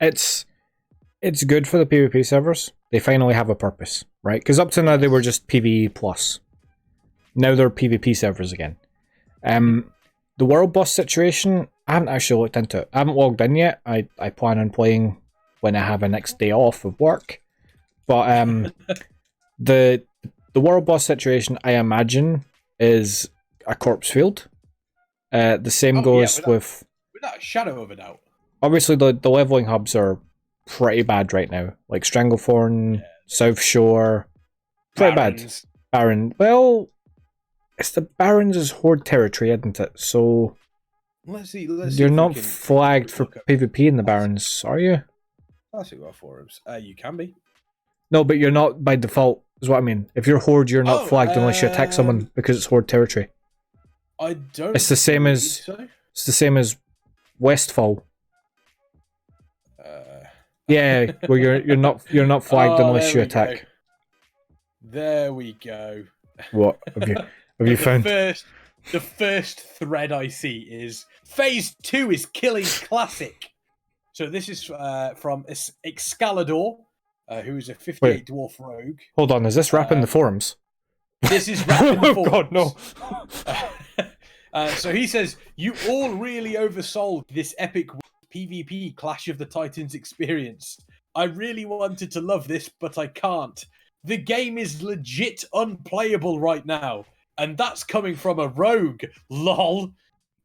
It's good for the PvP servers. They finally have a purpose, right? Because up to now they were just PvE plus. Now they're PvP servers again. The world boss situation, I haven't actually looked into it. I haven't logged in yet. I plan on playing when I have a next day off of work. But the world boss situation, I imagine, is a corpse field. The same goes with... Without a shadow of a doubt. Obviously, the leveling hubs are pretty bad right now. Like Stranglethorn, South Shore. Pretty Barrens. bad. Baron. Well, it's the Barrens is Horde territory, isn't it? So... Let's see. You're not flagged for PvP in the Barrens, are you? Let's see our forums. You can be. No, but you're not by default, is what I mean. If you're Horde, you're not flagged unless you attack someone because it's Horde territory. I don't. It's the same as it's the same as Westfall. Yeah, where you're not flagged unless you attack. There we go. What have you found? The first thread I see is Phase 2 is killing classic. So this is from Excalibur, who is a 58 dwarf rogue. Hold on, is this rapping the forums? This is rapping the forums. Oh God, no. So he says, you all really oversold this epic PvP Clash of the Titans experience. I really wanted to love this, but I can't. The game is legit unplayable right now. And that's coming from a rogue, lol.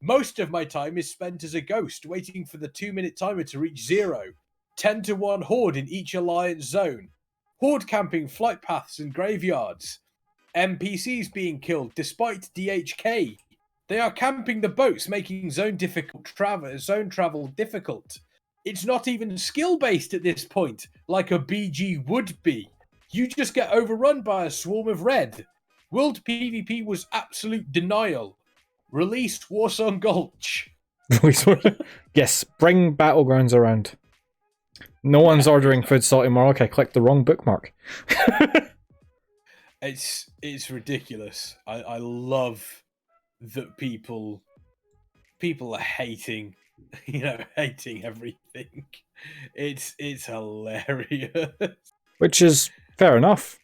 Most of my time is spent as a ghost, waiting for the 2-minute timer to reach 0. 10-1 Horde in each alliance zone. Horde camping flight paths and graveyards. NPCs being killed despite DHK. They are camping the boats, making zone travel difficult. It's not even skill-based at this point, like a BG would be. You just get overrun by a swarm of red. World PvP was absolute denial. Release Warsong Gulch. Yes, bring Battlegrounds around. No one's ordering food salty Morlock. I clicked the wrong bookmark. It's ridiculous. I love that people are hating, hating everything. It's hilarious. Which is fair enough.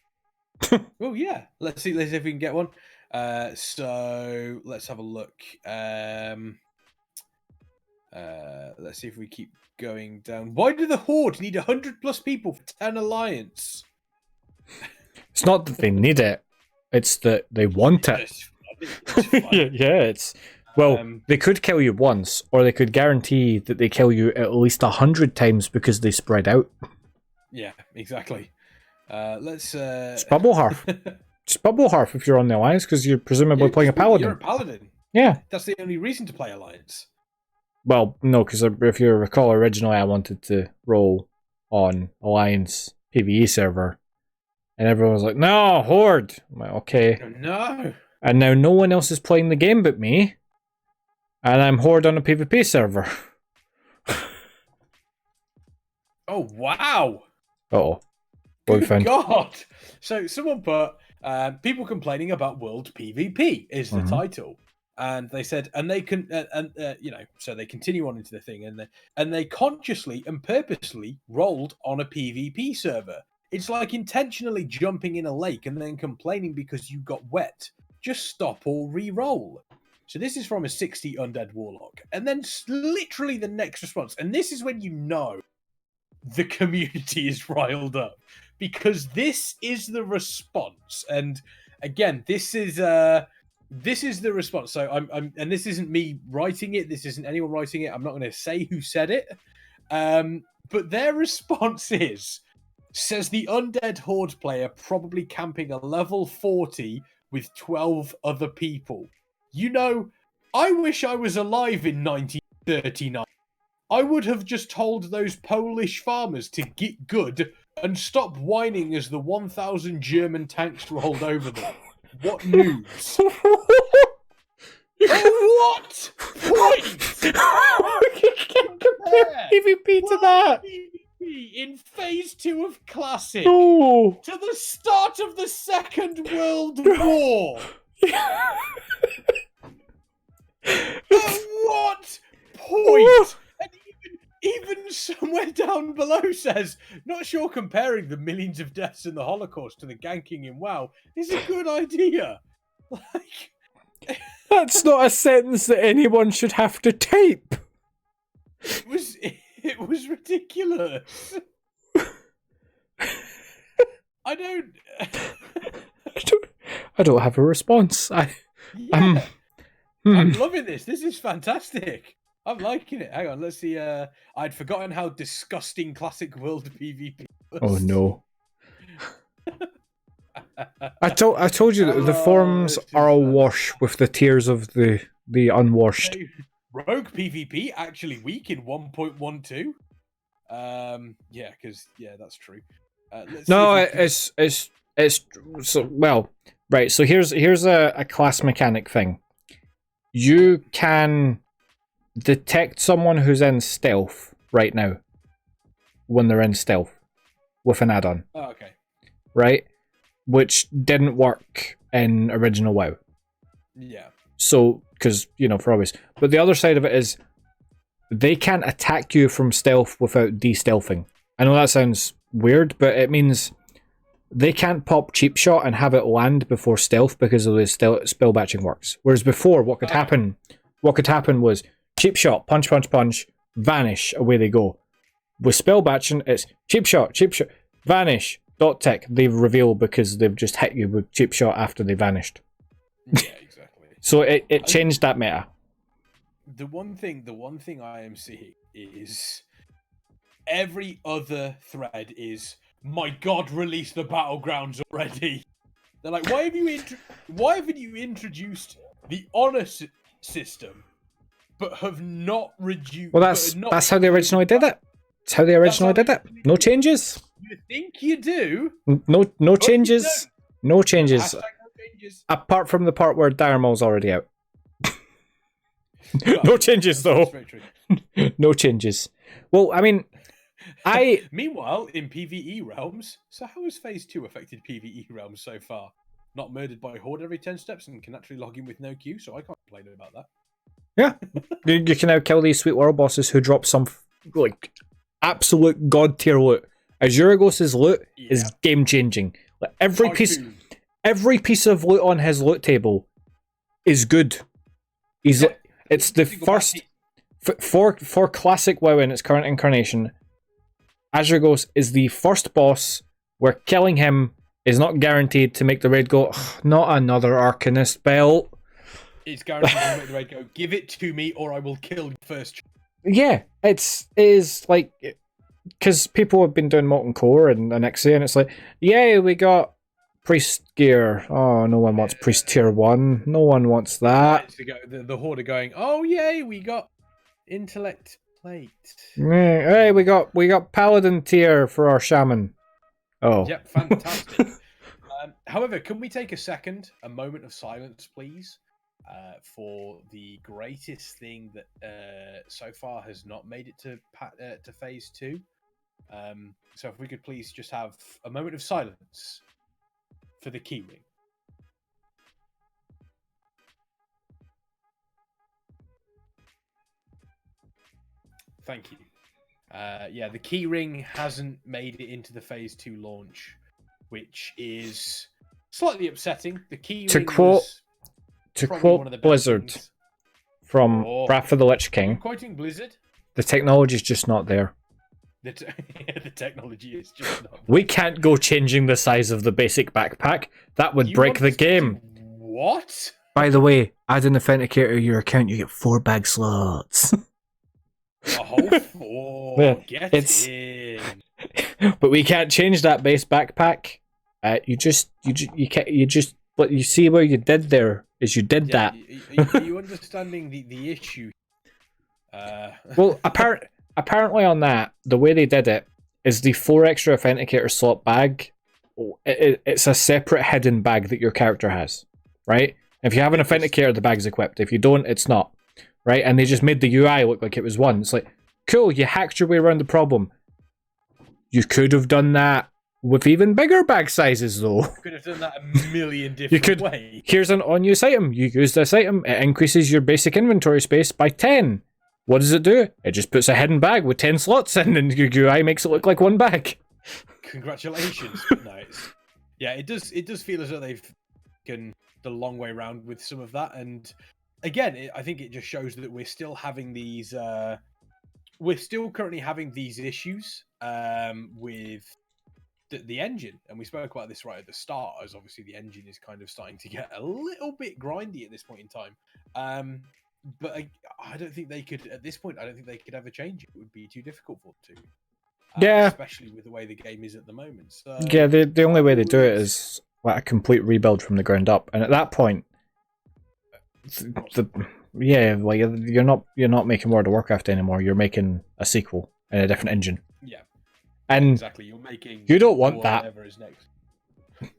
Well, yeah. Let's see if we can get one. So let's have a look. Let's see if we keep going down. Why do the Horde need 100+ people for 10 alliance? It's not that they need it; it's that they want it. It's they could kill you once, or they could guarantee that they kill you at least 100 times because they spread out. Yeah, exactly. Let's. It's Bubble Hearth. It's Bubble Hearth if you're on the Alliance, because you're presumably playing a Paladin. You're a Paladin. Yeah. That's the only reason to play Alliance. Well, no, because if you recall, originally I wanted to roll on Alliance PvE server, and everyone was like, no, Horde. I'm like, okay. No. And now no one else is playing the game but me, and I'm Horde on a PvP server. Oh, wow. Uh-oh. What we found? God. So someone put, people complaining about world PvP is the title. And they said, and they can, so they continue on into the thing, and they consciously and purposely rolled on a PvP server. It's like intentionally jumping in a lake and then complaining because you got wet. Just stop or re-roll. So this is from a 60 undead warlock. And then literally the next response. And this is when you know the community is riled up. Because this is the response. And again, this is the response. So I'm and this isn't me writing it. This isn't anyone writing it. I'm not going to say who said it. But their response says the undead horde player probably camping a level 40 with 12 other people. You know, I wish I was alive in 1939. I would have just told those Polish farmers to get good and stop whining as the 1,000 German tanks rolled over them. What news? What point? You can't compare PvP to that. PvP in phase 2 of Classic No. to the start of the Second World War. At what point? And even somewhere down below says, not sure comparing the millions of deaths in the Holocaust to the ganking in WoW is a good idea. Like, That's not a sentence that anyone should have to type. it was ridiculous. I don't have a response. I'm loving this. This is fantastic. I'm liking it. Hang on, let's see. I'd forgotten how disgusting Classic World PvP was. Oh no. I told you that the forums are awash with the tears of the unwashed. Rogue PvP actually weak in 1.12. Yeah, because that's true. No, it's so, well, right. So here's a class mechanic thing. You can detect someone who's in stealth right now when they're in stealth with an add-on. Oh, okay. Right? Which didn't work in original WoW. Yeah. So, because, for obvious. But the other side of it is they can't attack you from stealth without de-stealthing. I know that sounds weird, but it means they can't pop cheap shot and have it land before stealth because of the spell batching works. Whereas before, what could happen was cheap shot, punch, vanish, away they go. With spell batching, it's cheap shot, vanish, dot tick, they reveal because they've just hit you with cheap shot after they vanished. Yeah, exactly. So it changed that meta. The one thing I am seeing is every other thread is, my God, release the battlegrounds already. They're like, why haven't you introduced the honor system, but have not reduced? Well, that's how they originally did it. That's how they originally did it. No changes. You think you do? No changes. No changes. Hashtag no changes. Apart from the part where Dire Maul's already out. No changes though. That's very true. No changes. Well, I mean, Meanwhile, in PvE realms, so how has Phase 2 affected PvE realms so far? Not murdered by Horde every 10 steps and can actually log in with no queue, so I can't complain about that. Yeah. You can now kill these sweet world bosses who drop some, absolute god tier loot. Azuragos' loot is game changing. Like, every piece of loot on his loot table is good. It's the first for classic WoW in its current incarnation. Azuragos is the first boss where killing him is not guaranteed to make the raid go, not another Arcanist belt. It's guaranteed to make the raid go, give it to me or I will kill you first. Yeah, it is like, because people have been doing Molten Core and Onyxia, and it's like, yay, we got Priest gear. Oh, no one wants Priest tier 1. No one wants that. The Horde are going, oh, yay, we got Intellect Plate. Hey, we got Paladin tier for our Shaman. Oh. Yep, fantastic. However, can we take a moment of silence, please, for the greatest thing that so far has not made it to Phase 2? So if we could please just have a moment of silence for the keyring. Thank you. Yeah, the keyring hasn't made it into the Phase 2 launch, which is slightly upsetting. The keyring was probably one of the best Blizzard things. from Wrath of the Lich Are you King, quoting Blizzard? the technology's just not there. The technology is just not. We can't go changing the size of the basic backpack. That would break the game. What? By the way, add an authenticator to your account, you get 4 bag slots. A whole 4. Yeah, Get in. But we can't change that base backpack. What you see where you did there is you did that. Are you understanding the issue? Well, apparently on that, the way they did it is the 4 extra authenticator slot bag. It's a separate hidden bag that your character has, right? If you have an authenticator, the bag's equipped. If you don't, it's not, right? And they just made the UI look like it was one. It's like, cool, you hacked your way around the problem. You could have done that with even bigger bag sizes, though. You could have done that a million different ways. Here's an on-use item. You use this item, it increases your basic inventory space by 10. What does it do? It just puts a hidden bag with 10 slots in, and your UI makes it look like one bag. Congratulations. No, it does feel as though they've taken the long way around with some of that, and again, I think it just shows that we're still having these. We're still currently having these issues with the engine, and we spoke about this right at the start, as obviously the engine is kind of starting to get a little bit grindy at this point in time. But I don't think they could, at this point, I don't think they could ever change it. It would be too difficult for them to. Yeah. Especially with the way the game is at the moment. So, yeah, the only way they do it is like a complete rebuild from the ground up, and at that point, you're not making World of Warcraft anymore. You're making a sequel in a different engine. Yeah, and exactly. You're making. You don't want that. Whatever is next.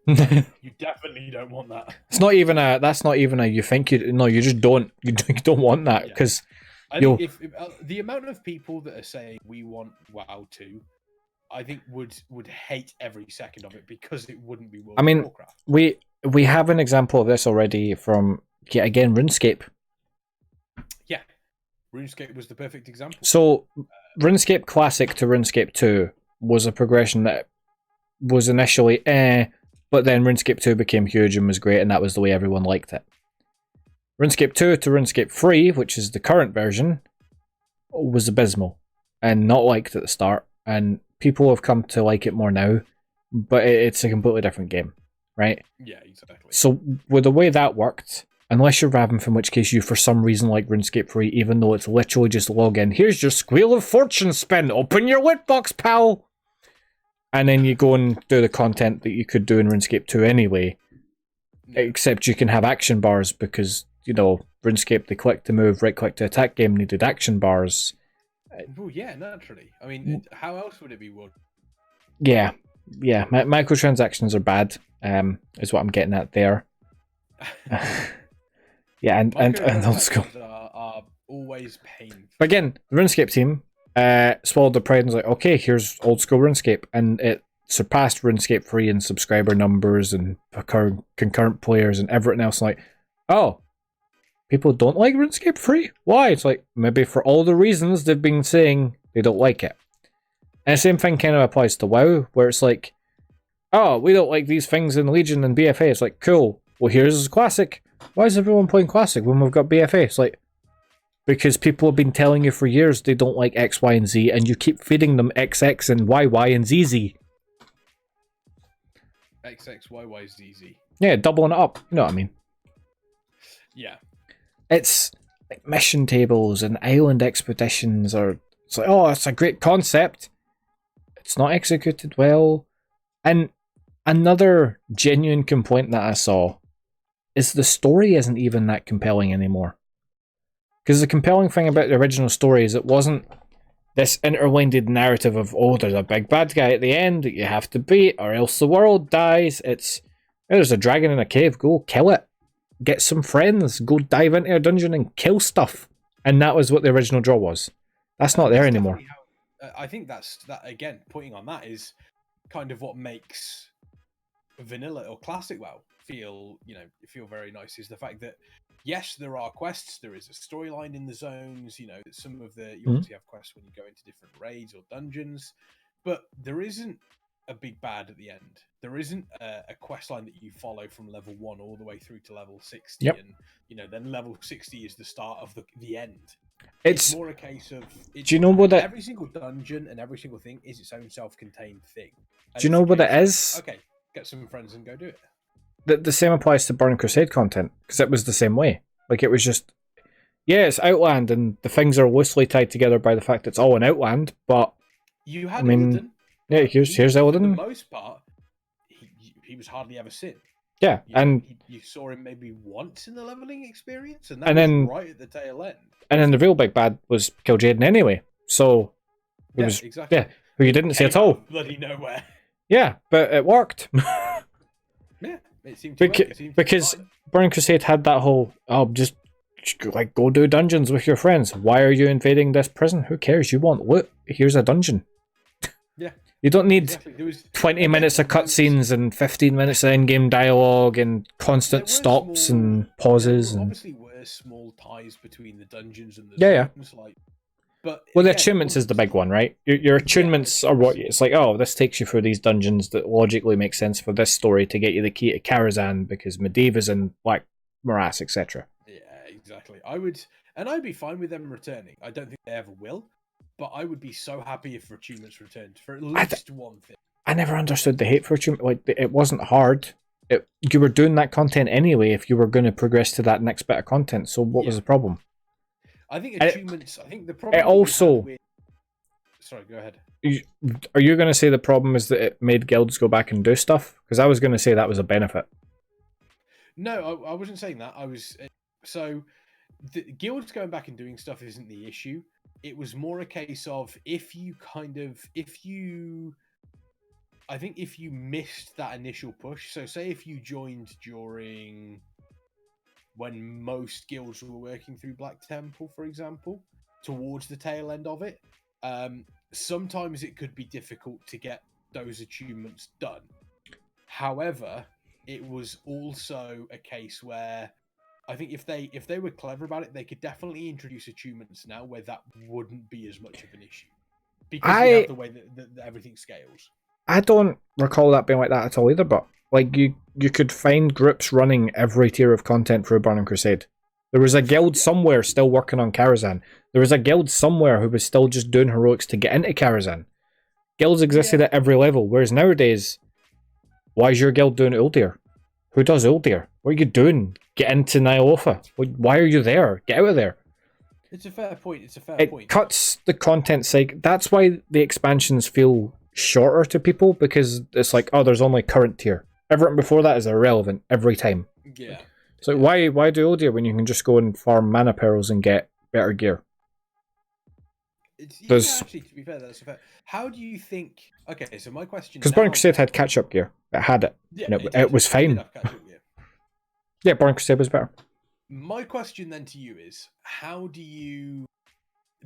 You definitely don't want that. It's not even a. That's not even a. You think you no. You just don't. You don't want that because. I think if the amount of people that are saying we want WoW 2, I think would hate every second of it because it wouldn't be World of Warcraft. We have an example of this already from yet again RuneScape. Yeah, RuneScape was the perfect example. So RuneScape Classic to RuneScape 2 was a progression that was initially but then RuneScape 2 became huge and was great, and that was the way everyone liked it. RuneScape 2 to RuneScape 3, which is the current version, was abysmal and not liked at the start, and people have come to like it more now, but it's a completely different game, right? Yeah, exactly. So with the way that worked, unless you're Raven, in which case you for some reason like RuneScape 3, even though it's literally just log in, here's your Squeal of Fortune spin, open your loot box, pal! And then you go and do the content that you could do in RuneScape 2 anyway, except you can have action bars because, you know, RuneScape, the click to move, right click to attack game needed action bars. Well, yeah, naturally. I mean, how else would it be wood? Yeah. Microtransactions are bad, is what I'm getting at there. Yeah, and old school are always painful. But again, the RuneScape team swallowed their pride and was like, okay, here's old school RuneScape, and it surpassed RuneScape 3 in subscriber numbers and concurrent players and everything else. Like, oh, people don't like RuneScape 3? Why? It's like, maybe for all the reasons they've been saying they don't like it. And the same thing kind of applies to WoW, where it's like, oh, we don't like these things in Legion and BFA. It's like, cool, well, here's Classic. Why is everyone playing Classic when we've got BFA? It's like, because people have been telling you for years they don't like X, Y, and Z, and you keep feeding them XX and YY and ZZ. XX, YY, ZZ. Yeah, doubling it up. You know what I mean? Yeah. It's like mission tables and island expeditions are... It's like, oh, it's a great concept. It's not executed well. And another genuine complaint that I saw is the story isn't even that compelling anymore. Because the compelling thing about the original story is it wasn't this intertwined narrative of, oh, there's a big bad guy at the end that you have to beat or else the world dies. It's, oh, there's a dragon in a cave, go kill it. Get some friends, go dive into a dungeon and kill stuff. And that was what the original draw was. That's not there anymore. I think that again, pointing on that is kind of what makes vanilla or classic WoW feel very nice, is the fact that yes, there are quests. There is a storyline in the zones. You know, some of the you Mhm. obviously have quests when you go into different raids or dungeons, but there isn't a big bad at the end. There isn't a quest line that you follow from level 1 all the way through to level 60, Yep. and you know then level 60 is the start of the end. It's more a case of do you know what that? every single dungeon and every single thing is its own self-contained thing. And Do you it's know a what it case of, is? okay, get some friends and go do it. The same applies to Burning Crusade content because it was the same way. Like it was just, yeah, it's Outland and the things are loosely tied together by the fact it's all in Outland. But You had I mean, Illidan, yeah, but here's for Illidan. the most part, he was hardly ever seen. Yeah, and you saw him maybe once in the leveling experience, and and was then right at the tail end. And then the real big bad was Kill Jaden anyway. So it was exactly. Yeah, who you didn't see at Came out all. of bloody nowhere. Yeah, but it worked. Yeah, it seemed to work. It seemed to because be fine. Burning Crusade had that whole just like go do dungeons with your friends. Why are you invading this prison? Who cares? You want loot. Here's a dungeon. Yeah. You don't need Exactly. There was 20 minutes of cutscenes and 15 minutes of in-game dialogue and constant stops and pauses. There And obviously were small ties between the dungeons and the Yeah. zones, like. But Well, the again, attunements is the big one, right? Your attunements are what it's like. Oh, this takes you through these dungeons that logically make sense for this story to get you the key to Karazhan because Medivh's in Black Morass, etc. Yeah, exactly. I'd be fine with them returning. I don't think they ever will, but I would be so happy if attunements returned for at least one thing. I never understood the hate for attunement. Like it wasn't hard. You were doing that content anyway if you were going to progress to that next bit of content. So what was the problem? I think attunements. I think the problem. It also. With... Sorry, go ahead. Are you going to say the problem is that it made guilds go back and do stuff? Because I was going to say that was a benefit. No, I wasn't saying that. I was so the guilds going back and doing stuff isn't the issue. It was more a case of if you missed that initial push. So say if you joined during when most guilds were working through Black Temple, for example, towards the tail end of it, sometimes it could be difficult to get those attunements done. However, it was also a case where I think if they were clever about it, they could definitely introduce attunements now where that wouldn't be as much of an issue because you have the way that everything scales. I don't recall that being like that at all either, but like you could find groups running every tier of content for a Burning Crusade. There was a guild somewhere still working on Karazhan. There was a guild somewhere who was still just doing heroics to get into Karazhan. Guilds existed at every level, whereas nowadays, why is your guild doing Uldir? Who does Uldir? What are you doing? Get into Nya'lotha. Why are you there? Get out of there. It's a fair point. It cuts the content cycle. That's why the expansions feel shorter to people, because it's like, oh, there's only current tier. Everything before that is irrelevant every time. Yeah. So why do Uldir when you can just go and farm mana pearls and get better gear? Actually, to be fair, that's fair. How do you think? Okay, so my question. Because Burning Crusade had catch-up gear. It had it. Yeah, and it was fine. Yeah, Burning Crusade was better. My question then to you is, how do you,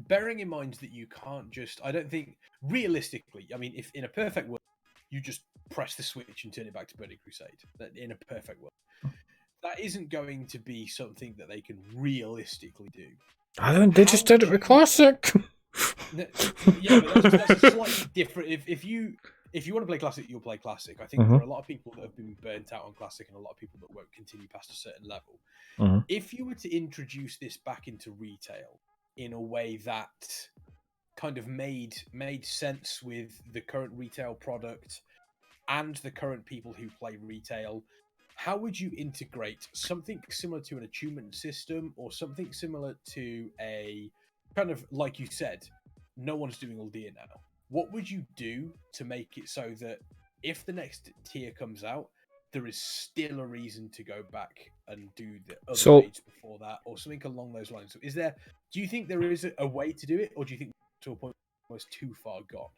bearing in mind that you can't just, I don't think, realistically, I mean, if in a perfect world, you just press the switch and turn it back to Burning Crusade, in a perfect world, that isn't going to be something that they can realistically do. They just did it with Classic. Yeah, but that's a slightly different. If you want to play Classic, you'll play Classic. I think there are a lot of people that have been burnt out on Classic and a lot of people that won't continue past a certain level. If you were to introduce this back into retail in a way that kind of made sense with the current retail product and the current people who play retail, how would you integrate something similar to an attunement system or something similar to a kind of, like you said, no one's doing Uldir now? What would you do to make it so that if the next tier comes out, there is still a reason to go back and do the other raids before that, or something along those lines? So do you think there is a way to do it, or do you think to a point where it's too far gone?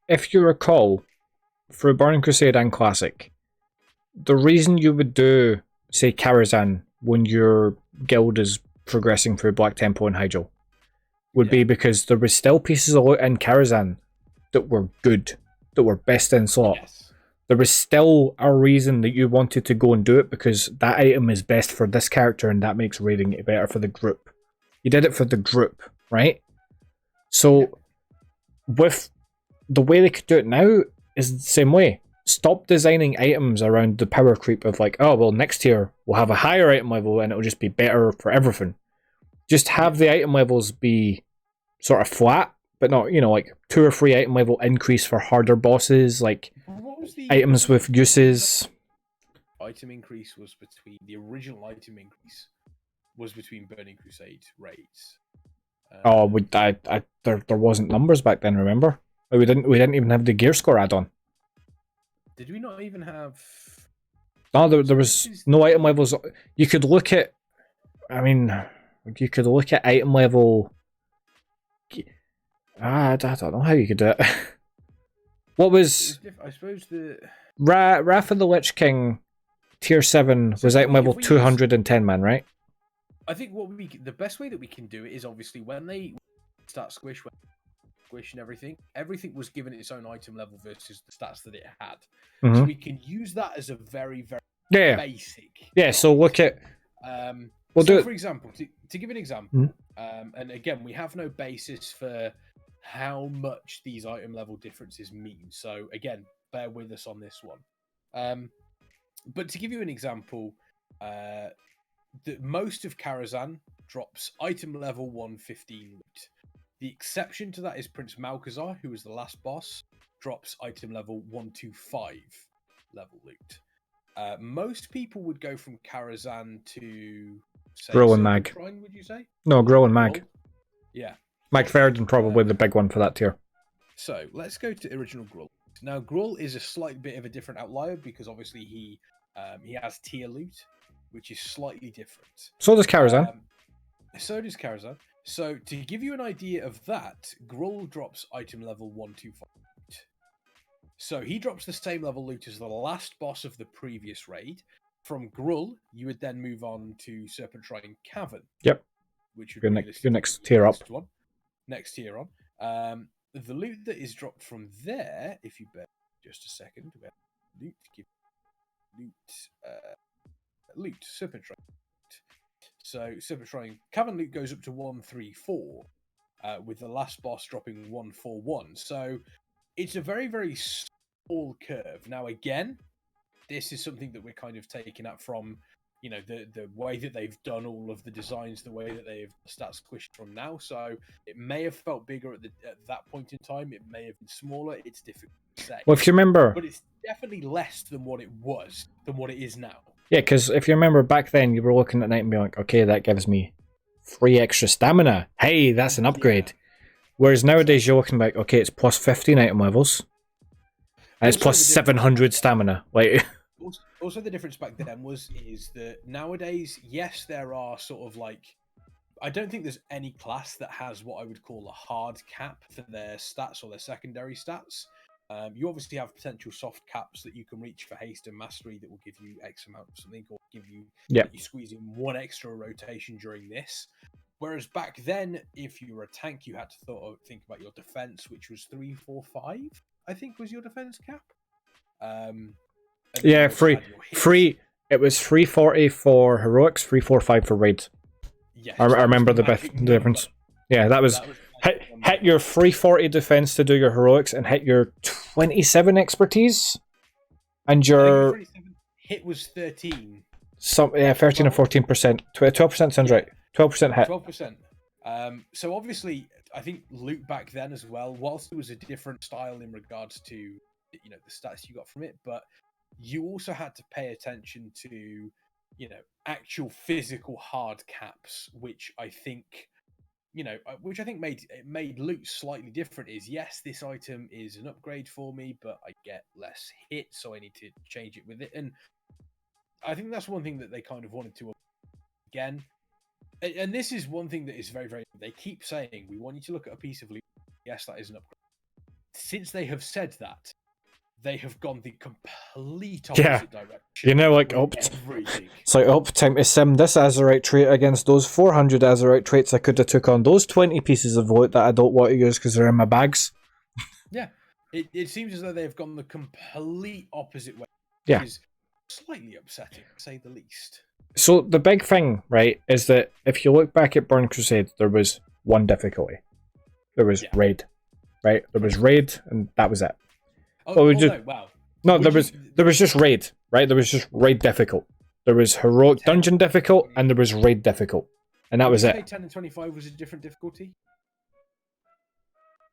If you recall, for Burning Crusade and Classic, the reason you would do, say, Karazhan when your guild is progressing through Black Temple and Hyjal would be because there was still pieces of loot in Karazhan that were good, that were best in slot. Yes. there was still a reason that you wanted to go and do it because that item is best for this character and that makes raiding it better for the group. You did it for the group, right? So with the way they could do it now is the same way. Stop designing items around the power creep of like, oh, well, next tier we'll have a higher item level and it'll just be better for everything. Just have the item levels be sort of flat, but not, you know, like 2 or 3 item level increase for harder bosses, like items with uses. Item increase was between the original item increase was between Burning Crusade raids. There wasn't numbers back then. Remember, we didn't even have the gear score add-on. Did we not even have? No, there was no item levels. You could look at, I mean, you could look at item level. I don't know how you could do it. What was? I suppose the Wrath of the Lich King tier 7 was item level 210 man, right? I think the best way that we can do it is obviously when they start squish and everything was given its own item level versus the stats that it had. Mm-hmm. So we can use that as a very, very basic. Yeah, so look at... For example, to give an example, and again, we have no basis for how much these item level differences mean. So again, bear with us on this one. But to give you an example, most of Karazhan drops item level 115 loot. The exception to that is Prince Malkazar, who was the last boss, drops item level 125 level loot. Most people would go from Karazhan to Grow and Mag. Shrine, would you say? No, Grow and Mag. Yeah. Magferden probably the big one for that tier. So let's go to original Gruul. Now Gruul is a slight bit of a different outlier because obviously he has tier loot, which is slightly different. So does Karazhan. So to give you an idea of that, Gruul drops item level 125. So he drops the same level loot as the last boss of the previous raid. From Gruul, you would then move on to Serpent Shrine Cavern. Yep. Which would your next tier up. Next tier on. The loot that is dropped from there, if you bear just a second, loot, Serpent Shrine. So Serpent Shrine Cavern loot goes up to 134, with the last boss dropping 141. So it's a very, very small curve. Now again, this is something that we're kind of taking up from, you know, the way that they've done all of the designs, the way that they've stats squished from now. So it may have felt bigger at that point in time. It may have been smaller. It's difficult to say. Well, if you remember, but it's definitely less than what it was, than what it is now. Yeah, because if you remember back then, you were looking at it and being like, okay, that gives me 3 extra stamina. Hey, that's an upgrade. Yeah. Whereas nowadays, you're looking like, okay, it's plus 15 item levels. And it's plus 700 stamina. Like. Also, the difference back then is that nowadays, yes, there are sort of like, I don't think there's any class that has what I would call a hard cap for their stats or their secondary stats. You obviously have potential soft caps that you can reach for haste and mastery that will give you X amount of something, or give you, you squeeze in 1 extra rotation during this. Whereas back then, if you were a tank, you had to think about your defense, which was 3, 4, 5, I think was your defense cap. Yeah, free. It was 340 for heroics, 345 for raids. Yes, I remember the difference. Yeah, that was hit your 340 defense to do your heroics and hit your 27 expertise, and your hit was 13. 13 or 14%. 12% sounds right. 12% hit. 12%. So obviously, I think loot back then as well, whilst there was a different style in regards to, you know, the stats you got from it, but you also had to pay attention to, you know, actual physical hard caps, which I think made loot slightly different. Is yes, this item is an upgrade for me, but I get less hits, so I need to change it with it. And I think that's one thing that they kind of wanted to again. And this is one thing that is very, very. They keep saying we want you to look at a piece of loot. Yes, that is an upgrade. Since they have said that, they have gone the complete opposite direction. You know, like, it's like, time to sim this Azerite trait against those 400 Azerite traits I could have took on those 20 pieces of loot that I don't want to use because they're in my bags. Yeah, It seems as though they've gone the complete opposite way. Yeah. Which is slightly upsetting, to say the least. So the big thing, right, is that if you look back at Burn Crusade, there was one difficulty. There was raid, right? There was raid, and that was it. Oh, Well, no, wow. No, there was just raid, right? There was just raid difficult. There was heroic dungeon difficult, and there was raid difficult, and that was it. 10 and 25 was a different difficulty.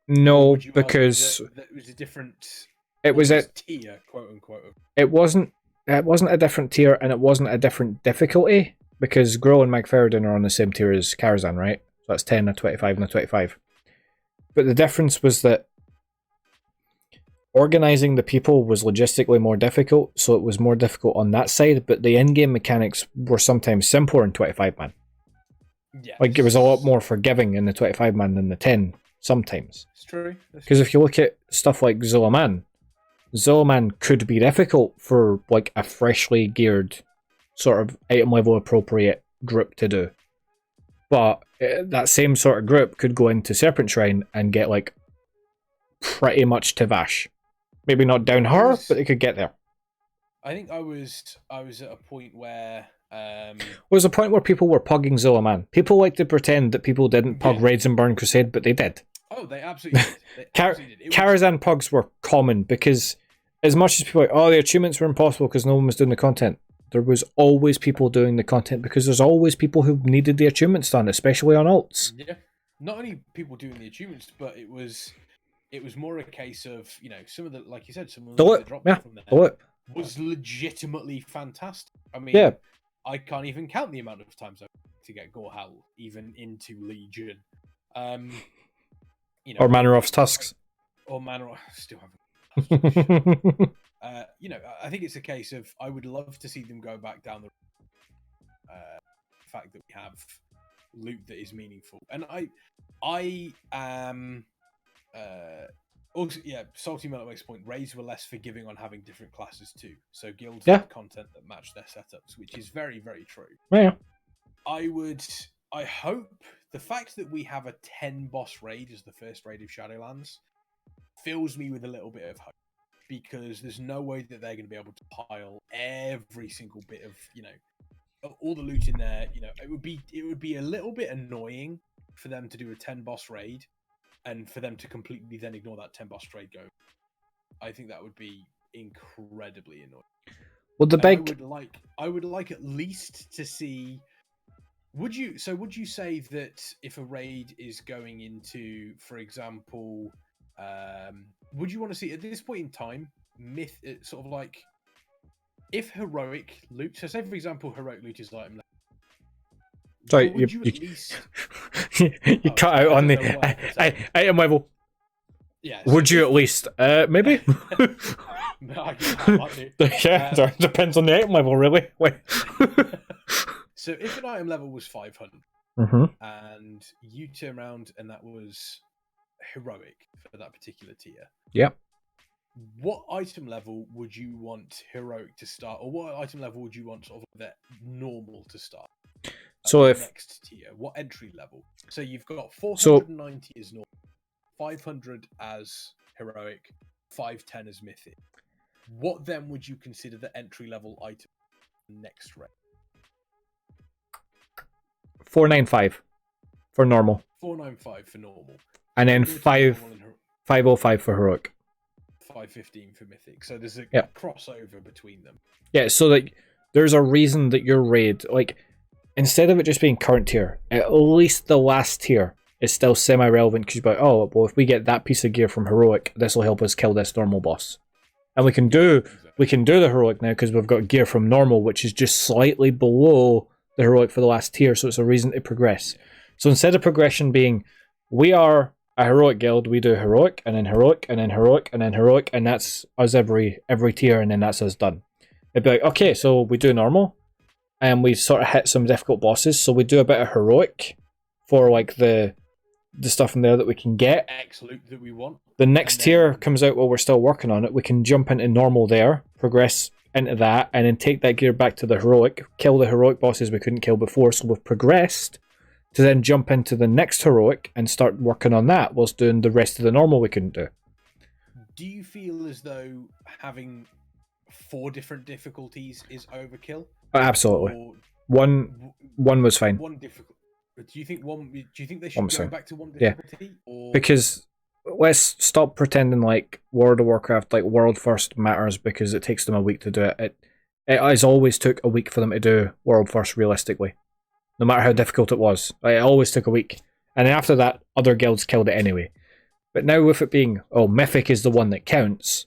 No, because that was a different. It was a tier, quote unquote. It wasn't a different tier, and it wasn't a different difficulty because Gruul and Magferidin are on the same tier as Karazhan, right? So that's 10, a 25, and a 25. But the difference was that organizing the people was logistically more difficult, so it was more difficult on that side, but the in-game mechanics were sometimes simpler in 25-man. Yes. Like, it was a lot more forgiving in the 25-man than the 10, sometimes. It's true. Because if you look at stuff like Zulaman could be difficult for, like, a freshly geared, sort of item level appropriate group to do. But that same sort of group could go into Serpent Shrine and get, like, pretty much Tavash. Maybe not down her, but they could get there. I think I was at a point where There was a point where people were pugging Zulaman. People like to pretend that people didn't pug raids in Burn Crusade, but they did. Oh, they absolutely did. Karazhan pugs were common because as much as people were like, oh, the achievements were impossible because no one was doing the content, there was always people doing the content because there's always people who needed the achievements done, especially on alts. Yeah. Not only people doing the achievements, but it was more a case of, you know, some of the, like you said, some of the drop from there was legitimately fantastic. I mean, I can't even count the amount of times I've to get Gorehal even into Legion. You know, or Manorov's Tusks. Or Manor, still haven't. You know, I think it's a case of I would love to see them go back down the fact that we have loot that is meaningful, and I am also, Salty Mellow makes a point. Raids were less forgiving on having different classes too, so guilds had content that matched their setups, which is very, very true. Yeah. I hope the fact that we have a 10 boss raid as the first raid of Shadowlands fills me with a little bit of hope, because there's no way that they're going to be able to pile every single bit of, you know, all the loot in there. You know, it would be a little bit annoying for them to do a 10 boss raid and for them to completely then ignore that 10 boss raid go. I think that would be incredibly annoying. Well, I would like at least to see. Would you say that if a raid is going into, for example, would you want to see at this point in time sort of like if heroic loot? So say for example, heroic loot is item level. Sorry, would you at least you cut out on the item level. Yeah. Would you at least? Maybe. Yeah, depends on the item level, really. So if an item level was 500, and you turn around and that was heroic for that particular tier, what item level would you want heroic to start, or what item level would you want sort of that normal to start? So if next tier, what entry level? So you've got 490 as normal, 500 as heroic, 510 as mythic. What then would you consider the entry level item next rank? 495 for normal. 495 for normal. And then 505 for heroic. 515 for mythic. So there's a crossover between them. Yeah, so that there's a reason that your raid, like, instead of it just being current tier, at least the last tier is still semi-relevant, because you're like, oh, well, if we get that piece of gear from heroic, this will help us kill this normal boss. And we can do the heroic now because we've got gear from normal, which is just slightly below the heroic for the last tier, so it's a reason to progress. So instead of progression being, we are a heroic guild, we do heroic, and then heroic, and then heroic, and then heroic, and that's us every tier, and then that's us done. It'd be like, okay, so we do normal, and we sort of hit some difficult bosses, so we do a bit of heroic for like the stuff in there that we can get. Absolute that we want. The next tier comes out while we're still working on it. We can jump into normal there, progress into that, and then take that gear back to the heroic, kill the heroic bosses we couldn't kill before, so we've progressed to then jump into the next heroic and start working on that whilst doing the rest of the normal we couldn't do. do you feel as though having 4 different difficulties is overkill? Absolutely. Or One was fine. One difficult. Do you think one? Do you think they should go fine. back to one Yeah. difficulty? Or... Because let's stop pretending like World of Warcraft, like World First matters because it takes them a week to do it. It has always took a week for them to do World First realistically. No matter how difficult it was. It always took a week. And then after that, other guilds killed it anyway. But now with it being, Mythic is the one that counts,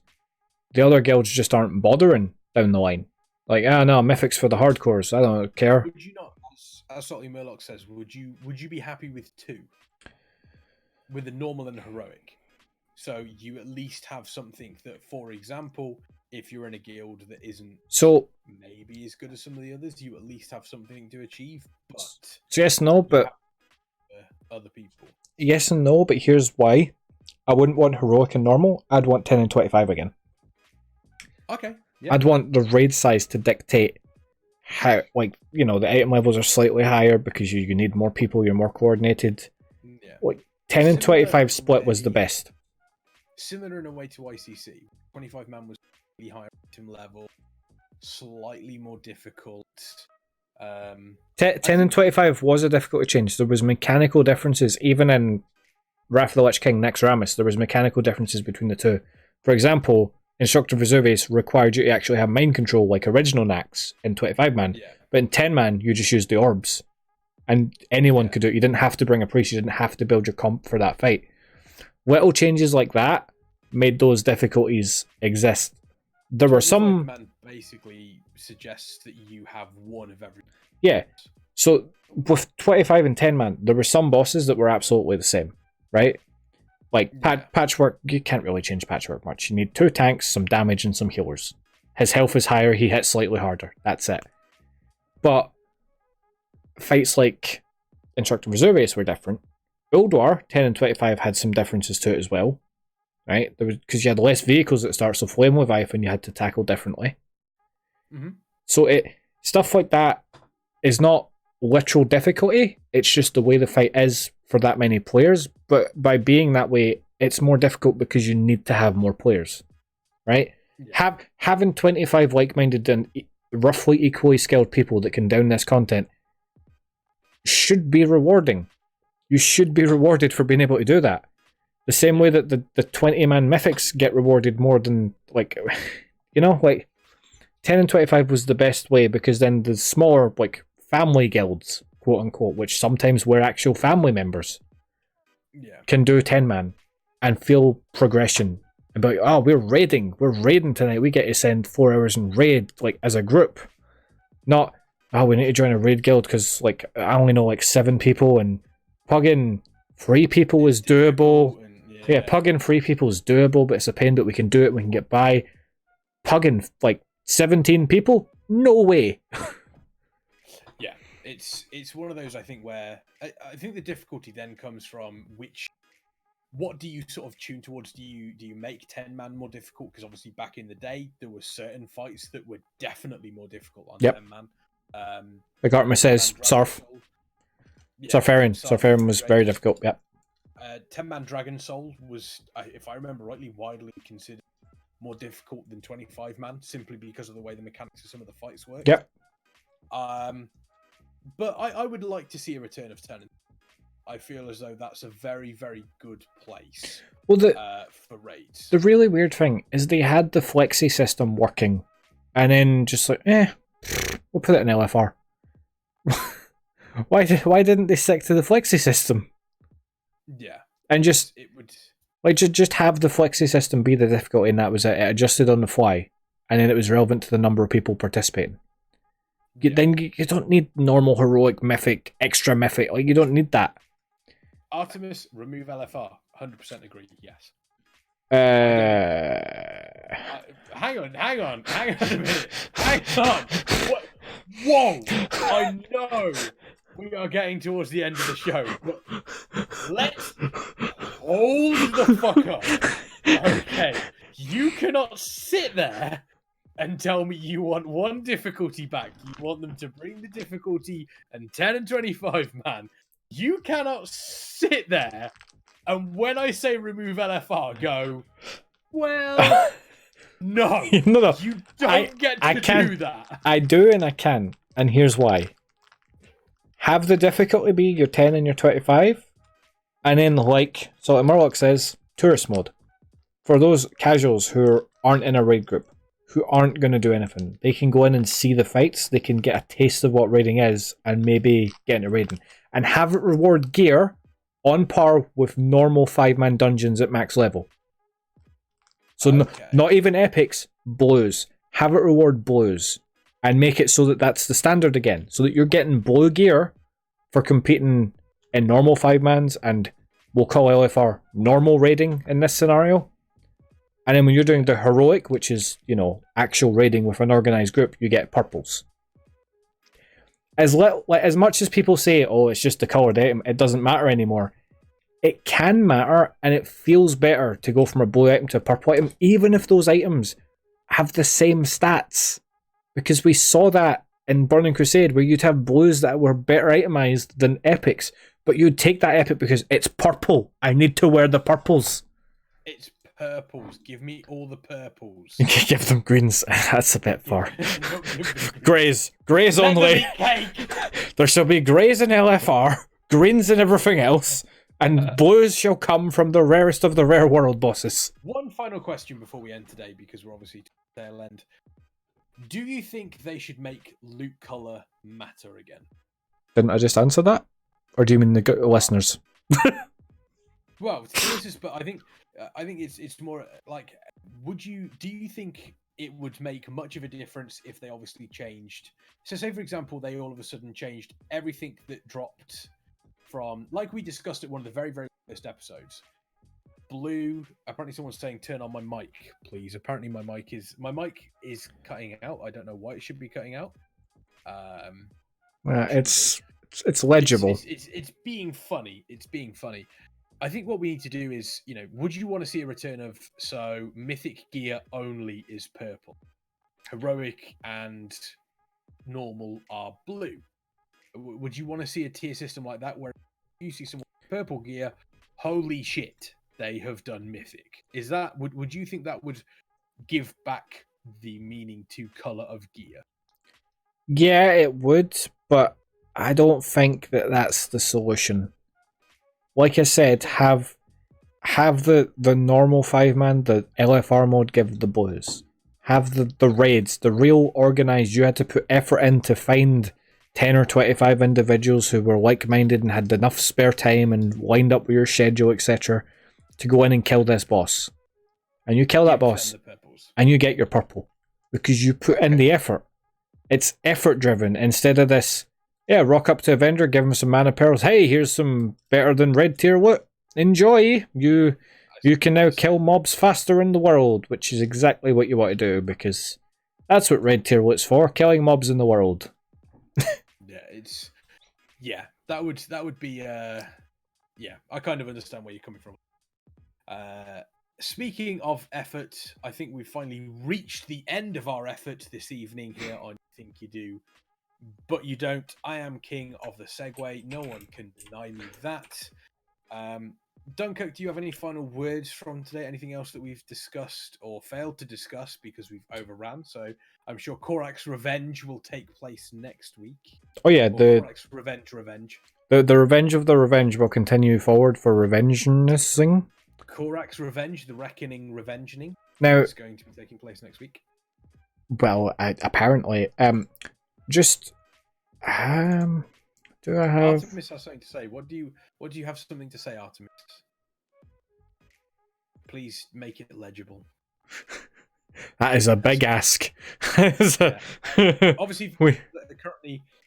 the other guilds just aren't bothering down the line. Like, no, Mythic's for the hardcores. I don't care. Would you not, as Salty Murloc says, would you be happy with 2? With the normal and the heroic? So you at least have something that, for example, if you're in a guild that isn't maybe as good as some of the others, you at least have something to achieve. But yes, no, but other people. Yes and no, but here's why. I wouldn't want heroic and normal. I'd want 10 and 25 again. Okay. Yeah. I'd want the raid size to dictate how, like, the item levels are slightly higher because you need more people, you're more coordinated. Yeah. Like 10 and 25 split was the best. Similar in a way to ICC. 25 man was really higher item level, slightly more difficult. 10 and 25 was a difficulty change. There was mechanical differences, even in Wrath of the Lich King Next Ramus, there was mechanical differences between the two. For example, Instructor Vesuvius required you to actually have mind control like original Nax in 25 man, but in 10 man you just used the orbs. And anyone could do it. You didn't have to bring a priest, you didn't have to build your comp for that fight. Little changes like that made those difficulties exist. There were some... Man basically suggests that you have one of every... Yeah. So with 25 and 10 man, there were some bosses that were absolutely the same, right? Like Patchwork, you can't really change Patchwork much. You need 2 tanks, some damage, and some healers. His health is higher, he hits slightly harder. That's it. But fights like Instructor Vesuvius were different. Ulduar, 10 and 25 had some differences to it as well. Right? There was because you had less vehicles at the start, so Flame Leviathan you had to tackle differently. Mm-hmm. So stuff like that is not literal difficulty, it's just the way the fight is for that many players, but by being that way, it's more difficult because you need to have more players, right? Yeah. Having 25 like-minded and roughly equally skilled people that can down this content should be rewarding. You should be rewarded for being able to do that. The same way that the 20-man mythics get rewarded more than, like, 10 and 25 was the best way because then the smaller, like, family guilds, quote unquote, which sometimes were actual family members, can do 10 man and feel progression. And be like, we're raiding tonight. We get to spend 4 hours in raid, like as a group. Not, we need to join a raid guild because like I only know like 7 people and pugging 3 people is doable. Pugging 3 people is doable, but it's a pain, but we can do it. We can get by. Pugging like 17 people? No way. It's one of those, I think, where I think the difficulty then comes from what do you sort of tune towards? Do you make 10 man more difficult? Because obviously back in the day there were certain fights that were definitely more difficult on 10 man. Like Artemis says, Surf. Surfarian was very difficult. 10 man Dragon Soul was, if I remember rightly, widely considered more difficult than 25 man simply because of the way the mechanics of some of the fights work. But I would like to see a return of 10. I feel as though that's a very, very good place for raids. The really weird thing is they had the flexi system working, and then just like, we'll put it in LFR. Why didn't they stick to the flexi system? Yeah. And just have the flexi system be the difficulty, and that was it. It adjusted on the fly, and then it was relevant to the number of people participating. Then you don't need normal, heroic, mythic, extra mythic. Like, you don't need that. Artemis, remove LFR. 100% agree, yes. Hang on a minute. Hang on. What? Whoa! I know we are getting towards the end of the show, but let's hold the fuck up. Okay. You cannot sit there and tell me you want one difficulty back. You want them to bring the difficulty and 10 and 25, man. You cannot sit there and when I say remove LFR, go, Well, no, No, you don't get to do that. I do and I can, and here's why. Have the difficulty be your 10 and your 25, and then, like Murloc says, tourist mode. For those casuals who aren't in a raid group, who aren't going to do anything, they can go in and see the fights, they can get a taste of what raiding is, and maybe get into raiding. And have it reward gear on par with normal 5-man dungeons at max level. So not even epics, blues. Have it reward blues. And make it so that that's the standard again. So that you're getting blue gear for competing in normal 5-mans, and we'll call LFR normal raiding in this scenario. And then when you're doing the heroic, which is, actual raiding with an organized group, you get purples. As much as people say, oh, it's just the colored item, it doesn't matter anymore. It can matter, and it feels better to go from a blue item to a purple item, even if those items have the same stats. Because we saw that in Burning Crusade, where you'd have blues that were better itemized than epics, but you'd take that epic because it's purple. I need to wear the purples. It's purples. Give me all the purples. Give them greens. That's a bit far. Greys. Greys only. There shall be greys in LFR, greens in everything else, and blues shall come from the rarest of the rare world bosses. One final question before we end today, because we're obviously to the tail end. Do you think they should make loot color matter again? Didn't I just answer that? Or do you mean the listeners? Well, this is, but I think it's more like, do you think it would make much of a difference if they obviously changed? So say, for example, they all of a sudden changed everything that dropped from, like we discussed at one of the very, very first episodes. Blue, apparently someone's saying turn on my mic, please. Apparently my mic is cutting out. I don't know why it should be cutting out. It's legible. It's being funny. It's being funny. I think what we need to do is, would you want to see a return of, so mythic gear only is purple, heroic and normal are blue? Would you want to see a tier system like that where you see some purple gear, holy shit, they have done mythic? Is that, would you think that would give back the meaning to color of gear? Yeah, it would, but I don't think that that's the solution. Like I said, have the normal 5-man, the LFR mode, give the blues. Have the raids, the real organized, you had to put effort in to find 10 or 25 individuals who were like-minded and had enough spare time and lined up with your schedule, etc., to go in and kill this boss. And you kill that boss, and you get your purple. Because you put in the effort. It's effort-driven, instead of this, rock up to a vendor, give him some mana pearls. Hey, here's some better than red tier loot. Enjoy. You can now kill mobs faster in the world, which is exactly what you want to do, because that's what red tier loot's for, killing mobs in the world. That would be I kind of understand where you're coming from. Speaking of effort, I think we've finally reached the end of our effort this evening here on Think You Do, But You Don't. I am king of the segue. No one can deny me that. Dunkurk, do you have any final words from today? Anything else that we've discussed or failed to discuss because we've overran? So I'm sure Korak's Revenge will take place next week. Oh yeah, Korak's Revenge. The Revenge of the Revenge will continue forward for revengeing. Korak's Revenge, the Reckoning Revengeing, now is going to be taking place next week. Well, apparently, do I have? Artemis has something to say. What do you have something to say, Artemis? Please make it legible. That is a big ask. Obviously,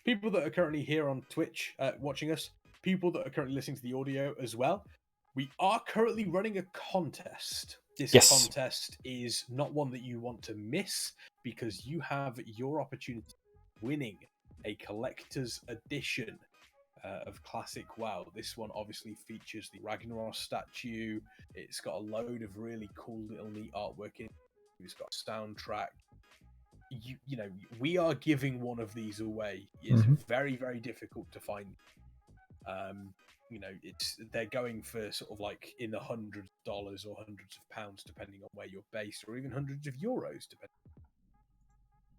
people that are currently here on Twitch watching us, people that are currently listening to the audio as well, we are currently running a contest. This contest is not one that you want to miss, because you have your opportunity of winning a collector's edition of Classic WoW. This one obviously features the Ragnaros statue. It's got a load of really cool little neat artwork in it. It's got a soundtrack. We are giving one of these away. It's very, very difficult to find. they're going for sort of like in the $100s or hundreds of pounds, depending on where you're based, or even hundreds of euros, depending.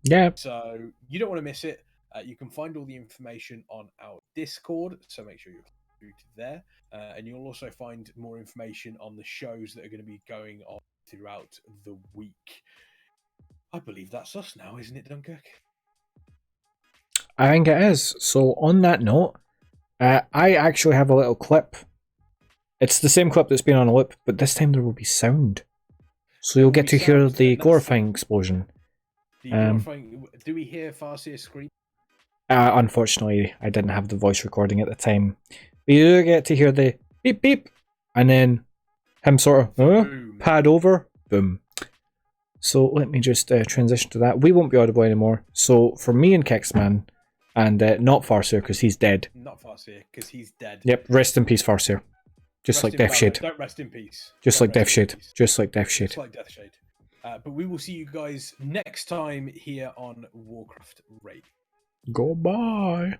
Yeah. So you don't want to miss it. You can find all the information on our Discord, so make sure you're through to there. And you'll also find more information on the shows that are going to be going on throughout the week. I believe that's us now, isn't it, Dunkirk? I think it is. So on that note, I actually have a little clip. It's the same clip that's been on a loop, but this time there will be sound. So you'll get to hear the glorifying explosion. Do we hear Farseer scream? Unfortunately, I didn't have the voice recording at the time. But you do get to hear the beep beep, and then him sort of pad over, boom. So let me just transition to that. We won't be audible anymore. So for me and Kexman, and not Farseer because he's dead. Not Farseer because he's dead. Yep, rest in peace, Farseer. Just like Death Shade. Don't rest in peace. Just like Death Shade. Just like Death Shade. Just like Death Shade. But we will see you guys next time here on Warcraft Radio. Goodbye.